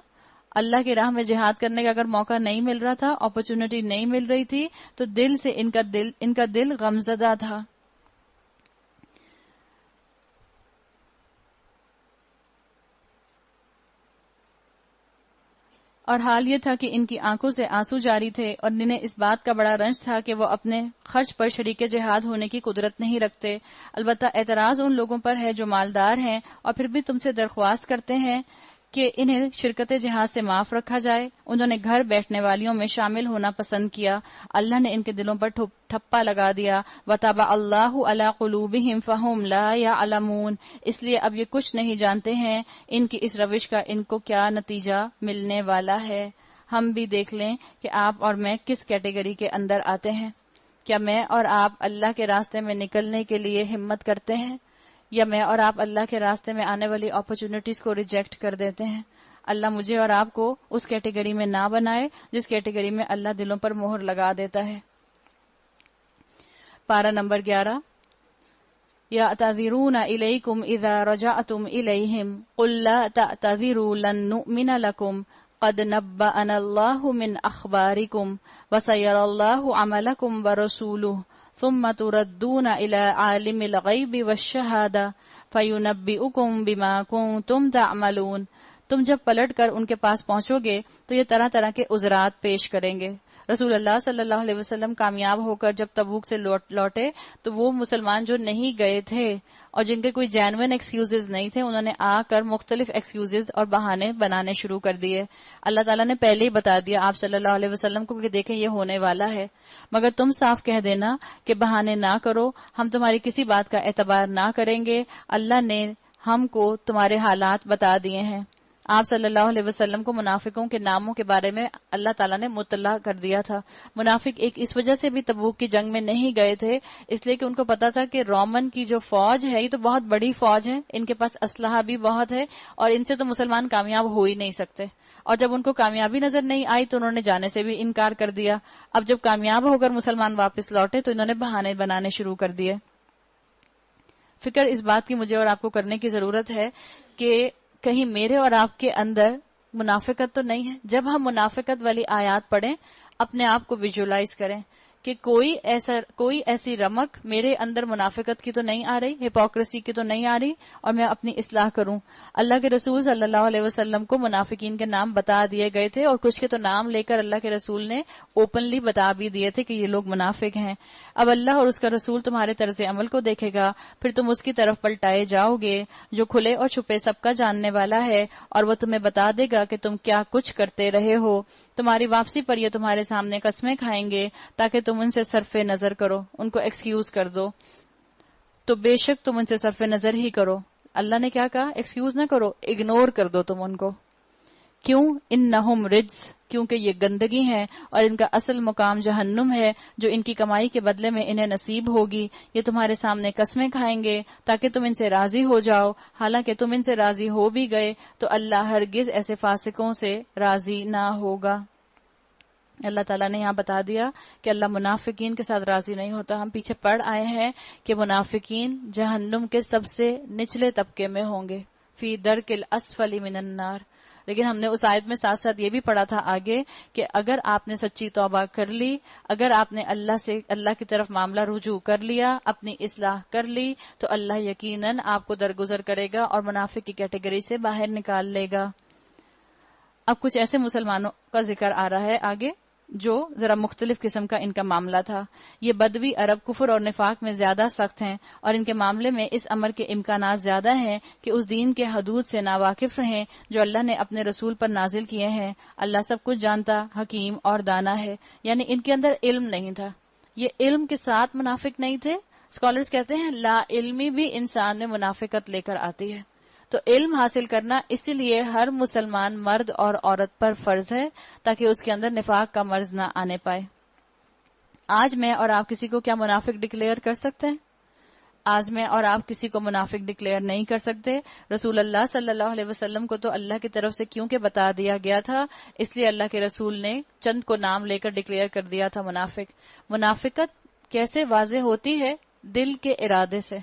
اللہ کی راہ میں جہاد کرنے کا اگر موقع نہیں مل رہا تھا، اپرچونٹی نہیں مل رہی تھی، تو دل سے ان کا دل غمزدہ تھا۔ اور حال یہ تھا کہ ان کی آنکھوں سے آنسو جاری تھے اور انہیں اس بات کا بڑا رنج تھا کہ وہ اپنے خرچ پر شریک جہاد ہونے کی قدرت نہیں رکھتے۔ البتہ اعتراض ان لوگوں پر ہے جو مالدار ہیں اور پھر بھی تم سے درخواست کرتے ہیں کہ انہیں شرکت جہاد سے معاف رکھا جائے۔ انہوں نے گھر بیٹھنے والیوں میں شامل ہونا پسند کیا، اللہ نے ان کے دلوں پر ٹھپا لگا دیا۔ وَطَبَعَ اللَّهُ عَلَى قُلُوبِهِمْ فَهُمْ لَا يَعْلَمُونَ، اس لیے اب یہ کچھ نہیں جانتے ہیں ان کی اس روش کا ان کو کیا نتیجہ ملنے والا ہے۔ ہم بھی دیکھ لیں کہ آپ اور میں کس کیٹیگری کے اندر آتے ہیں۔ کیا میں اور آپ اللہ کے راستے میں نکلنے کے لیے ہمت کرتے ہیں، یا میں اور آپ اللہ کے راستے میں آنے والی اپرچونٹیز کو ریجیکٹ کر دیتے ہیں؟ اللہ مجھے اور آپ کو اس کیٹیگری میں نہ بنائے جس کیٹیگری میں اللہ دلوں پر مہر لگا دیتا ہے۔ پارہ نمبر 11۔ يَعْتَذِرُونَ إِلَيْكُمْ إِذَا رَجَعْتُمْ إِلَيْهِمْ قُلْ لَا تَعْتَذِرُوا لَن نُّؤْمِنَ لَكُمْ قَدْ نَبَّأَنَا اللَّهُ مِنْ أَخْبَارِكُمْ وَسَيَرَى اللَّهُ عَمَلَكُمْ وَرَسُولُهُ ثُمَّ تُرَدُّونَ إِلَى عَالِمِ الْغَيْبِ وَالشَّهَادَةِ فَيُنَبِّئُكُم بِمَا كُنتُمْ تَعْمَلُونَ۔ تم جب پلٹ کر ان کے پاس پہنچو گے تو یہ طرح طرح کے عذرات پیش کریں گے۔ رسول اللہ صلی اللہ علیہ وسلم کامیاب ہو کر جب تبوک سے لوٹے تو وہ مسلمان جو نہیں گئے تھے اور جن کے کوئی جینوئن ایکسکیوزز نہیں تھے، انہوں نے آ کر مختلف ایکسکیوزز اور بہانے بنانے شروع کر دیے۔ اللہ تعالیٰ نے پہلے ہی بتا دیا آپ صلی اللہ علیہ وسلم کو کہ دیکھیں یہ ہونے والا ہے، مگر تم صاف کہہ دینا کہ بہانے نہ کرو، ہم تمہاری کسی بات کا اعتبار نہ کریں گے، اللہ نے ہم کو تمہارے حالات بتا دیے ہیں۔ آپ صلی اللہ علیہ وسلم کو منافقوں کے ناموں کے بارے میں اللہ تعالیٰ نے مطلع کر دیا تھا۔ منافق ایک اس وجہ سے بھی تبوک کی جنگ میں نہیں گئے تھے، اس لیے کہ ان کو پتا تھا کہ رومن کی جو فوج ہے یہ تو بہت بڑی فوج ہے، ان کے پاس اسلحہ بھی بہت ہے اور ان سے تو مسلمان کامیاب ہو ہی نہیں سکتے۔ اور جب ان کو کامیابی نظر نہیں آئی تو انہوں نے جانے سے بھی انکار کر دیا۔ اب جب کامیاب ہو کر مسلمان واپس لوٹے تو انہوں نے بہانے بنانے شروع کر دیے۔ فکر اس بات کی مجھے اور آپ کو کرنے کی ضرورت ہے کہ کہیں میرے اور آپ کے اندر منافقت تو نہیں ہے۔ جب ہم منافقت والی آیات پڑھیں اپنے آپ کو ویژولائز کریں کہ کوئی ایسی رمق میرے اندر منافقت کی تو نہیں آ رہی، ہپوکریسی کی تو نہیں آ رہی، اور میں اپنی اصلاح کروں۔ اللہ کے رسول صلی اللہ علیہ وسلم کو منافقین کے نام بتا دیے گئے تھے، اور کچھ کے تو نام لے کر اللہ کے رسول نے اوپنلی بتا بھی دیے تھے کہ یہ لوگ منافق ہیں۔ اب اللہ اور اس کا رسول تمہارے طرز عمل کو دیکھے گا، پھر تم اس کی طرف پلٹائے جاؤ گے جو کھلے اور چھپے سب کا جاننے والا ہے، اور وہ تمہیں بتا دے گا کہ تم کیا کچھ کرتے رہے ہو۔ تمہاری واپسی پر یہ تمہارے سامنے قسمیں کھائیں گے تاکہ تم ان سے صرف نظر کرو، ان کو ایکسکیوز کر دو، تو بے شک تم ان سے صرف نظر ہی کرو۔ اللہ نے کیا کہا؟ ایکسکیوز نہ کرو، اگنور کر دو تم ان کو۔ کیوں؟ انہم رجس، کیونکہ یہ گندگی ہے اور ان کا اصل مقام جہنم ہے جو ان کی کمائی کے بدلے میں انہیں نصیب ہوگی۔ یہ تمہارے سامنے قسمیں کھائیں گے تاکہ تم ان سے راضی ہو جاؤ، حالانکہ تم ان سے راضی ہو بھی گئے تو اللہ ہرگز ایسے فاسقوں سے راضی نہ ہوگا۔ اللہ تعالیٰ نے یہاں بتا دیا کہ اللہ منافقین کے ساتھ راضی نہیں ہوتا۔ ہم پیچھے پڑھ آئے ہیں کہ منافقین جہنم کے سب سے نچلے طبقے میں ہوں گے، فی درک الاسفل من النار. لیکن ہم نے اس آیت میں ساتھ ساتھ یہ بھی پڑھا تھا آگے کہ اگر آپ نے سچی توبہ کر لی، اگر آپ نے اللہ کی طرف معاملہ رجوع کر لیا، اپنی اصلاح کر لی، تو اللہ یقیناً آپ کو درگزر کرے گا اور منافق کی کیٹیگری سے باہر نکال لے گا. اب کچھ ایسے مسلمانوں کا ذکر آ رہا ہے آگے جو ذرا مختلف قسم کا ان کا معاملہ تھا. یہ بدوی عرب کفر اور نفاق میں زیادہ سخت ہیں اور ان کے معاملے میں اس امر کے امکانات زیادہ ہیں کہ اس دین کے حدود سے ناواقف رہیں جو اللہ نے اپنے رسول پر نازل کیے ہیں. اللہ سب کچھ جانتا، حکیم اور دانا ہے. یعنی ان کے اندر علم نہیں تھا. یہ علم کے ساتھ منافق نہیں تھے. اسکالرز کہتے ہیں لا علمی بھی انسان میں منافقت لے کر آتی ہے. تو علم حاصل کرنا اسی لیے ہر مسلمان مرد اور عورت پر فرض ہے تاکہ اس کے اندر نفاق کا مرض نہ آنے پائے. آج میں اور آپ کسی کو کیا منافق ڈکلیئر کر سکتے ہیں؟ آج میں اور آپ کسی کو منافق ڈکلیئر نہیں کر سکتے. رسول اللہ صلی اللہ علیہ وسلم کو تو اللہ کی طرف سے کیونکہ بتا دیا گیا تھا، اس لیے اللہ کے رسول نے چند کو نام لے کر ڈکلیئر کر دیا تھا منافق. منافقت کیسے واضح ہوتی ہے؟ دل کے ارادے سے.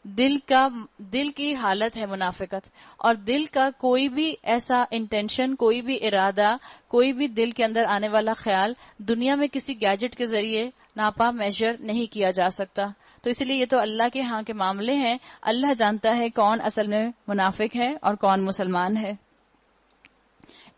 دل کی حالت ہے منافقت. اور دل کا کوئی بھی ایسا انٹینشن، کوئی بھی ارادہ، کوئی بھی دل کے اندر آنے والا خیال دنیا میں کسی گیجٹ کے ذریعے ناپا میجر نہیں کیا جا سکتا. تو اس لیے یہ تو اللہ کے ہاں کے معاملے ہیں. اللہ جانتا ہے کون اصل میں منافق ہے اور کون مسلمان ہے.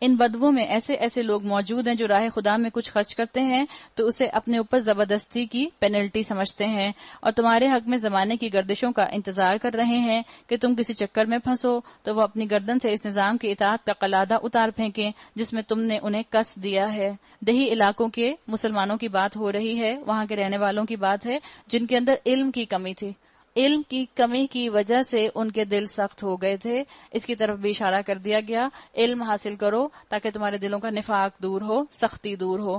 ان بدووں میں ایسے ایسے لوگ موجود ہیں جو راہ خدا میں کچھ خرچ کرتے ہیں تو اسے اپنے اوپر زبردستی کی پینلٹی سمجھتے ہیں اور تمہارے حق میں زمانے کی گردشوں کا انتظار کر رہے ہیں کہ تم کسی چکر میں پھنسو تو وہ اپنی گردن سے اس نظام کی اطاعت کا قلادہ اتار پھینکیں جس میں تم نے انہیں کس دیا ہے. دیہی علاقوں کے مسلمانوں کی بات ہو رہی ہے، وہاں کے رہنے والوں کی بات ہے جن کے اندر علم کی کمی تھی. علم کی کمی کی وجہ سے ان کے دل سخت ہو گئے تھے. اس کی طرف بھی اشارہ کر دیا گیا، علم حاصل کرو تاکہ تمہارے دلوں کا نفاق دور ہو، سختی دور ہو.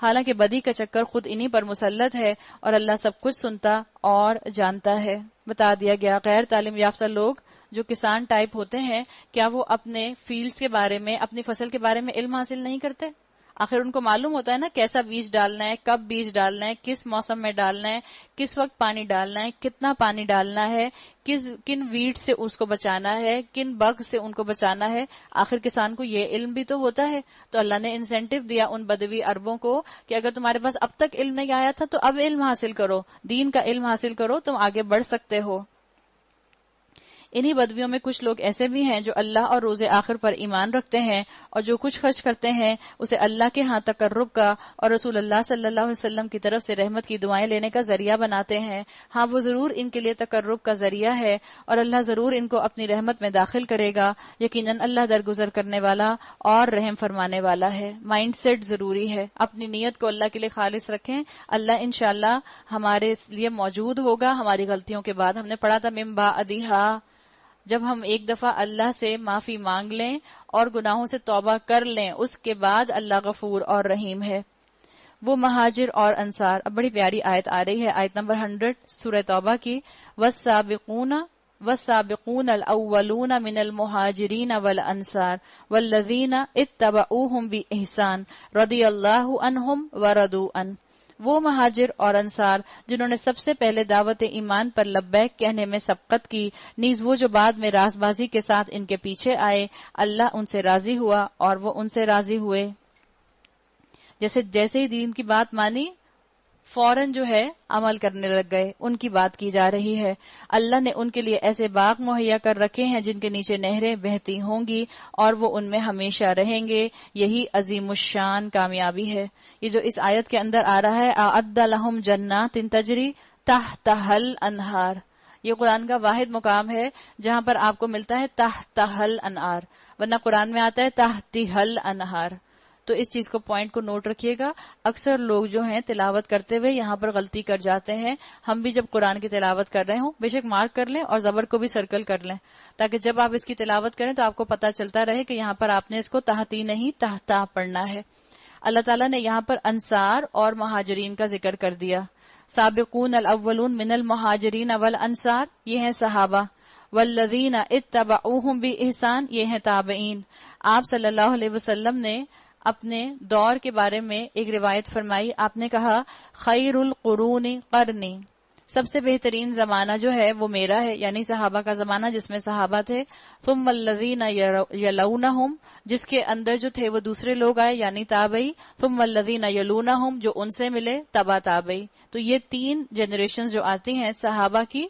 حالانکہ بدی کا چکر خود انہی پر مسلط ہے اور اللہ سب کچھ سنتا اور جانتا ہے. بتا دیا گیا غیر تعلیم یافتہ لوگ جو کسان ٹائپ ہوتے ہیں، کیا وہ اپنے فیلڈز کے بارے میں، اپنی فصل کے بارے میں علم حاصل نہیں کرتے؟ آخر ان کو معلوم ہوتا ہے نا کیسا بیج ڈالنا ہے، کب بیج ڈالنا ہے، کس موسم میں ڈالنا ہے، کس وقت پانی ڈالنا ہے، کتنا پانی ڈالنا ہے، کن ویڈ سے اس کو بچانا ہے، کن بگ سے ان کو بچانا ہے. آخر کسان کو یہ علم بھی تو ہوتا ہے. تو اللہ نے انسینٹیو دیا ان بدوی عربوں کو کہ اگر تمہارے پاس اب تک علم نہیں آیا تھا تو اب علم حاصل کرو، دین کا علم حاصل کرو، تم آگے بڑھ سکتے ہو. انہی بدویوں میں کچھ لوگ ایسے بھی ہیں جو اللہ اور روز آخر پر ایمان رکھتے ہیں اور جو کچھ خرچ کرتے ہیں اسے اللہ کے ہاں تقرب کا اور رسول اللہ صلی اللہ علیہ وسلم کی طرف سے رحمت کی دعائیں لینے کا ذریعہ بناتے ہیں. ہاں وہ ضرور ان کے لیے تقرب کا ذریعہ ہے اور اللہ ضرور ان کو اپنی رحمت میں داخل کرے گا. یقیناً اللہ درگزر کرنے والا اور رحم فرمانے والا ہے. مائنڈ سیٹ ضروری ہے، اپنی نیت کو اللہ کے لیے خالص رکھیں. اللہ انشاءاللہ ہمارے لیے موجود ہوگا. ہماری غلطیوں کے بعد ہم نے پڑھا تھا من بعدھا، جب ہم ایک دفعہ اللہ سے معافی مانگ لیں اور گناہوں سے توبہ کر لیں اس کے بعد اللہ غفور اور رحیم ہے. وہ مہاجر اور انصار. اب بڑی پیاری آیت آ رہی ہے، آیت نمبر 100 سورہ توبہ کی. والسابقون الاولون من المہاجرین والانصار والذین اتبعوہم بإحسان رضی اللہ عنہم ورضوا عنہ. وہ مہاجر اور انصار جنہوں نے سب سے پہلے دعوت ایمان پر لبیک کہنے میں سبقت کی، نیز وہ جو بعد میں راست بازی کے ساتھ ان کے پیچھے آئے، اللہ ان سے راضی ہوا اور وہ ان سے راضی ہوئے. جیسے ہی دین کی بات مانی فوراً جو ہے عمل کرنے لگ گئے. ان کی بات کی جا رہی ہے. اللہ نے ان کے لیے ایسے باغ مہیا کر رکھے ہیں جن کے نیچے نہریں بہتی ہوں گی اور وہ ان میں ہمیشہ رہیں گے. یہی عظیم الشان کامیابی ہے. یہ جو اس آیت کے اندر آ رہا ہے اعد لہم جنات تجری تحتہا الانہار، یہ قرآن کا واحد مقام ہے جہاں پر آپ کو ملتا ہے تحتہا الانہار، ورنہ قرآن میں آتا ہے تحتہا الانہار. تو اس چیز کو پوائنٹ کو نوٹ رکھیے گا. اکثر لوگ جو ہیں تلاوت کرتے ہوئے یہاں پر غلطی کر جاتے ہیں. ہم بھی جب قرآن کی تلاوت کر رہے ہوں بے شک مارک کر لیں اور زبر کو بھی سرکل کر لیں تاکہ جب آپ اس کی تلاوت کریں تو آپ کو پتہ چلتا رہے کہ یہاں پر آپ نے اس کو تحتی نہیں تحتا پڑھنا ہے. اللہ تعالیٰ نے یہاں پر انصار اور مہاجرین کا ذکر کر دیا. سابقون الاولون من المہاجرین والانصار یہ ہیں صحابہ، والذین اتبعوہم بإحسان یہ ہیں تابعین. آپ صلی اللہ علیہ وسلم نے اپنے دور کے بارے میں ایک روایت فرمائی. آپ نے کہا خیر القرون قرنی، سب سے بہترین زمانہ جو ہے وہ میرا ہے، یعنی صحابہ کا زمانہ جس میں صحابہ تھے. ثم الذین یلونہم، جس کے اندر جو تھے وہ دوسرے لوگ آئے یعنی تابعی. ثم الذین یلونہم، جو ان سے ملے تبع تابعی. تو یہ 3 جنریشنز جو آتی ہیں صحابہ کی،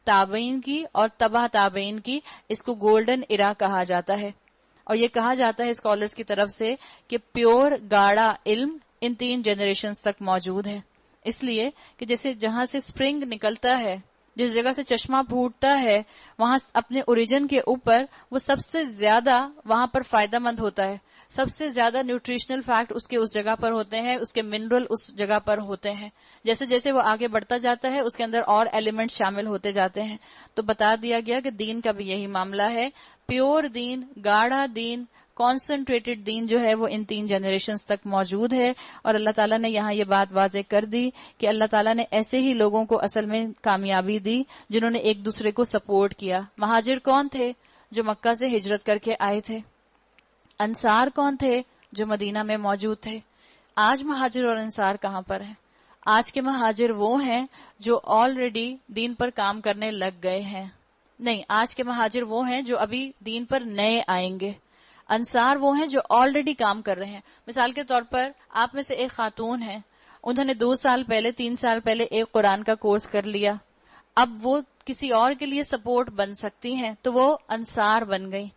تابعین کی اور تبع تابعین کی، اس کو گولڈن ایرا کہا جاتا ہے. اور یہ کہا جاتا ہے اسکالرز کی طرف سے کہ پیور گاڑا علم ان 3 جنریشنز تک موجود ہے. اس لیے کہ جیسے جہاں سے سپرنگ نکلتا ہے، جس جگہ سے چشمہ پھوٹتا ہے، وہاں اپنے اوریجن کے اوپر وہ سب سے زیادہ وہاں پر فائدہ مند ہوتا ہے. سب سے زیادہ نیوٹریشنل فیکٹ اس جگہ پر ہوتے ہیں، اس کے منرل اس جگہ پر ہوتے ہیں. جیسے جیسے وہ آگے بڑھتا جاتا ہے اس کے اندر اور ایلیمنٹ شامل ہوتے جاتے ہیں. تو بتا دیا گیا کہ دین کا بھی یہی معاملہ ہے. پیور دین، گاڑھا دین، کانسنٹریٹڈ دین جو ہے وہ ان 3 جنریشنز تک موجود ہے. اور اللہ تعالیٰ نے یہاں یہ بات واضح کر دی کہ اللہ تعالیٰ نے ایسے ہی لوگوں کو اصل میں کامیابی دی جنہوں نے ایک دوسرے کو سپورٹ کیا. مہاجر کون تھے؟ جو مکہ سے ہجرت کر کے آئے تھے. انصار کون تھے؟ جو مدینہ میں موجود تھے. آج مہاجر اور انصار کہاں پر ہیں؟ آج کے مہاجر وہ ہیں جو آلریڈی دین پر کام کرنے لگ گئے ہیں. نہیں، آج کے مہاجر وہ ہیں جو ابھی دین پر نئے آئیں گے. انصار وہ ہیں جو آلریڈی کام کر رہے ہیں. مثال کے طور پر آپ میں سے ایک خاتون ہے، انہوں نے 2 سال پہلے 3 سال پہلے ایک قرآن کا کورس کر لیا. اب وہ کسی اور کے لیے سپورٹ بن سکتی ہیں تو وہ انصار بن گئی.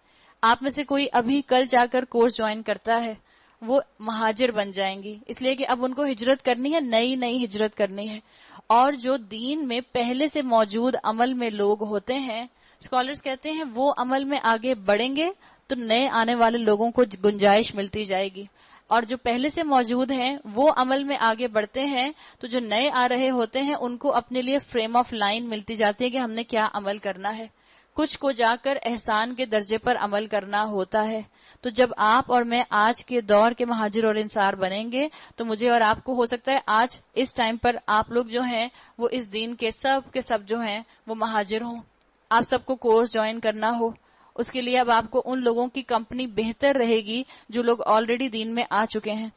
آپ میں سے کوئی ابھی کل جا کر کورس جوائن کرتا ہے، وہ مہاجر بن جائیں گی، اس لیے کہ اب ان کو ہجرت کرنی ہے، نئی ہجرت کرنی ہے. اور جو دین میں پہلے سے موجود عمل میں لوگ ہوتے ہیں، اسکالرز کہتے ہیں وہ عمل میں آگے بڑھیں گے تو نئے آنے والے لوگوں کو گنجائش ملتی جائے گی. اور جو پہلے سے موجود ہیں وہ عمل میں آگے بڑھتے ہیں تو جو نئے آ رہے ہوتے ہیں ان کو اپنے لیے فریم آف لائن ملتی جاتی ہے کہ ہم نے کیا عمل کرنا ہے. کچھ کو جا کر احسان کے درجے پر عمل کرنا ہوتا ہے. تو جب آپ اور میں آج کے دور کے مہاجر اور انصار بنیں گے تو مجھے اور آپ کو ہو سکتا ہے آج اس ٹائم پر آپ لوگ جو ہیں وہ اس دین کے سب جو ہیں وہ مہاجر ہوں. آپ سب کو کورس جوائن کرنا ہو. اس کے لیے اب آپ کو ان لوگوں کی کمپنی بہتر رہے گی جو لوگ آلریڈی دین میں آ چکے ہیں،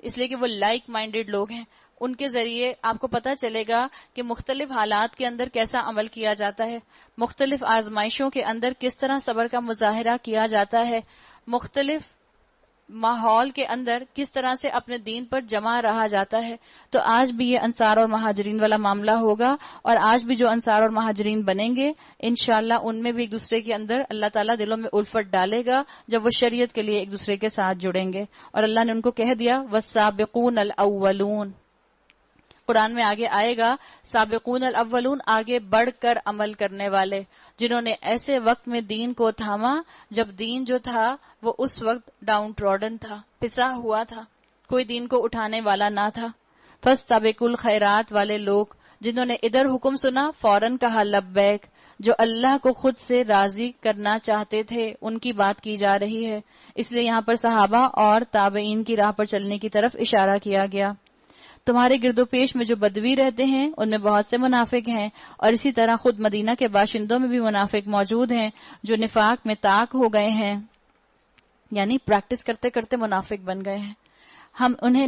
اس لیے کہ وہ لائک مائنڈیڈ لوگ ہیں. ان کے ذریعے آپ کو پتہ چلے گا کہ مختلف حالات کے اندر کیسا عمل کیا جاتا ہے، مختلف آزمائشوں کے اندر کس طرح صبر کا مظاہرہ کیا جاتا ہے، مختلف ماحول کے اندر کس طرح سے اپنے دین پر جمع رہا جاتا ہے. تو آج بھی یہ انصار اور مہاجرین والا معاملہ ہوگا، اور آج بھی جو انصار اور مہاجرین بنیں گے انشاءاللہ ان میں بھی ایک دوسرے کے اندر اللہ تعالیٰ دلوں میں الفت ڈالے گا جب وہ شریعت کے لیے ایک دوسرے کے ساتھ جڑیں گے. اور اللہ نے ان کو کہہ دیا والسابقون الاولون. قرآن میں آگے آئے گا سابقون الاولون، آگے بڑھ کر عمل کرنے والے، جنہوں نے ایسے وقت میں دین کو تھاما جب دین جو تھا وہ اس وقت ڈاؤن ٹروڈن تھا، پسا ہوا تھا، کوئی دین کو اٹھانے والا نہ تھا. فاستبقوا الخیرات والے لوگ جنہوں نے ادھر حکم سنا فوراً کہا لبیک، جو اللہ کو خود سے راضی کرنا چاہتے تھے ان کی بات کی جا رہی ہے. اس لیے یہاں پر صحابہ اور تابعین کی راہ پر چلنے کی طرف اشارہ کیا گیا. تمہارے گرد و پیش میں جو بدوی رہتے ہیں ان میں بہت سے منافق ہیں، اور اسی طرح خود مدینہ کے باشندوں میں بھی منافق موجود ہیں جو نفاق میں طاق ہو گئے ہیں، یعنی پریکٹس کرتے کرتے منافق بن گئے ہیں. تم انہیں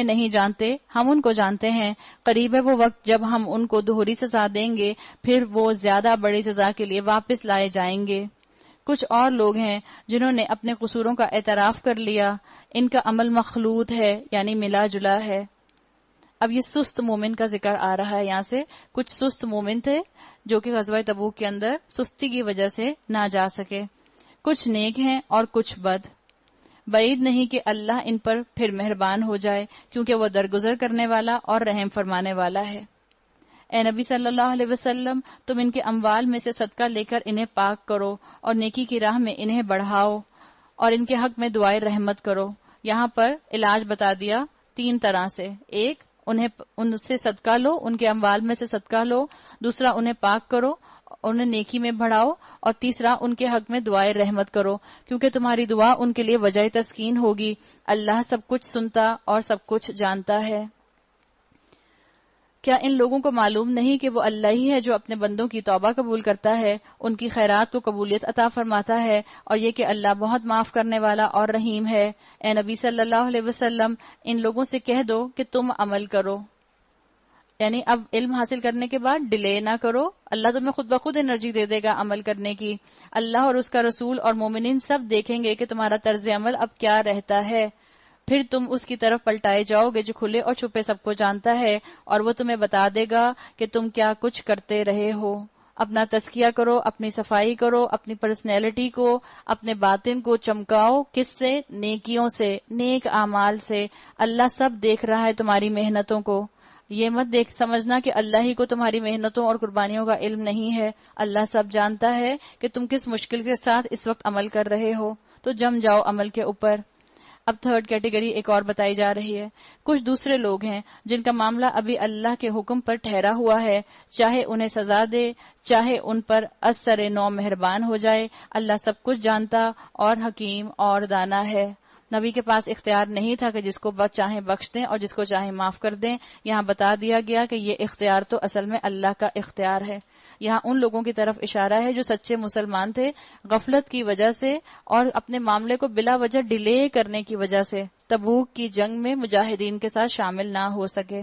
نہیں جانتے، ہم ان کو جانتے ہیں. قریب ہے وہ وقت جب ہم ان کو دوہری سزا دیں گے، پھر وہ زیادہ بڑی سزا کے لیے واپس لائے جائیں گے. کچھ اور لوگ ہیں جنہوں نے اپنے قصوروں کا اعتراف کر لیا، ان کا عمل مخلوط ہے یعنی ملا جلا ہے. اب یہ سست مومن کا ذکر آ رہا ہے. یہاں سے کچھ سست مومن تھے جو کہ غزوہ تبوک کے اندر سستی کی وجہ سے نہ جا سکے. کچھ نیک ہیں اور کچھ بد. بعید نہیں کہ اللہ ان پر پھر مہربان ہو جائے، کیونکہ وہ درگزر کرنے والا اور رحم فرمانے والا ہے. اے نبی صلی اللہ علیہ وسلم، تم ان کے اموال میں سے صدقہ لے کر انہیں پاک کرو اور نیکی کی راہ میں انہیں بڑھاؤ اور ان کے حق میں دعائے رحمت کرو. یہاں پر علاج بتا دیا 3 طرح سے. ایک، ان سے صدقہ لو، ان کے اموال میں سے صدقہ لو. دوسرا، انہیں پاک کرو، انہیں نیکی میں بڑھاؤ. اور تیسرا، ان کے حق میں دعائے رحمت کرو، کیونکہ تمہاری دعا ان کے لیے وجہ تسکین ہوگی. اللہ سب کچھ سنتا اور سب کچھ جانتا ہے. کیا ان لوگوں کو معلوم نہیں کہ وہ اللہ ہی ہے جو اپنے بندوں کی توبہ قبول کرتا ہے، ان کی خیرات کو قبولیت عطا فرماتا ہے، اور یہ کہ اللہ بہت معاف کرنے والا اور رحیم ہے. اے نبی صلی اللہ علیہ وسلم، ان لوگوں سے کہہ دو کہ تم عمل کرو. یعنی اب علم حاصل کرنے کے بعد ڈیلے نہ کرو، اللہ تمہیں خود بخود انرجی دے دے گا عمل کرنے کی. اللہ اور اس کا رسول اور مومنین سب دیکھیں گے کہ تمہارا طرز عمل اب کیا رہتا ہے، پھر تم اس کی طرف پلٹائے جاؤ گے جو کھلے اور چھپے سب کو جانتا ہے، اور وہ تمہیں بتا دے گا کہ تم کیا کچھ کرتے رہے ہو. اپنا تزکیہ کرو، اپنی صفائی کرو، اپنی پرسنالٹی کو، اپنے باطن کو چمکاؤ. کس سے؟ نیکیوں سے، نیک اعمال سے. اللہ سب دیکھ رہا ہے تمہاری محنتوں کو. یہ مت سمجھنا کہ اللہ ہی کو تمہاری محنتوں اور قربانیوں کا علم نہیں ہے. اللہ سب جانتا ہے کہ تم کس مشکل کے ساتھ اس وقت عمل کر رہے ہو، تو جم جاؤ عمل کے اوپر. اب تھرڈ کیٹیگری ایک اور بتائی جا رہی ہے. کچھ دوسرے لوگ ہیں جن کا معاملہ ابھی اللہ کے حکم پر ٹھہرا ہوا ہے، چاہے انہیں سزا دے، چاہے ان پر اثر نو مہربان ہو جائے. اللہ سب کچھ جانتا اور حکیم اور دانا ہے. نبی کے پاس اختیار نہیں تھا کہ جس کو چاہیں بخش دیں اور جس کو چاہیں معاف کر دیں. یہاں بتا دیا گیا کہ یہ اختیار تو اصل میں اللہ کا اختیار ہے. یہاں ان لوگوں کی طرف اشارہ ہے جو سچے مسلمان تھے، غفلت کی وجہ سے اور اپنے معاملے کو بلا وجہ ڈیلے کرنے کی وجہ سے تبوک کی جنگ میں مجاہدین کے ساتھ شامل نہ ہو سکے.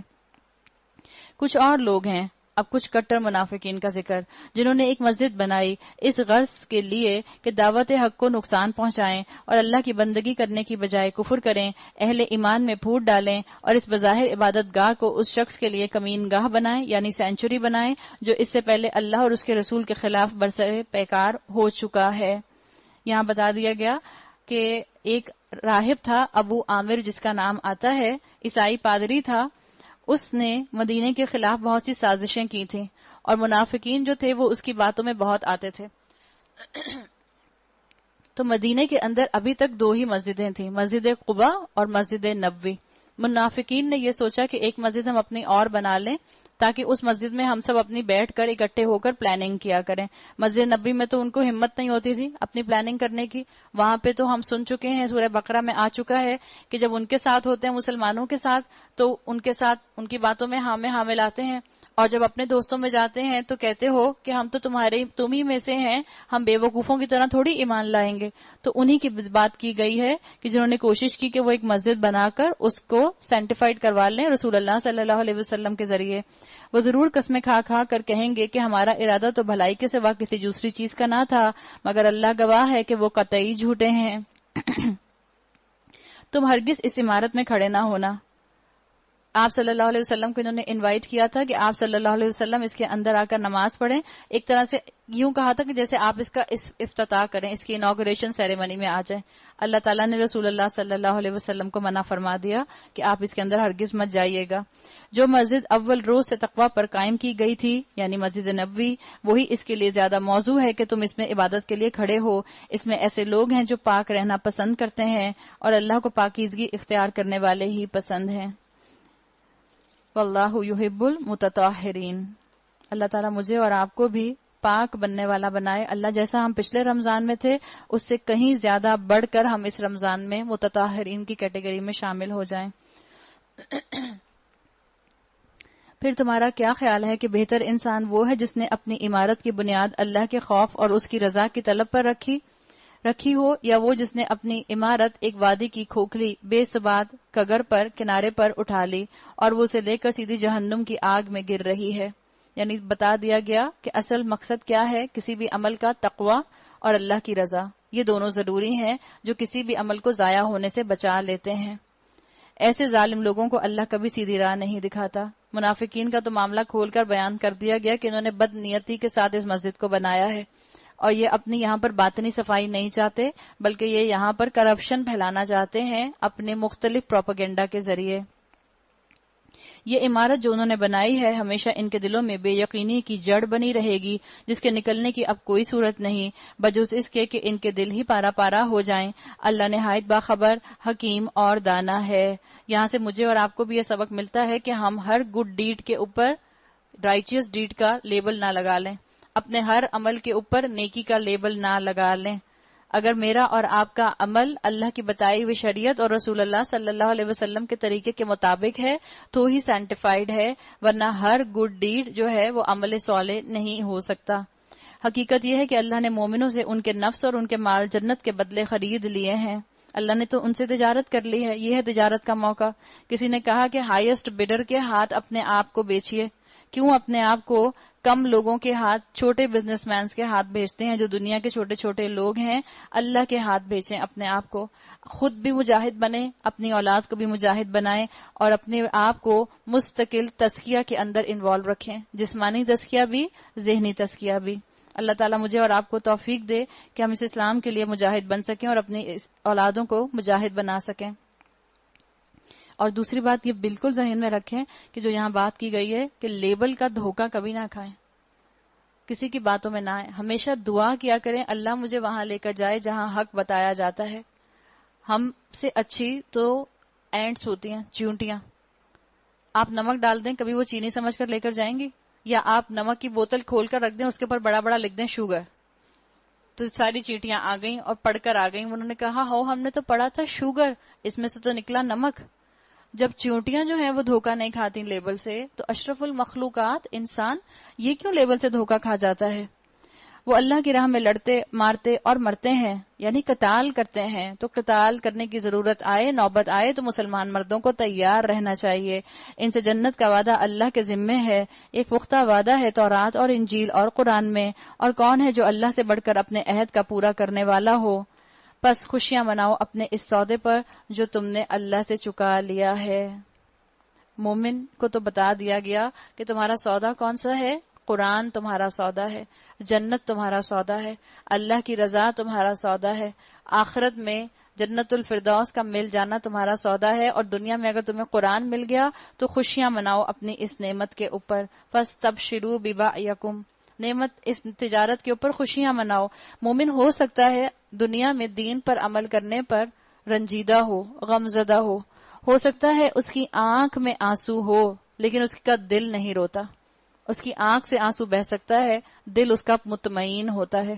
کچھ اور لوگ ہیں، اب کچھ کٹر منافقین کا ذکر، جنہوں نے ایک مسجد بنائی اس غرض کے لیے کہ دعوت حق کو نقصان پہنچائیں اور اللہ کی بندگی کرنے کی بجائے کفر کریں، اہل ایمان میں پھوٹ ڈالیں اور اس بظاہر عبادت گاہ کو اس شخص کے لیے کمین گاہ بنائیں، یعنی سینچری بنائیں جو اس سے پہلے اللہ اور اس کے رسول کے خلاف برسر پیکار ہو چکا ہے. یہاں بتا دیا گیا کہ ایک راہب تھا ابو عامر جس کا نام آتا ہے، عیسائی پادری تھا. اس نے مدینے کے خلاف بہت سی سازشیں کی تھیں اور منافقین جو تھے وہ اس کی باتوں میں بہت آتے تھے. تو مدینے کے اندر ابھی تک 2 ہی مسجدیں تھیں، مسجد قباء اور مسجد نبوی. منافقین نے یہ سوچا کہ ایک مسجد ہم اپنی اور بنا لیں تاکہ اس مسجد میں ہم سب اپنی بیٹھ کر اکٹھے ہو کر پلاننگ کیا کریں. مسجد نبی میں تو ان کو ہمت نہیں ہوتی تھی اپنی پلاننگ کرنے کی. وہاں پہ تو ہم سن چکے ہیں، سورہ بقرہ میں آ چکا ہے کہ جب ان کے ساتھ ہوتے ہیں مسلمانوں کے ساتھ تو ان کے ساتھ ان کی باتوں میں ہاں میں ہاں ملاتے ہیں، اور جب اپنے دوستوں میں جاتے ہیں تو کہتے ہو کہ ہم تو تم ہی میں سے ہیں، ہم بے وقوفوں کی طرح تھوڑی ایمان لائیں گے. تو انہی کی بات کی گئی ہے کہ جنہوں نے کوشش کی کہ وہ ایک مسجد بنا کر اس کو سینٹیفائڈ کروا لیں رسول اللہ صلی اللہ علیہ وسلم کے ذریعے. وہ ضرور قسمیں کھا کھا کر کہیں گے کہ ہمارا ارادہ تو بھلائی کے سوا کسی دوسری چیز کا نہ تھا، مگر اللہ گواہ ہے کہ وہ قطعی جھوٹے ہیں. تم ہرگز اس عمارت میں کھڑے نہ ہونا. آپ صلی اللہ علیہ وسلم کو انہوں نے انوائٹ کیا تھا کہ آپ صلی اللہ علیہ وسلم اس کے اندر آ کر نماز پڑھیں. ایک طرح سے یوں کہا تھا کہ جیسے آپ اس کا افتتاح کریں، اس کی انوگریشن سیریمنی میں آ جائیں. اللہ تعالیٰ نے رسول اللہ صلی اللہ علیہ وسلم کو منع فرما دیا کہ آپ اس کے اندر ہرگز مت جائیے گا. جو مسجد اول روز سے تقویٰ پر قائم کی گئی تھی یعنی مسجد نبوی، وہی اس کے لیے زیادہ موزوں ہے کہ تم اس میں عبادت کے لیے کھڑے ہو. اس میں ایسے لوگ ہیں جو پاک رہنا پسند کرتے ہیں اور اللہ کو پاکیزگی اختیار کرنے والے ہی پسند ہیں. واللہ یحب المتطہرین. اللہ تعالیٰ مجھے اور آپ کو بھی پاک بننے والا بنائے. اللہ جیسا ہم پچھلے رمضان میں تھے اس سے کہیں زیادہ بڑھ کر ہم اس رمضان میں متطہرین کی کیٹیگری میں شامل ہو جائیں. پھر تمہارا کیا خیال ہے کہ بہتر انسان وہ ہے جس نے اپنی عمارت کی بنیاد اللہ کے خوف اور اس کی رضا کی طلب پر رکھی ہو، یا وہ جس نے اپنی عمارت ایک وادی کی کھوکھلی بے ثبات کگر پر کنارے پر اٹھا لی اور وہ اسے لے کر سیدھی جہنم کی آگ میں گر رہی ہے. یعنی بتا دیا گیا کہ اصل مقصد کیا ہے کسی بھی عمل کا، تقوی اور اللہ کی رضا. یہ دونوں ضروری ہیں جو کسی بھی عمل کو ضائع ہونے سے بچا لیتے ہیں. ایسے ظالم لوگوں کو اللہ کبھی سیدھی راہ نہیں دکھاتا. منافقین کا تو معاملہ کھول کر بیان کر دیا گیا کہ انہوں نے بد نیتی کے ساتھ اس مسجد کو بنایا ہے اور یہ اپنی یہاں پر باطنی صفائی نہیں چاہتے بلکہ یہ یہاں پر کرپشن پھیلانا چاہتے ہیں اپنے مختلف پروپیگنڈا کے ذریعے. یہ عمارت جو انہوں نے بنائی ہے ہمیشہ ان کے دلوں میں بے یقینی کی جڑ بنی رہے گی جس کے نکلنے کی اب کوئی صورت نہیں بجز اس کے کہ ان کے دل ہی پارا پارا ہو جائیں. اللہ نہایت باخبر، حکیم اور دانا ہے. یہاں سے مجھے اور آپ کو بھی یہ سبق ملتا ہے کہ ہم ہر گڈ ڈیڈ کے اوپر رائچیس ڈیڈ کا لیبل نہ لگا لیں، اپنے ہر عمل کے اوپر نیکی کا لیبل نہ لگا لیں. اگر میرا اور آپ کا عمل اللہ کی بتائی ہوئی شریعت اور رسول اللہ صلی اللہ علیہ وسلم کے طریقے کے مطابق ہے تو ہی سینٹیفائڈ ہے، ورنہ ہر گڈ ڈیڈ جو ہے وہ عمل صالح نہیں ہو سکتا. حقیقت یہ ہے کہ اللہ نے مومنوں سے ان کے نفس اور ان کے مال جنت کے بدلے خرید لیے ہیں. اللہ نے تو ان سے تجارت کر لی ہے، یہ ہے تجارت کا موقع۔ کسی نے کہا کہ ہائیسٹ بڈر کے ہاتھ اپنے آپ کو بیچیے، کیوں اپنے آپ کو کم لوگوں کے ہاتھ، چھوٹے بزنس مینز کے ہاتھ بھیجتے ہیں، جو دنیا کے چھوٹے چھوٹے لوگ ہیں، اللہ کے ہاتھ بھیجیں اپنے آپ کو۔ خود بھی مجاہد بنیں، اپنی اولاد کو بھی مجاہد بنائیں، اور اپنے آپ کو مستقل تزکیہ کے اندر انوالو رکھیں، جسمانی تزکیہ بھی، ذہنی تزکیہ بھی۔ اللہ تعالیٰ مجھے اور آپ کو توفیق دے کہ ہم اس اسلام کے لیے مجاہد بن سکیں اور اپنی اولادوں کو مجاہد بنا سکیں۔ اور دوسری بات یہ بالکل ذہن میں رکھیں کہ جو یہاں بات کی گئی ہے کہ لیبل کا دھوکہ کبھی نہ کھائیں، کسی کی باتوں میں نہ آئیں، ہمیشہ دعا کیا کریں اللہ مجھے وہاں لے کر جائے جہاں حق بتایا جاتا ہے۔ ہم سے اچھی تو اینٹس ہوتی ہیں، چیونٹیاں۔ آپ نمک ڈال دیں، کبھی وہ چینی سمجھ کر لے کر جائیں گی؟ یا آپ نمک کی بوتل کھول کر رکھ دیں، اس کے اوپر بڑا بڑا لکھ دیں شوگر، تو ساری چیٹیاں آ گئیں اور پڑھ کر آ گئیں، انہوں نے کہا ہو ہم نے تو پڑھا تھا شوگر، اس میں سے تو نکلا نمک۔ جب چیونٹیاں جو ہیں وہ دھوکہ نہیں کھاتی لیبل سے، تو اشرف المخلوقات انسان یہ کیوں لیبل سے دھوکہ کھا جاتا ہے؟ وہ اللہ کی راہ میں لڑتے مارتے اور مرتے ہیں، یعنی قتال کرتے ہیں، تو قتال کرنے کی ضرورت آئے، نوبت آئے تو مسلمان مردوں کو تیار رہنا چاہیے۔ ان سے جنت کا وعدہ اللہ کے ذمے ہے، ایک پختہ وعدہ ہے تورات اور انجیل اور قرآن میں، اور کون ہے جو اللہ سے بڑھ کر اپنے عہد کا پورا کرنے والا ہو؟ پس خوشیاں مناؤ اپنے اس سودے پر جو تم نے اللہ سے چکا لیا ہے۔ مومن کو تو بتا دیا گیا کہ تمہارا سودا کون سا ہے، قرآن تمہارا سودا ہے، جنت تمہارا سودا ہے، اللہ کی رضا تمہارا سودا ہے، آخرت میں جنت الفردوس کا مل جانا تمہارا سودا ہے، اور دنیا میں اگر تمہیں قرآن مل گیا تو خوشیاں مناؤ اپنی اس نعمت کے اوپر۔ فاستبشروا ببائعکم، نعمت اس تجارت کے اوپر خوشیاں مناؤ۔ مومن ہو سکتا ہے دنیا میں دین پر عمل کرنے پر رنجیدہ ہو، غمزدہ ہو سکتا ہے اس کی آنکھ میں آنسو ہو لیکن اس کا دل نہیں روتا، اس کی آنکھ سے آنسو بہ سکتا ہے، دل اس کا مطمئن ہوتا ہے۔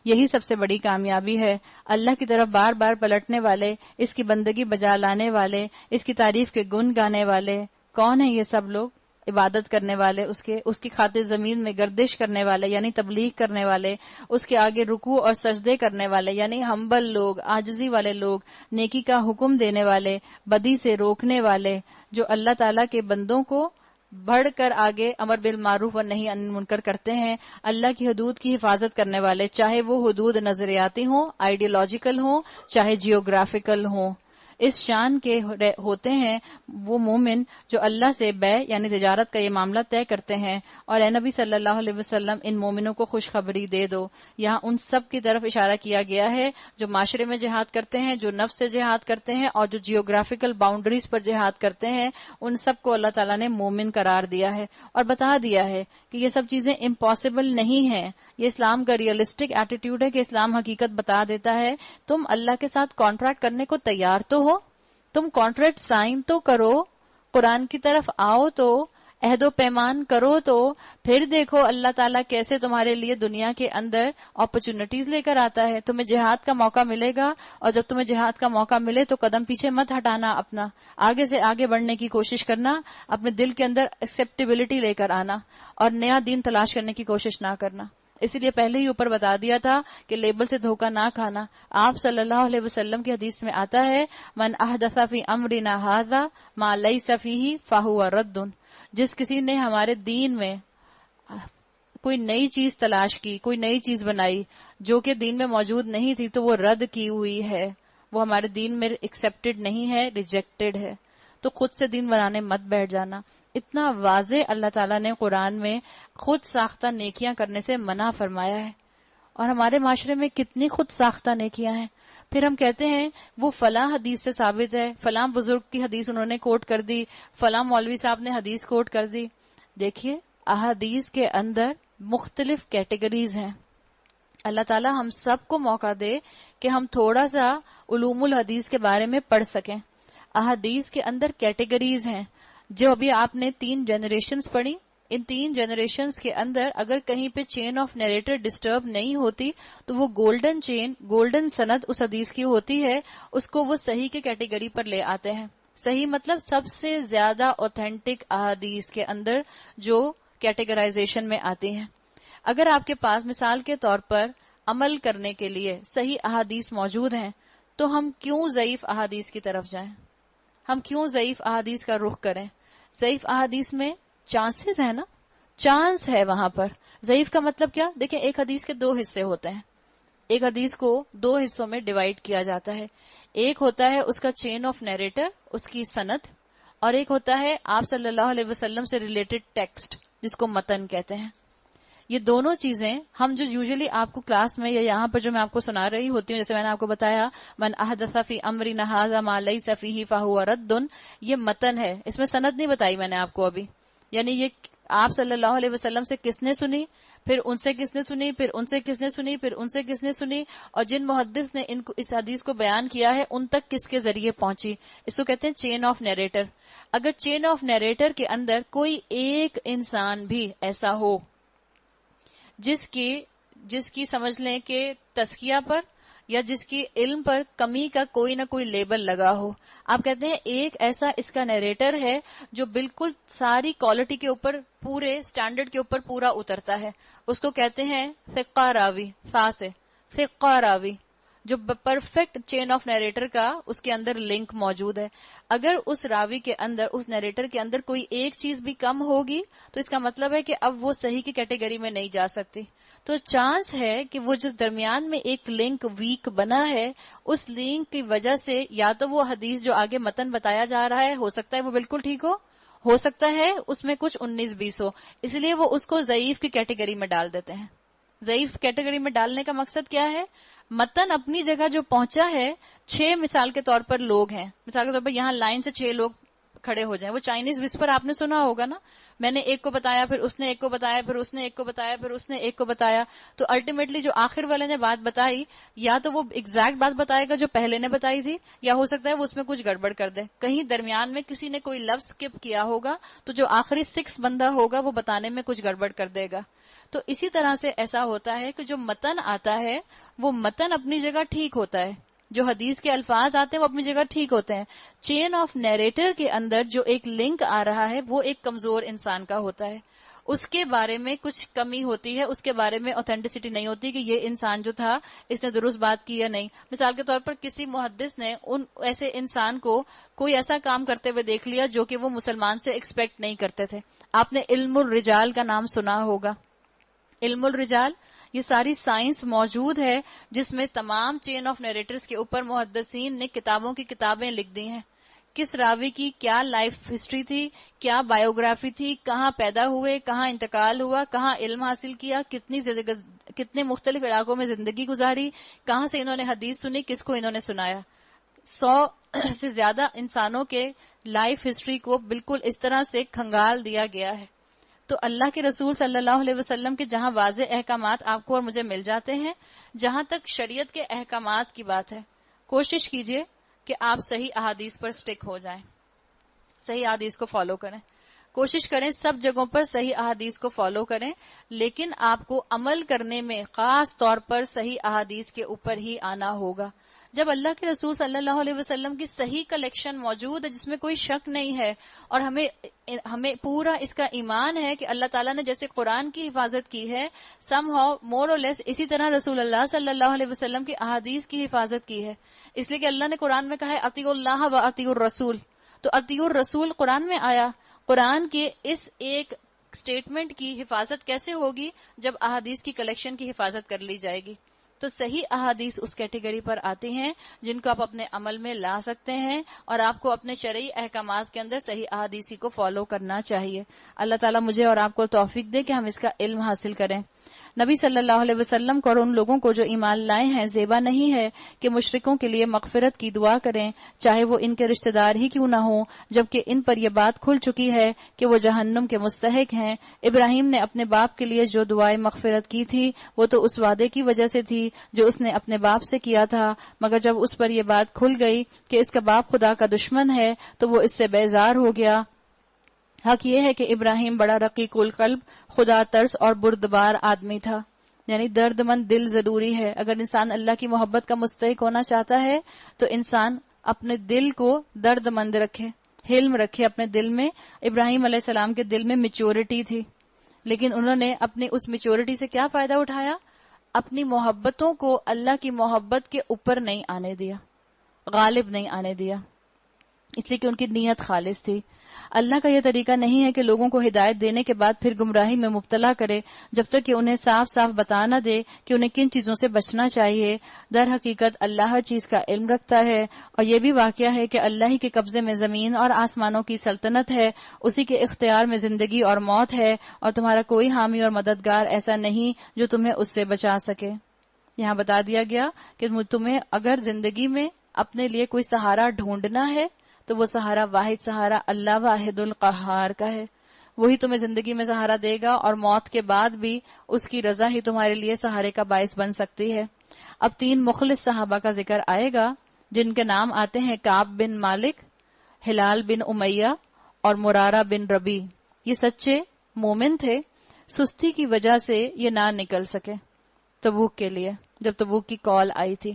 یہی سب سے بڑی کامیابی ہے۔ اللہ کی طرف بار بار پلٹنے والے، اس کی بندگی بجا لانے والے، اس کی تعریف کے گن گانے والے، کون ہیں یہ سب لوگ؟ عبادت کرنے والے، اس کی خاطر زمین میں گردش کرنے والے یعنی تبلیغ کرنے والے، اس کے آگے رکوع اور سجدے کرنے والے یعنی ہمبل لوگ، عاجزی والے لوگ، نیکی کا حکم دینے والے، بدی سے روکنے والے، جو اللہ تعالیٰ کے بندوں کو بڑھ کر آگے امر بالمعروف اور نہی عن المنکر کرتے ہیں، اللہ کی حدود کی حفاظت کرنے والے، چاہے وہ حدود نظریاتی ہوں، آئیڈیالوجیکل ہوں، چاہے جیوگرافیکل ہوں۔ اس شان کے ہوتے ہیں وہ مومن جو اللہ سے بے یعنی تجارت کا یہ معاملہ طے کرتے ہیں۔ اور اے نبی صلی اللہ علیہ وسلم ان مومنوں کو خوشخبری دے دو۔ یہاں ان سب کی طرف اشارہ کیا گیا ہے جو معاشرے میں جہاد کرتے ہیں، جو نفس سے جہاد کرتے ہیں، اور جو جیوگرافیکل باؤنڈریز پر جہاد کرتے ہیں، ان سب کو اللہ تعالیٰ نے مومن قرار دیا ہے اور بتا دیا ہے کہ یہ سب چیزیں امپاسبل نہیں ہیں۔ یہ اسلام کا ریئلسٹک ایٹیٹیوڈ ہے کہ اسلام حقیقت بتا دیتا ہے، تم اللہ کے ساتھ کانٹریکٹ کرنے کو تیار تو ہو، تم کانٹریکٹ سائن تو کرو، قرآن کی طرف آؤ تو، عہد و پیمان کرو تو، پھر دیکھو اللہ تعالیٰ کیسے تمہارے لیے دنیا کے اندر اپرچونٹیز لے کر آتا ہے۔ تمہیں جہاد کا موقع ملے گا، اور جب تمہیں جہاد کا موقع ملے تو قدم پیچھے مت ہٹانا، اپنا آگے سے آگے بڑھنے کی کوشش کرنا، اپنے دل کے اندر ایکسیپٹیبلٹی لے کر آنا، اور نیا دین تلاش کرنے کی کوشش نہ کرنا۔ اسی لیے پہلے ہی اوپر بتا دیا تھا کہ لیبل سے دھوکہ نہ کھانا۔ آپ صلی اللہ علیہ وسلم کی حدیث میں آتا ہے من احدث فی امرنا ھذا ما لیس فیہ فہو رد، جس کسی نے ہمارے دین میں کوئی نئی چیز تلاش کی، کوئی نئی چیز بنائی جو کہ دین میں موجود نہیں تھی، تو وہ رد کی ہوئی ہے، وہ ہمارے دین میں ایکسیپٹڈ نہیں ہے، ریجیکٹڈ ہے۔ تو خود سے دین بنانے مت بیٹھ جانا۔ اتنا واضح اللہ تعالیٰ نے قرآن میں خود ساختہ نیکیاں کرنے سے منع فرمایا ہے، اور ہمارے معاشرے میں کتنی خود ساختہ نیکیاں ہیں۔ پھر ہم کہتے ہیں وہ فلاں حدیث سے ثابت ہے، فلاں بزرگ کی حدیث انہوں نے کوٹ کر دی، فلاں مولوی صاحب نے حدیث کوٹ کر دی۔ دیکھیے احادیث کے اندر مختلف کیٹیگریز ہیں۔ اللہ تعالیٰ ہم سب کو موقع دے کہ ہم تھوڑا سا علوم الحدیث کے بارے میں پڑھ سکیں۔ احادیث کے اندر کیٹیگریز ہیں، جو ابھی آپ نے 3 جنریشنز پڑھی، ان 3 جنریشنز کے اندر اگر کہیں پہ چین آف نیریٹر ڈسٹرب نہیں ہوتی تو وہ گولڈن چین، گولڈن سند اس حدیث کی ہوتی ہے، اس کو وہ صحیح کے کیٹیگری پر لے آتے ہیں۔ صحیح مطلب سب سے زیادہ اوتھینٹک احادیث کے اندر جو کیٹیگرائزیشن میں آتی ہیں۔ اگر آپ کے پاس مثال کے طور پر عمل کرنے کے لیے صحیح احادیث موجود ہیں تو ہم کیوں ضعیف احادیث کی طرف جائیں؟ ہم کیوں ضعیف احادیث کا رخ کریں؟ ضعیف احادیث میں چانسز ہے نا، چانس ہے وہاں پر. ضعیف کا مطلب کیا؟ دیکھیں ایک حدیث کے دو حصے ہوتے ہیں. ایک حدیث کو دو حصوں میں ڈیوائڈ کیا جاتا ہے. ایک ہوتا ہے اس کا چین آف نیریٹر، اس کی سند، اور ایک ہوتا ہے آپ صلی اللہ علیہ وسلم سے ریلیٹڈ ٹیکسٹ جس کو متن کہتے ہیں. یہ دونوں چیزیں ہم جو یوزلی آپ کو کلاس میں یا یہاں پر جو میں آپ کو سنا رہی ہوتی ہوں، جیسے میں نے آپ کو بتایا من احدث فی امرنا ھذا ما لیس فیہ فہو رد، یہ متن ہے، اس میں سند نہیں بتائی میں نے آپ کو ابھی. یعنی یہ آپ صلی اللہ علیہ وسلم سے کس نے سنی، پھر ان سے کس نے سنی، پھر ان سے کس نے سنی، پھر ان سے کس نے سنی، اور جن محدث نے اس حدیث کو بیان کیا ہے ان تک کس کے ذریعے پہنچی. اس کو کہتے ہیں چین آف نیریٹر. اگر چین آف نیریٹر کے اندر کوئی ایک انسان بھی ایسا ہو جس کی سمجھ لیں کہ تزکیہ پر یا جس کی علم پر کمی کا کوئی نہ کوئی لیبل لگا ہو، آپ کہتے ہیں ایک ایسا اس کا نیریٹر ہے جو بالکل ساری کوالٹی کے اوپر، پورے سٹینڈرڈ کے اوپر پورا اترتا ہے، اس کو کہتے ہیں ثقہ راوی. ثقہ راوی جو پرفیکٹ چین آف نیریٹر کا اس کے اندر لنک موجود ہے. اگر اس راوی کے اندر، اس نیریٹر کے اندر کوئی ایک چیز بھی کم ہوگی تو اس کا مطلب ہے کہ اب وہ صحیح کی کیٹیگری میں نہیں جا سکتی. تو چانس ہے کہ وہ جو درمیان میں ایک لنک ویک بنا ہے، اس لنک کی وجہ سے یا تو وہ حدیث جو آگے متن بتایا جا رہا ہے ہو سکتا ہے وہ بالکل ٹھیک ہو سکتا ہے اس میں کچھ 19-20 ہو، اس لیے وہ اس کو ضعیف کی کیٹیگری میں ڈال دیتے ہیں. ضعیف کیٹیگری میں ڈالنے کا مقصد کیا ہے؟ متن اپنی جگہ جو پہنچا ہے، 6 مثال کے طور پر لوگ ہیں، مثال کے طور پر یہاں لائن سے 6 لوگ کھڑے ہو جائیں. وہ چائنیز وسپر آپ نے سنا ہوگا نا، میں نے ایک کو بتایا، پھر اس نے ایک کو بتایا، پھر اس نے ایک کو بتایا، پھر اس نے ایک کو بتایا، تو الٹیمیٹلی جو آخر والے نے بات بتائی یا تو وہ ایگزیکٹ بات بتائے گا جو پہلے نے بتائی تھی، یا ہو سکتا ہے وہ اس میں کچھ گڑبڑ کر دے، کہیں درمیان میں کسی نے کوئی لفظ اسکپ کیا ہوگا تو جو آخری 6 بندہ ہوگا وہ بتانے میں کچھ گڑبڑ کر دے گا. تو اسی طرح سے ایسا ہوتا ہے کہ جو متن آتا ہے وہ متن اپنی جگہ ٹھیک ہوتا ہے، جو حدیث کے الفاظ آتے ہیں وہ اپنی جگہ ٹھیک ہوتے ہیں. چین آف نیریٹر کے اندر جو ایک لنک آ رہا ہے وہ ایک کمزور انسان کا ہوتا ہے، اس کے بارے میں کچھ کمی ہوتی ہے، اس کے بارے میں اوتھینٹسٹی نہیں ہوتی کہ یہ انسان جو تھا اس نے درست بات کی یا نہیں. مثال کے طور پر کسی محدث نے ان ایسے انسان کو کوئی ایسا کام کرتے ہوئے دیکھ لیا جو کہ وہ مسلمان سے ایکسپیکٹ نہیں کرتے تھے. آپ نے علم الرجال کا نام سنا ہوگا. علم الرجال یہ ساری سائنس موجود ہے جس میں تمام چین آف نیریٹرز کے اوپر محدثین نے کتابوں کی کتابیں لکھ دی ہیں. کس راوی کی کیا لائف ہسٹری تھی، کیا بایوگرافی تھی، کہاں پیدا ہوئے، کہاں انتقال ہوا، کہاں علم حاصل کیا، کتنے مختلف علاقوں میں زندگی گزاری، کہاں سے انہوں نے حدیث سنی، کس کو انہوں نے سنایا. 100 سے زیادہ انسانوں کے لائف ہسٹری کو بالکل اس طرح سے کھنگال دیا گیا ہے. تو اللہ کے رسول صلی اللہ علیہ وسلم کے جہاں واضح احکامات آپ کو اور مجھے مل جاتے ہیں، جہاں تک شریعت کے احکامات کی بات ہے، کوشش کیجئے کہ آپ صحیح احادیث پر سٹک ہو جائیں، صحیح احادیث کو فالو کریں. کوشش کریں سب جگہوں پر صحیح احادیث کو فالو کریں، لیکن آپ کو عمل کرنے میں خاص طور پر صحیح احادیث کے اوپر ہی آنا ہوگا. جب اللہ کے رسول صلی اللہ علیہ وسلم کی صحیح کلیکشن موجود ہے جس میں کوئی شک نہیں ہے، اور ہمیں پورا اس کا ایمان ہے کہ اللہ تعالیٰ نے جیسے قرآن کی حفاظت کی ہے، سم ہاؤ مور اور لیس اسی طرح رسول اللہ صلی اللہ علیہ وسلم کی احادیث کی حفاظت کی ہے. اس لیے کہ اللہ نے قرآن میں کہا ہے اطیعوا اللہ و اطیعوا الرسول، تو اطیعوا الرسول قرآن میں آیا. قرآن کے اس ایک سٹیٹمنٹ کی حفاظت کیسے ہوگی جب احادیث کی کلیکشن کی حفاظت کر لی جائے گی؟ تو صحیح احادیث اس کیٹیگری پر آتی ہیں جن کو آپ اپنے عمل میں لا سکتے ہیں، اور آپ کو اپنے شرعی احکامات کے اندر صحیح احادیثی کو فالو کرنا چاہیے. اللہ تعالیٰ مجھے اور آپ کو توفیق دے کہ ہم اس کا علم حاصل کریں. نبی صلی اللہ علیہ وسلم کو اور ان لوگوں کو جو ایمان لائے ہیں زیبا نہیں ہے کہ مشرکوں کے لیے مغفرت کی دعا کریں، چاہے وہ ان کے رشتہ دار ہی کیوں نہ ہوں، جبکہ ان پر یہ بات کھل چکی ہے کہ وہ جہنم کے مستحق ہیں. ابراہیم نے اپنے باپ کے لیے جو دعائے مغفرت کی تھی وہ تو اس وعدے کی وجہ سے تھی جو اس نے اپنے باپ سے کیا تھا، مگر جب اس پر یہ بات کھل گئی کہ اس کا باپ خدا کا دشمن ہے تو وہ اس سے بیزار ہو گیا. حق یہ ہے کہ ابراہیم بڑا رقیق القلب، خدا ترس اور بردبار آدمی تھا. یعنی درد مند دل ضروری ہے. اگر انسان اللہ کی محبت کا مستحق ہونا چاہتا ہے تو انسان اپنے دل کو درد مند رکھے، حلم رکھے اپنے دل میں. ابراہیم علیہ السلام کے دل میں میچورٹی تھی، لیکن انہوں نے اپنی اس میچورٹی سے کیا فائدہ اٹھایا؟ اپنی محبتوں کو اللہ کی محبت کے اوپر نہیں آنے دیا. غالب نہیں آنے دیا، اس لیے کہ ان کی نیت خالص تھی۔ اللہ کا یہ طریقہ نہیں ہے کہ لوگوں کو ہدایت دینے کے بعد پھر گمراہی میں مبتلا کرے جب تک کہ انہیں صاف صاف بتا نہ دے کہ انہیں کن چیزوں سے بچنا چاہیے۔ در حقیقت اللہ ہر چیز کا علم رکھتا ہے، اور یہ بھی واقعہ ہے کہ اللہ ہی کے قبضے میں زمین اور آسمانوں کی سلطنت ہے، اسی کے اختیار میں زندگی اور موت ہے، اور تمہارا کوئی حامی اور مددگار ایسا نہیں جو تمہیں اس سے بچا سکے۔ یہاں بتا دیا گیا کہ تمہیں اگر زندگی میں اپنے لیے کوئی سہارا ڈھونڈنا ہے تو وہ سہارا، واحد سہارا اللہ واحد القہار کا ہے، وہی تمہیں زندگی میں سہارا دے گا، اور موت کے بعد بھی اس کی رضا ہی تمہارے لیے سہارے کا باعث بن سکتی ہے۔ اب 3 مخلص صحابہ کا ذکر آئے گا جن کے نام آتے ہیں کعب بن مالک، ہلال بن امیہ اور مرارہ بن ربی۔ یہ سچے مومن تھے، سستی کی وجہ سے یہ نہ نکل سکے تبوک کے لیے جب تبوک کی کال آئی تھی۔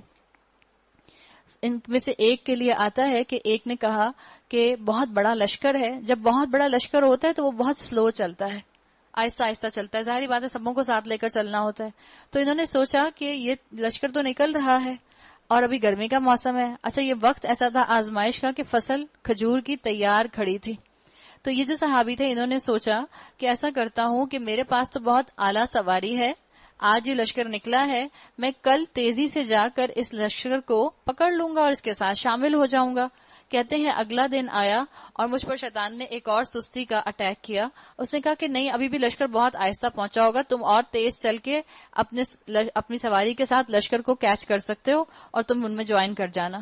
ان میں سے ایک کے لیے آتا ہے کہ ایک نے کہا کہ بہت بڑا لشکر ہے، جب بہت بڑا لشکر ہوتا ہے تو وہ بہت سلو چلتا ہے، آہستہ آہستہ چلتا ہے، ظاہری بات ہے سبوں کو ساتھ لے کر چلنا ہوتا ہے۔ تو انہوں نے سوچا کہ یہ لشکر تو نکل رہا ہے اور ابھی گرمی کا موسم ہے، اچھا یہ وقت ایسا تھا آزمائش کا کہ فصل کھجور کی تیار کھڑی تھی۔ تو یہ جو صحابی تھے انہوں نے سوچا کہ ایسا کرتا ہوں کہ میرے پاس تو بہت اعلیٰ سواری ہے، آج یہ لشکر نکلا ہے، میں کل تیزی سے جا کر اس لشکر کو پکڑ لوں گا اور اس کے ساتھ شامل ہو جاؤں گا۔ کہتے ہیں اگلا دن آیا اور مجھ پر شیطان نے ایک اور سستی کا اٹیک کیا، اس نے کہا کہ نہیں ابھی بھی لشکر بہت آہستہ پہنچا ہوگا، تم اور تیز چل کے اپنی سواری کے ساتھ لشکر کو کیچ کر سکتے ہو اور تم ان میں جوائن کر جانا۔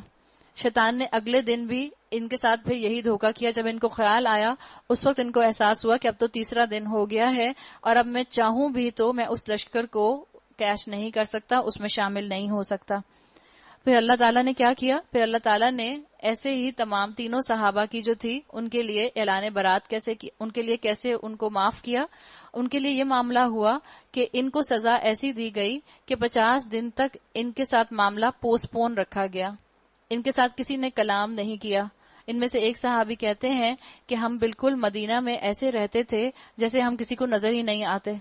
شیطان نے اگلے دن بھی ان کے ساتھ پھر یہی دھوکہ کیا۔ جب ان کو خیال آیا اس وقت ان کو احساس ہوا کہ اب تو تیسرا دن ہو گیا ہے اور اب میں چاہوں بھی تو میں اس لشکر کو کیش نہیں کر سکتا، اس میں شامل نہیں ہو سکتا۔ پھر اللہ تعالیٰ نے کیا کیا؟ پھر اللہ تعالیٰ نے ایسے ہی تمام تینوں صحابہ کی جو تھی ان کے لیے اعلان برات کیسے کی، ان کے لیے کیسے ان کو معاف کیا۔ ان کے لیے یہ معاملہ ہوا کہ ان کو سزا ایسی دی گئی کہ 50 دن تک ان کے ساتھ معاملہ پوسٹ پون رکھا گیا، ان کے ساتھ کسی نے کلام نہیں کیا۔ ان میں سے ایک صحابی کہتے ہیں کہ ہم بالکل مدینہ میں ایسے رہتے تھے جیسے ہم کسی کو نظر ہی نہیں آتے،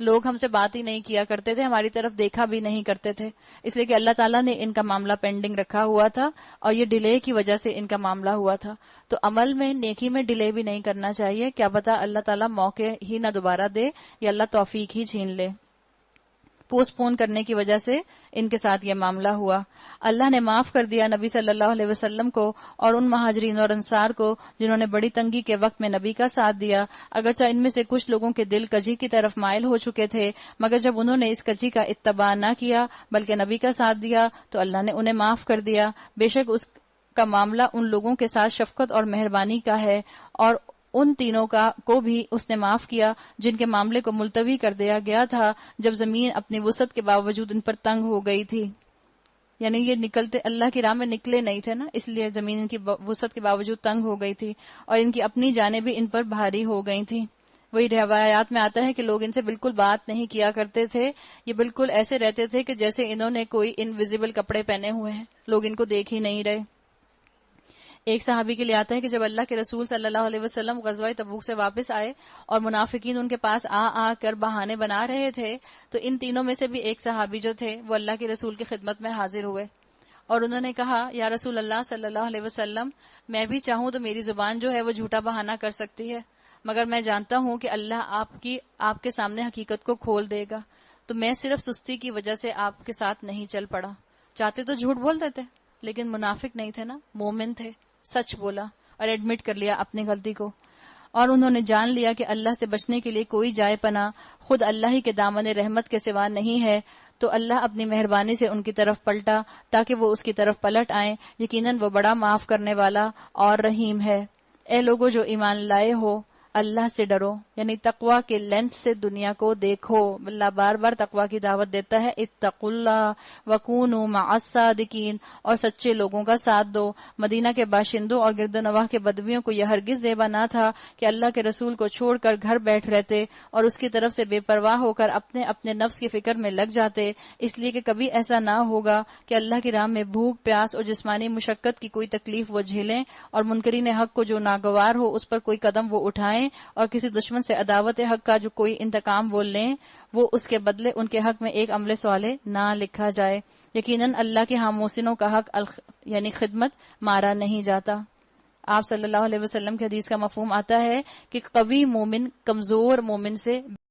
لوگ ہم سے بات ہی نہیں کیا کرتے تھے، ہماری طرف دیکھا بھی نہیں کرتے تھے، اس لیے کہ اللہ تعالیٰ نے ان کا معاملہ پینڈنگ رکھا ہوا تھا اور یہ ڈیلے کی وجہ سے ان کا معاملہ ہوا تھا۔ تو عمل میں نیکی میں ڈیلے بھی نہیں کرنا چاہیے، کیا پتا اللہ تعالیٰ موقع ہی نہ دوبارہ دے یا اللہ توفیق ہی چھین لے۔ پوسٹ پون کرنے کی وجہ سے ان کے ساتھ یہ معاملہ ہوا۔ اللہ نے معاف کر دیا نبی صلی اللہ علیہ وسلم کو اور ان مہاجرین اور انصار کو جنہوں نے بڑی تنگی کے وقت میں نبی کا ساتھ دیا، اگرچہ ان میں سے کچھ لوگوں کے دل کجی کی طرف مائل ہو چکے تھے، مگر جب انہوں نے اس کجی کا اتباع نہ کیا بلکہ نبی کا ساتھ دیا تو اللہ نے انہیں معاف کر دیا۔ بے شک اس کا معاملہ ان لوگوں کے ساتھ شفقت اور مہربانی کا ہے، اور ان تینوں کو بھی اس نے معاف کیا جن کے معاملے کو ملتوی کر دیا گیا تھا جب زمین اپنی وسعت کے باوجود ان پر تنگ ہو گئی تھی، یعنی یہ نکلتے اللہ کی راہ میں نکلے نہیں تھے نا، اس لیے زمین ان کی وسعت کے باوجود تنگ ہو گئی تھی اور ان کی اپنی جانیں بھی ان پر بھاری ہو گئی تھیں۔ وہی روایات میں آتا ہے کہ لوگ ان سے بالکل بات نہیں کیا کرتے تھے، یہ بالکل ایسے رہتے تھے کہ جیسے انہوں نے کوئی انویزیبل کپڑے پہنے ہوئے ہیں، لوگ ان کو دیکھ ہی نہیں رہے۔ ایک صحابی کے لیے آتا ہے کہ جب اللہ کے رسول صلی اللہ علیہ وسلم غزوہ تبوک سے واپس آئے اور منافقین ان کے پاس آ کر بہانے بنا رہے تھے تو ان تینوں میں سے بھی ایک صحابی جو تھے وہ اللہ کے رسول کی خدمت میں حاضر ہوئے اور انہوں نے کہا یا رسول اللہ صلی اللہ علیہ وسلم، میں بھی چاہوں تو میری زبان جو ہے وہ جھوٹا بہانہ کر سکتی ہے، مگر میں جانتا ہوں کہ اللہ آپ کے سامنے حقیقت کو کھول دے گا، تو میں صرف سستی کی وجہ سے آپ کے ساتھ نہیں چل پڑا۔ چاہتے تو جھوٹ بول دیتے لیکن منافق نہیں تھے نا، مومن تھے، سچ بولا اور ایڈمٹ کر لیا اپنی غلطی کو، اور انہوں نے جان لیا کہ اللہ سے بچنے کے لیے کوئی جائے پناہ خود اللہ ہی کے دامن رحمت کے سوا نہیں ہے، تو اللہ اپنی مہربانی سے ان کی طرف پلٹا تاکہ وہ اس کی طرف پلٹ آئیں، یقیناً وہ بڑا معاف کرنے والا اور رحیم ہے۔ اے لوگو جو ایمان لائے ہو، اللہ سے ڈرو، یعنی تقوی کے لینس سے دنیا کو دیکھو۔ اللہ بار بار تقوی کی دعوت دیتا ہے، اتقوا اللہ وکونوا مع الصادقین، اور سچے لوگوں کا ساتھ دو۔ مدینہ کے باشندوں اور گرد و نواح کے بدویوں کو یہ ہرگز زیبا نہ تھا کہ اللہ کے رسول کو چھوڑ کر گھر بیٹھ رہتے اور اس کی طرف سے بے پرواہ ہو کر اپنے نفس کی فکر میں لگ جاتے، اس لیے کہ کبھی ایسا نہ ہوگا کہ اللہ کی راہ میں بھوک پیاس اور جسمانی مشقت کی کوئی تکلیف وہ جھیلیں، اور منکرین حق کو جو ناگوار ہو اس پر کوئی قدم وہ اٹھائیں، اور کسی دشمن سے عداوت حق کا جو کوئی انتقام وہ لیں، وہ اس کے بدلے ان کے حق میں ایک عمل صالح نہ لکھا جائے۔ یقیناً اللہ کے ہاں محسنوں کا حق یعنی خدمت مارا نہیں جاتا۔ آپ صلی اللہ علیہ وسلم کی حدیث کا مفہوم آتا ہے کہ قوی مومن کمزور مومن سے